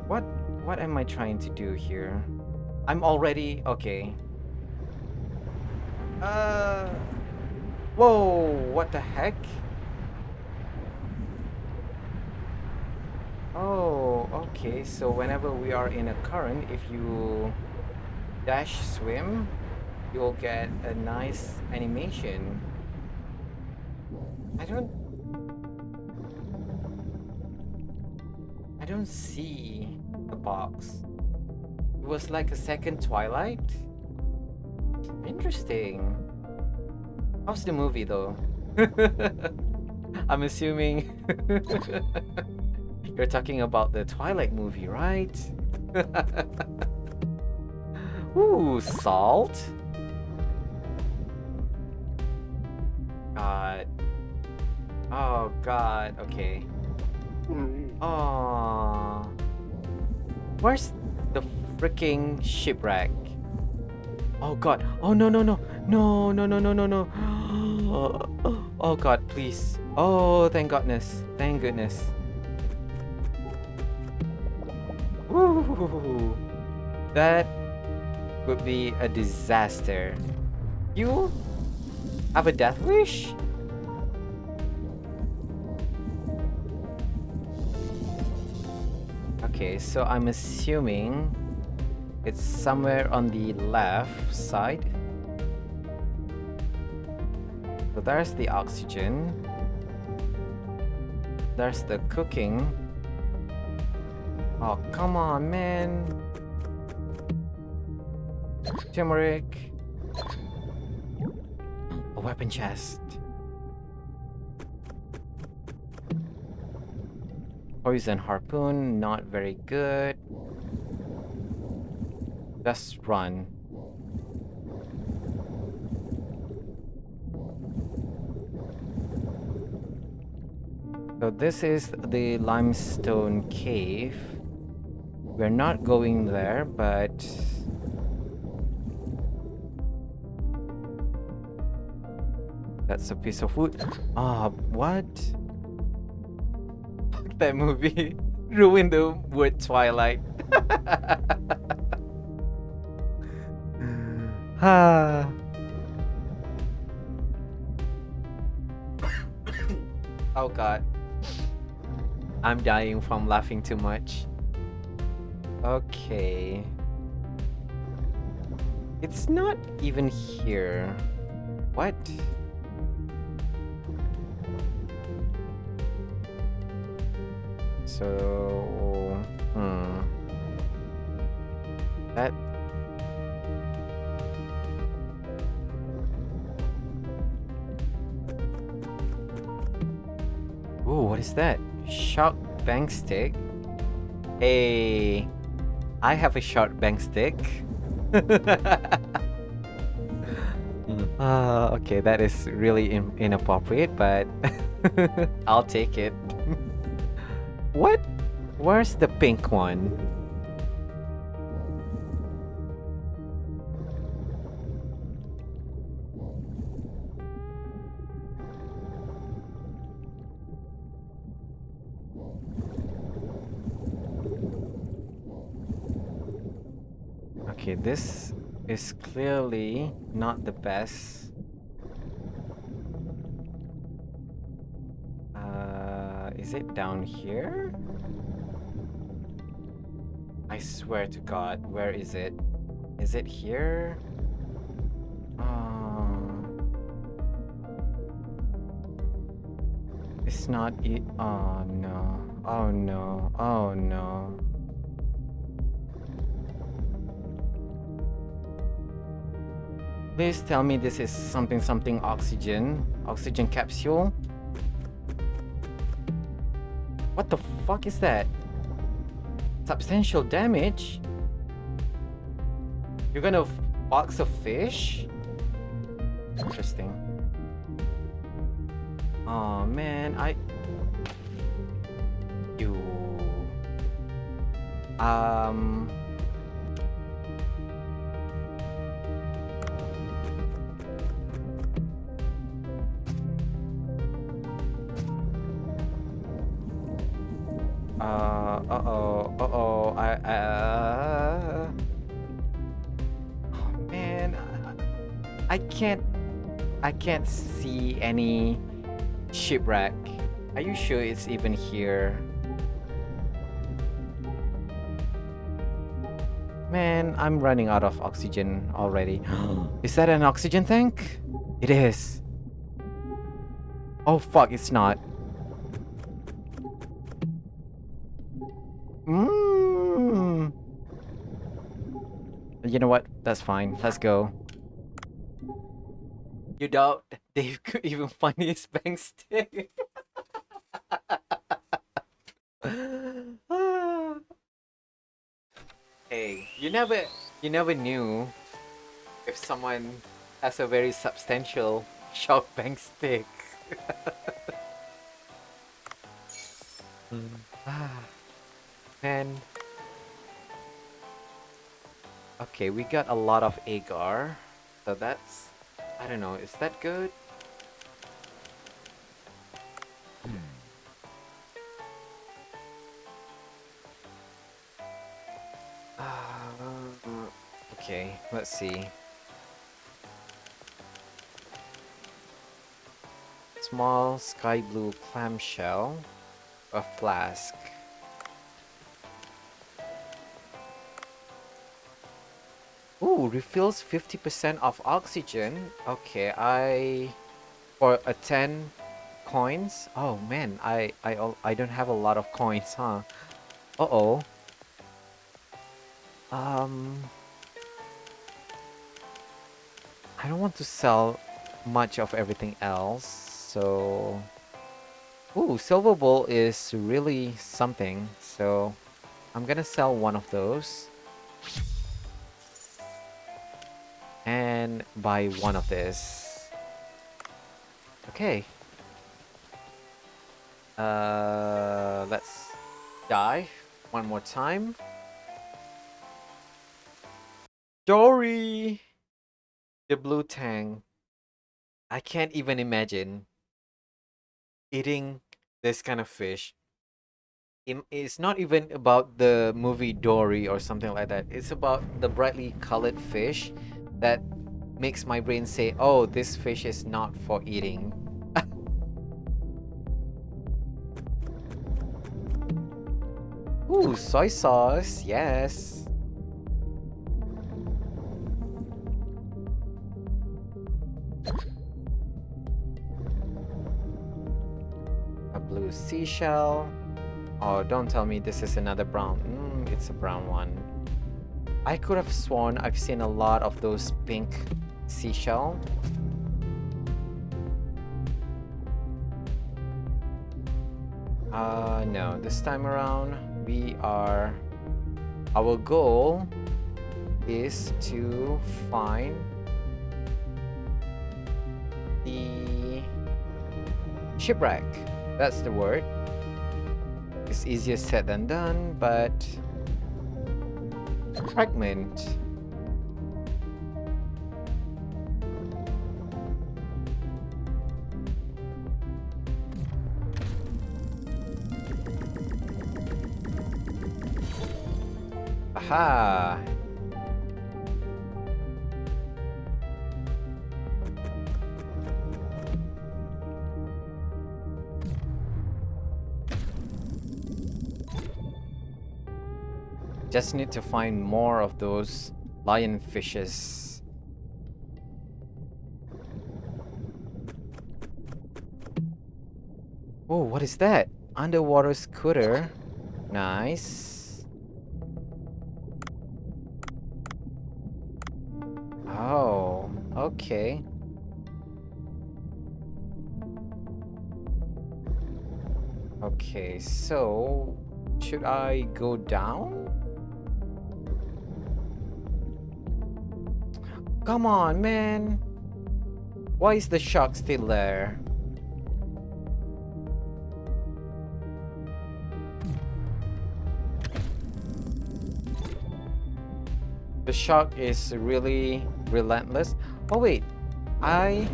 What am I trying to do here? I'm already... Okay. Whoa, what the heck? Oh, okay, so whenever we are in a current, if you dash swim, you'll get a nice animation. I don't... don't see the box. It was like a second Twilight. Interesting. How's the movie though? I'm assuming you're talking about the Twilight movie, right? Ooh, salt. God. Oh God. Okay. Oh. Where's the freaking shipwreck? Oh God. Oh no no no no no no no no no. Oh God, please. Oh, thank goodness. Thank goodness. Woo! That would be a disaster. You have a death wish? Okay, so I'm assuming it's somewhere on the left side. So there's the oxygen. There's the cooking. Oh, come on, man. Turmeric. A weapon chest. Poison harpoon, not very good. Just run. So this is the limestone cave. We're not going there, but that's a piece of wood. Ah, what? That movie ruined the word Twilight. Ah. Oh God. I'm dying from laughing too much. Okay. It's not even here. What? So, that. Ooh, what is that? Shark bang stick? Hey, I have a shark bang stick. Okay, that is really inappropriate, but I'll take it. What? Where's the pink one? Okay, this is clearly not the best. Is it down here? I swear to God, where is it? Is it here? It's not it. Oh no. Oh no. Oh no. Please tell me this is something oxygen. Oxygen capsule. What the fuck is that? Substantial damage? You're gonna box a fish? Interesting. Oh man, You... Uh-oh, oh man, I can't see any shipwreck. Are you sure it's even here? Man, I'm running out of oxygen already. Is that an oxygen tank? It is. Oh fuck, it's not. You know what? That's fine. Let's go. You doubt Dave could even find his bank stick? Hey, you never knew if someone has a very substantial sharp bank stick. Ah, man. Okay, we got a lot of agar. So that's, I don't know, is that good? Okay, let's see. Small sky blue clamshell, a flask. Ooh, refills 50% of oxygen. Okay, for a 10 coins. Oh man, I don't have a lot of coins, huh? Uh-oh. Um, I don't want to sell much of everything else, so... Ooh, Silver Bowl is really something, so I'm gonna sell one of those. And buy one of this. Okay. Let's dive one more time. Dory! The blue tang. I can't even imagine eating this kind of fish. It's not even about the movie Dory or something like that. It's about the brightly colored fish that makes my brain say, oh, this fish is not for eating. Ooh, soy sauce, yes. A blue seashell. Oh, don't tell me this is another brown. It's a brown one. I could have sworn I've seen a lot of those pink seashell. No, this time around our goal is to find the shipwreck. That's the word. It's easier said than done, but fragment. Aha! Just need to find more of those lionfishes. Oh, what is that? Underwater scooter. Nice. Oh, okay. Okay, so should I go down? Come on, man. Why is the shark still there? The shark is really relentless. Oh wait, I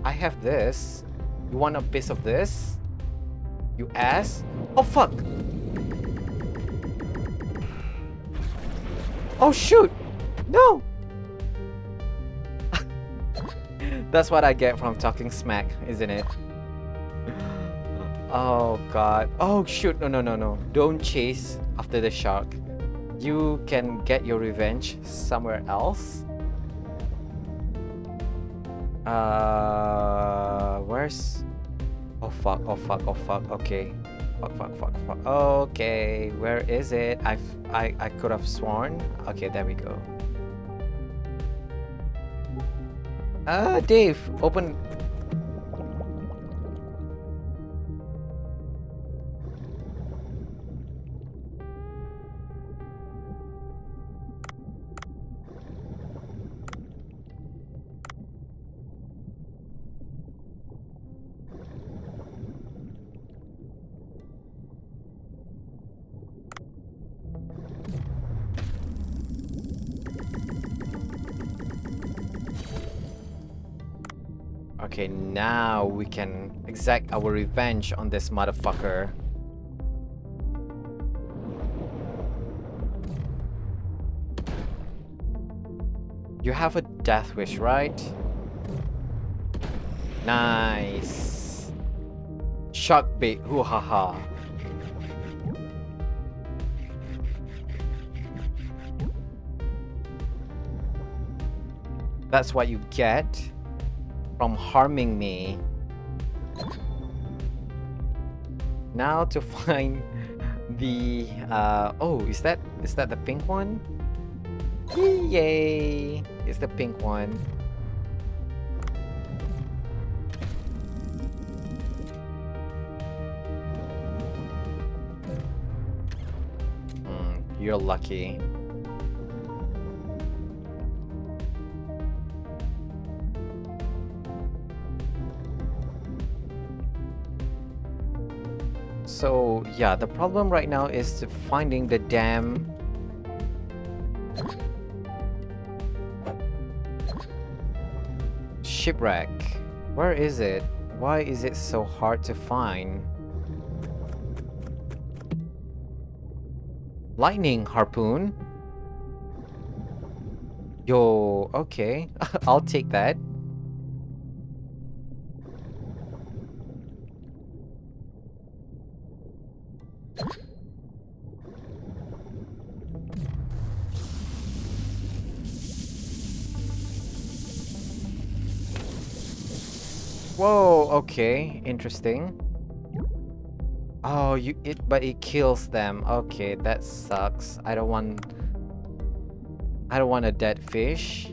have this. You want a piece of this? You ass? Oh fuck! Oh shoot! No! That's what I get from talking smack, isn't it? Oh god. Oh shoot, no no no no. Don't chase after the shark. You can get your revenge somewhere else. Where's... Oh fuck, oh fuck, oh fuck, okay. Fuck. Okay, where is it? I could have sworn. Okay, there we go. Dave, open. Okay, now we can exact our revenge on this motherfucker. You have a death wish, right? Nice. Shock bait, hoo ha ha. That's what you get from harming me. Now to find the oh, is that the pink one? Yay! It's the pink one. You're lucky. So yeah, the problem right now is to finding the damn shipwreck. Where is it? Why is it so hard to find? Lightning harpoon? Yo, okay. I'll take that. Whoa, okay, interesting. Oh, but it kills them. Okay, that sucks. I don't want a dead fish.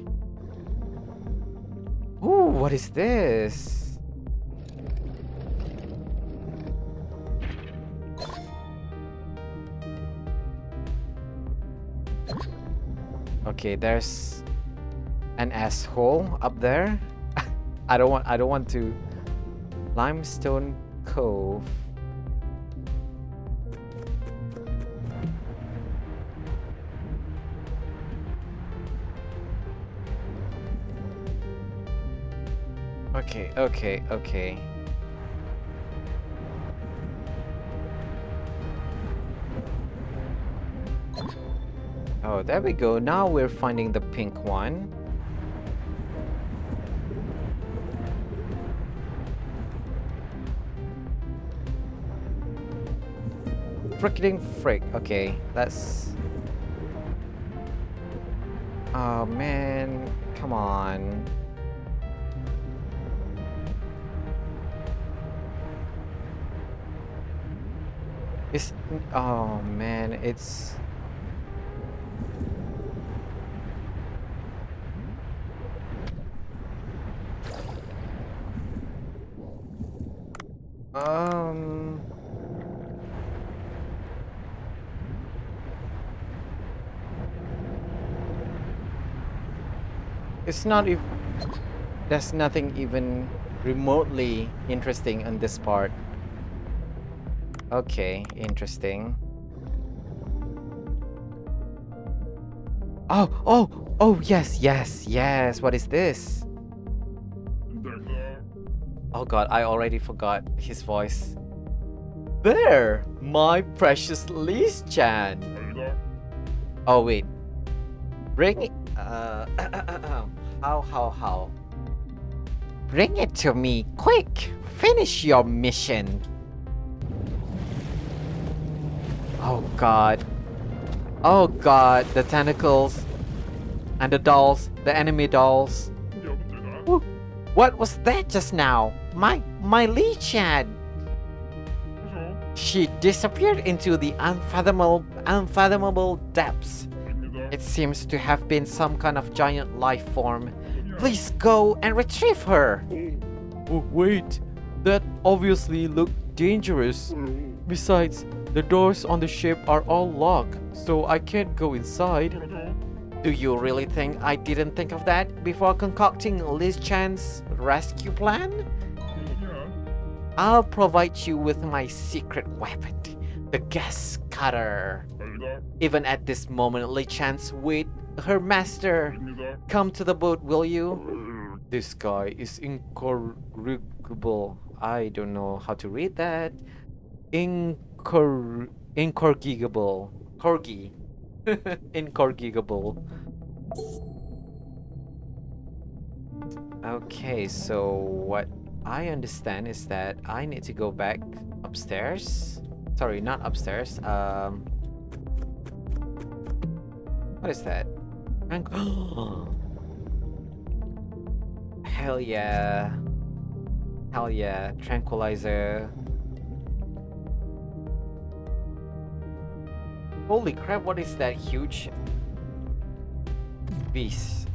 Ooh, what is this? Okay, there's an asshole up there. I don't want to. Limestone Cove. Okay. Oh, there we go. Now we're finding the pink one. Fricking frick. Okay, that's... Oh, man. Come on. It's... Oh, man. It's... It's not if there's nothing even remotely interesting on this part. Okay, interesting. Oh, yes. What is this? Oh god, I already forgot his voice. There, my precious Liz-chan. Oh wait. Bring it, how? Bring it to me, quick! Finish your mission! Oh god. Oh god, the tentacles. And the dolls, the enemy dolls. Woo. What was that just now? My Lee-chan! She disappeared into the unfathomable depths. It seems to have been some kind of giant life form. Please go and retrieve her. Oh, wait. That obviously looked dangerous. Besides, the doors on the ship are all locked, so I can't go inside. Do you really think I didn't think of that before concocting Liz Chan's rescue plan? I'll provide you with my secret weapon, the gas cutter. Even at this moment, Li Chan's with her master. Come to the boat, will you? This guy is incorrigible. I don't know how to read that. Incorrigible. Corgi. Incorrigible. Okay, so what I understand is that I need to go back upstairs. Sorry, not upstairs. What is that? Hell yeah. Hell yeah. Tranquilizer. Holy crap, what is that huge beast?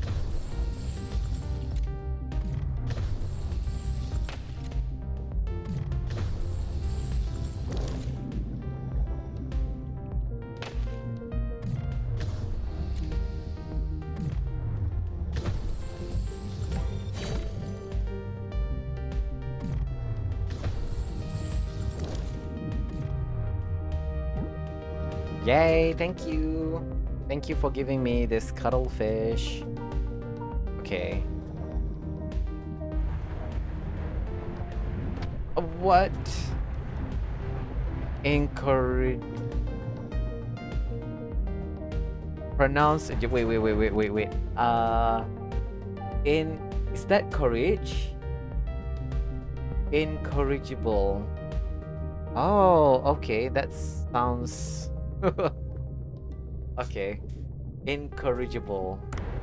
Yay, thank you. Thank you for giving me this cuttlefish. Okay. What? Encourage. Pronounce. Wait. Is that courage? Incorrigible. Oh, okay. That sounds. Okay. Incorrigible.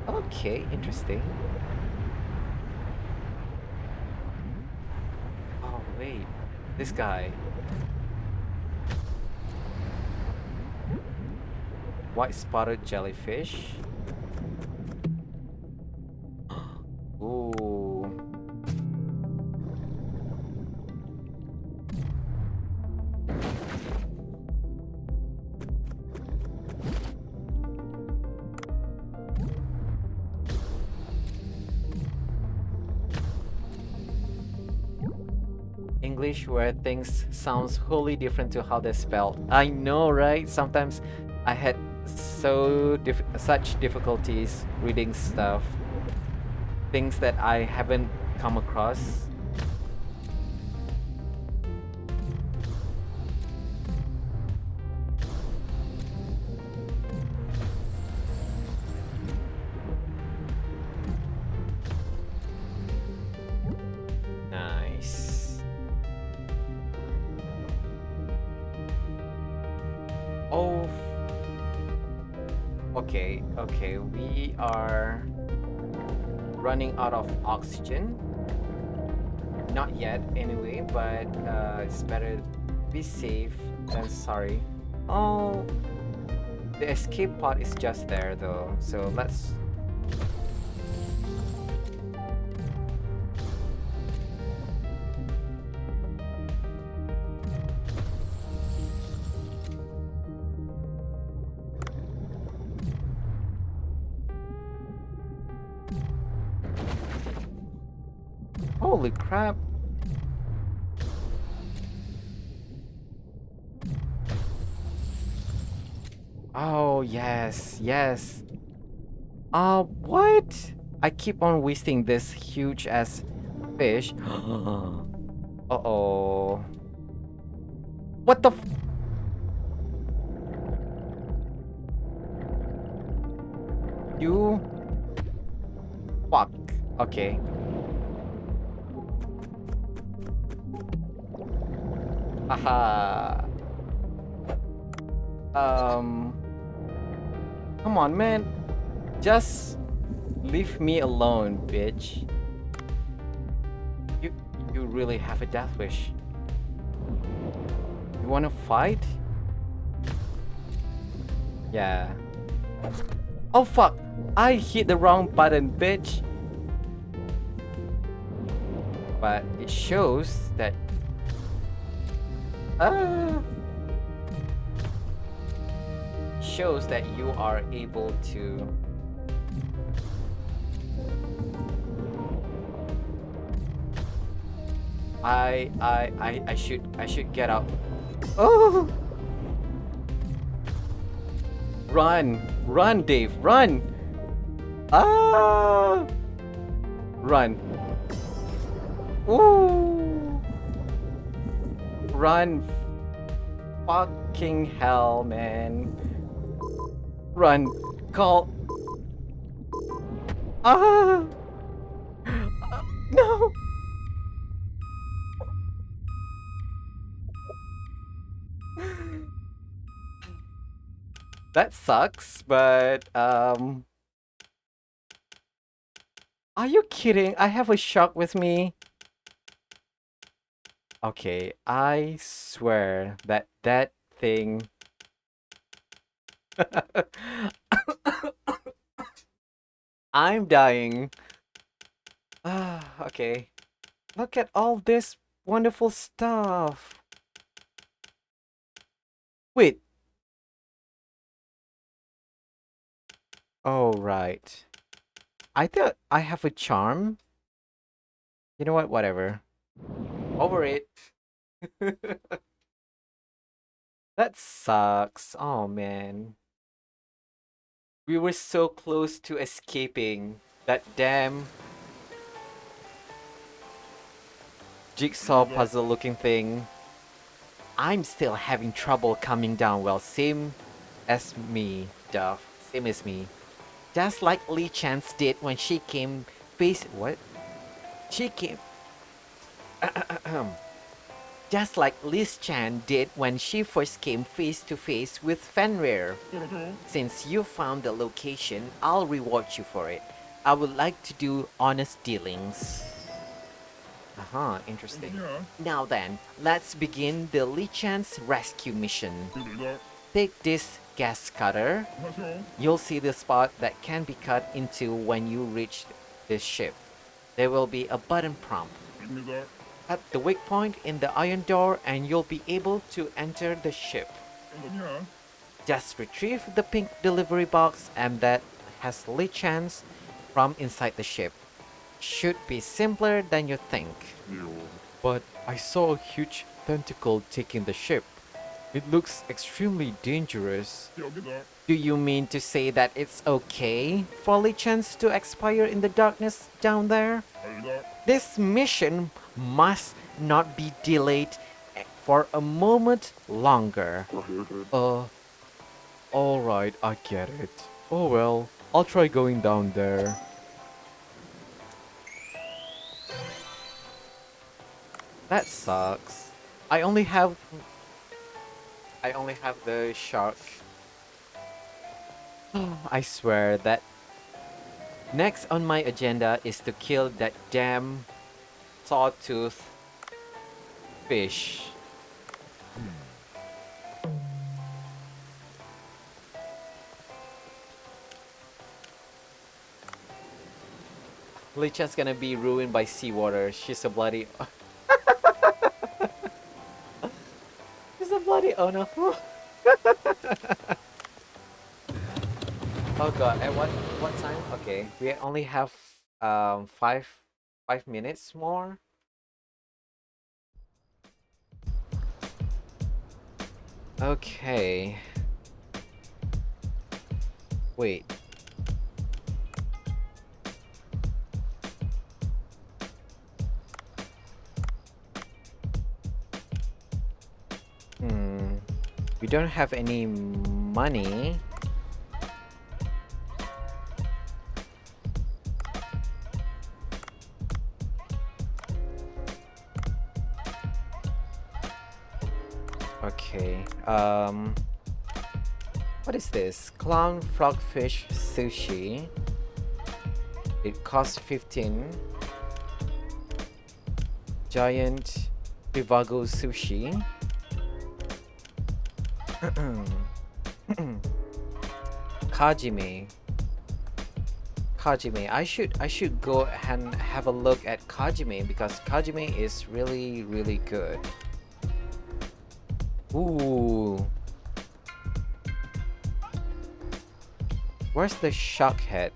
Okay, interesting. Oh, wait. This guy. White spotted jellyfish. Ooh. English where things sounds wholly different to how they're spelled. I know, right? Sometimes I had such difficulties reading stuff. Things that I haven't come across. Nice. Oh. Okay, we are running out of oxygen. Not yet, anyway, but it's better be safe than sorry. Oh, the escape pod is just there though, so let's. Holy crap. Oh, yes. What? I keep on wasting this huge ass fish. Uh-oh. What the You fuck. Okay. Haha. Come on, man. Just leave me alone, bitch. You really have a death wish. You wanna fight? Yeah. Oh fuck! I hit the wrong button, bitch! But it shows that... shows that you are able to... I should get out. Oh! Run! Run, Dave! Run! Ah! Run. Ooh! Run. Fucking hell, man. Run. Call. Ah! No! That sucks, but are you kidding? I have a shark with me. Okay, I swear that that thing... I'm dying. Ah, okay. Look at all this wonderful stuff. Wait. Oh, right. I thought I have a charm. You know what? Whatever. Over it. That sucks. Oh, man. We were so close to escaping that damn jigsaw puzzle looking thing. I'm still having trouble coming down. Well, same as me, Duff. Same as me. Just like Lee Chance did when she came face... What? She came... Just like Liz Chan did when she first came face to face with Fenrir. Since you found the location, I'll reward you for it. I would like to do honest dealings. Interesting. Now then, let's begin the Lee Chan's rescue mission. Take this gas cutter. You'll see the spot that can be cut into when you reach this ship. There will be a button prompt. At the wake point in the iron door and you'll be able to enter the ship. Just retrieve the pink delivery box and that has Lee Chan's from inside the ship. Should be simpler than you think. But I saw a huge tentacle taking the ship. It looks extremely dangerous. Do you mean to say that it's okay for Lee Chan's to expire in the darkness down there? This mission must not be delayed for a moment longer. Alright, I get it. Oh well, I'll try going down there. That sucks. I only have the shark. I swear that next on my agenda is to kill that damn sawtooth fish. Licha's gonna be ruined by seawater. She's a bloody... She's a bloody... Oh no. Oh god, at what time? Okay, we only have 5 minutes more. Okay. Wait. We don't have any money. Okay. What is this? Clown frogfish sushi. It costs 15. Giant Vivago sushi. Kajime. Kajime. I should go and have a look at Kajime because Kajime is really really good. Ooh. Where's the shock head?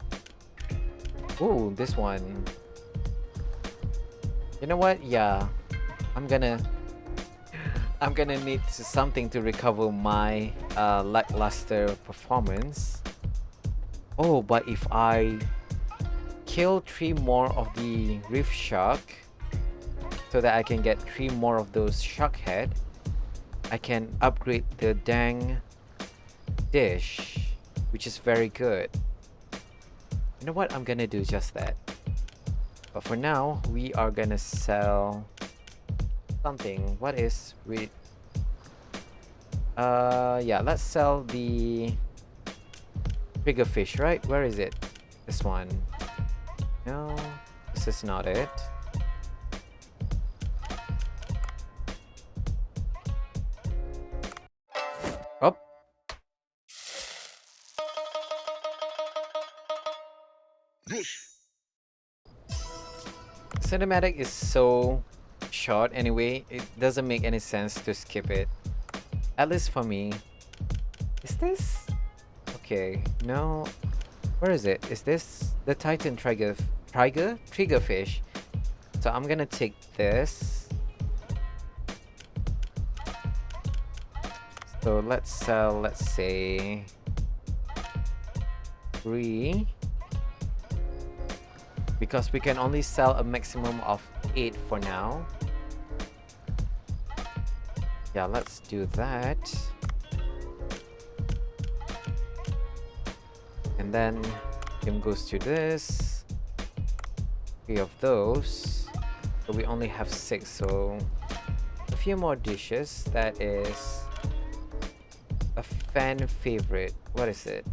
Ooh, this one. You know what? Yeah. I'm gonna need something to recover my lackluster performance. Oh, but if I kill 3 more of the Reef Shark so that I can get 3 more of those Shark Head, I can upgrade the dang dish, which is very good. You know what? I'm gonna do just that. But for now, we are gonna sell something. What is with yeah, let's sell the triggerfish, right? Where is it? This one. No, this is not it. Oh. Cinematic is so short anyway, it doesn't make any sense to skip it. At least for me. Is this? Okay, no. Where is it? Is this the Titan triggerfish? So I'm gonna take this. So let's sell, let's say 3. Because we can only sell a maximum of 8 for now. Yeah, let's do that. And then him goes to this. 3 of those. So we only have 6, so a few more dishes. That is a fan favorite. What is it?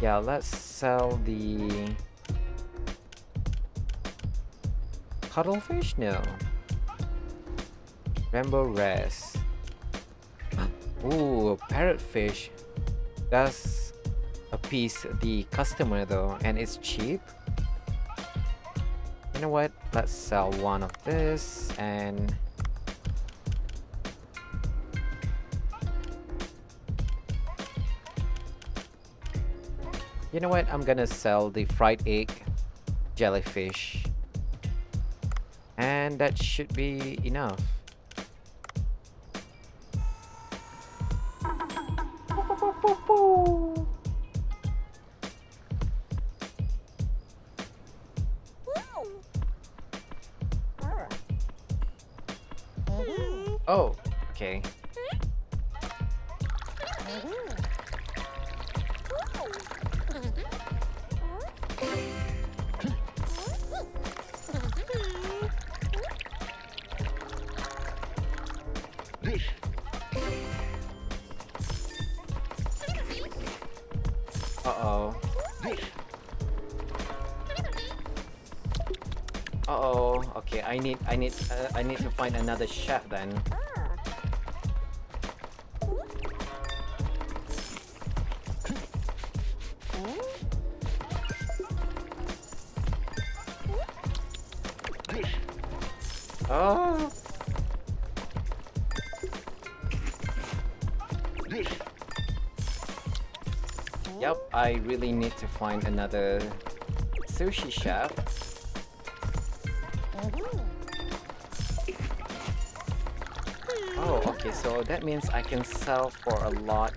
Yeah, let's sell the cuttlefish? No. Rainbow Res. Ooh, parrotfish. Does appease the customer though, and it's cheap. You know what? Let's sell 1 of this and you know what? I'm gonna sell the fried egg jellyfish. And that should be enough. Oh, okay. Uh-oh. Uh-oh. Okay, I need to find another chef then. Oh. Yep, I really need to find another sushi chef. Oh, okay, so that means I can sell for a lot.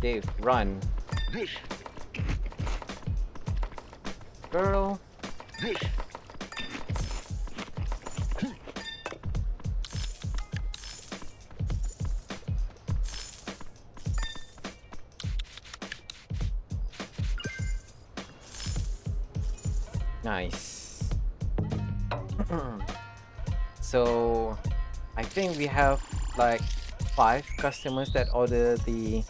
Dave, run. Girl. Nice. So I think we have like 5 customers that order the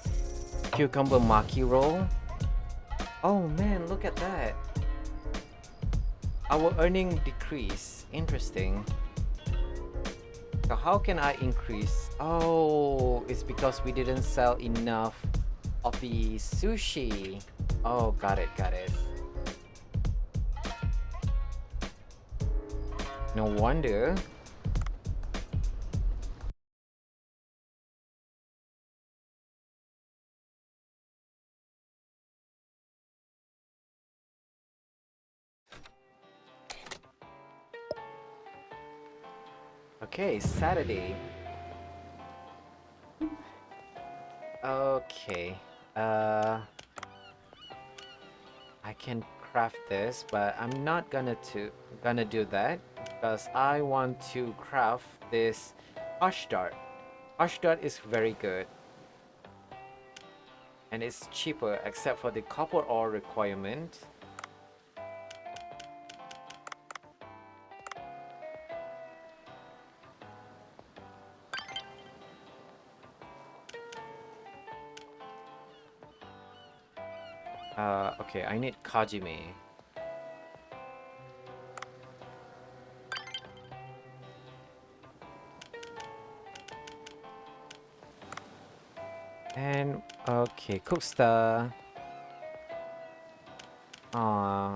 Cucumber maki roll. Oh man, look at that. Our earning decrease. Interesting. So how can I increase? Oh, it's because we didn't sell enough of the sushi. Oh, got it, got it. No wonder. Okay, Saturday. Okay. Uh, I can craft this, but I'm not gonna do that because I want to craft this hush dart. Hush dart is very good and it's cheaper except for the copper ore requirement. Okay, I need Kajime. And okay, Cooksta.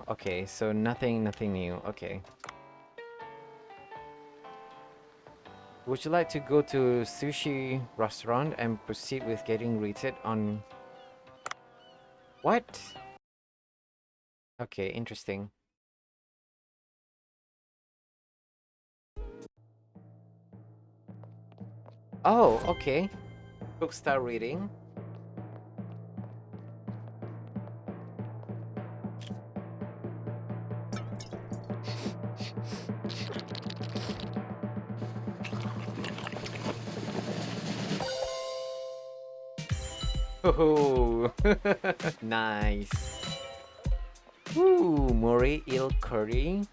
Okay, so nothing new. Okay. Would you like to go to sushi restaurant and proceed with getting rated on what? Okay, interesting. Oh, okay. Cooksta reading. Oh, nice. Ooh, Mori Il Curry,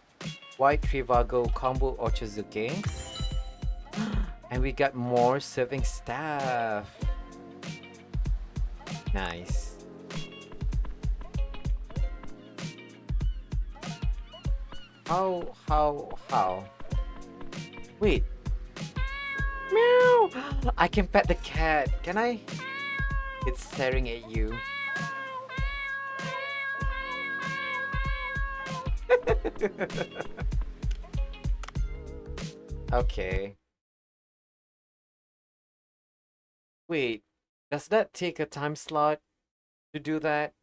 White Trivago Combo Ochazuke. And we got more serving staff. Nice. How? Wait. Meow! I can pet the cat. Can I? It's staring at you. Okay. Wait. Does that take a time slot to do that?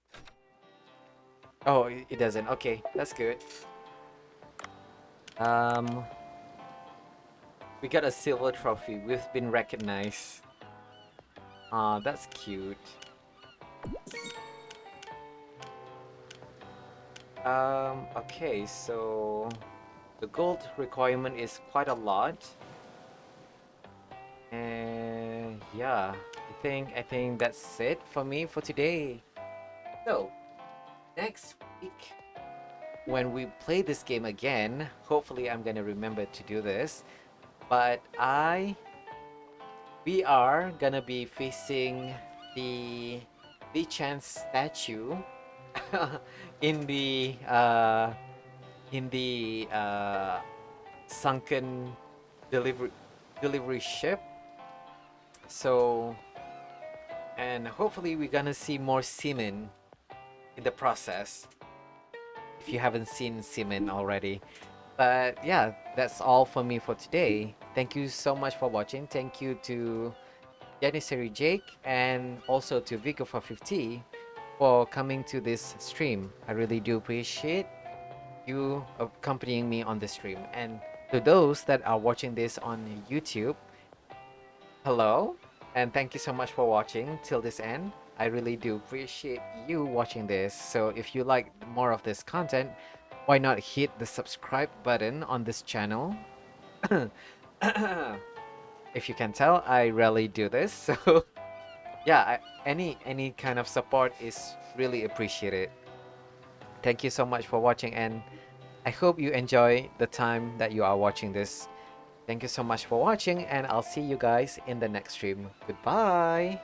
Oh, it doesn't. Okay, that's good. Um, we got a silver trophy. We've been recognized. That's cute. Okay, so the gold requirement is quite a lot. And yeah, I think that's it for me for today. So, next week when we play this game again, hopefully I'm gonna remember to do this. But we are gonna be facing the chance statue in the uh in the sunken delivery ship. So, and hopefully we're gonna see more seamen in the process. If you haven't seen seamen already. But yeah, that's all for me for today. Thank you so much for watching. Thank you to Janissary Jake and also to Vico for 50 for coming to this stream. I really do appreciate you accompanying me on the stream. And to those that are watching this on YouTube, hello, and thank you so much for watching till this end. I really do appreciate you watching this. So if you like more of this content, why not hit the subscribe button on this channel? If you can tell, I rarely do this. So yeah, any kind of support is really appreciated. Thank you so much for watching, and I hope you enjoy the time that you are watching this. Thank you so much for watching, and I'll see you guys in the next stream. Goodbye.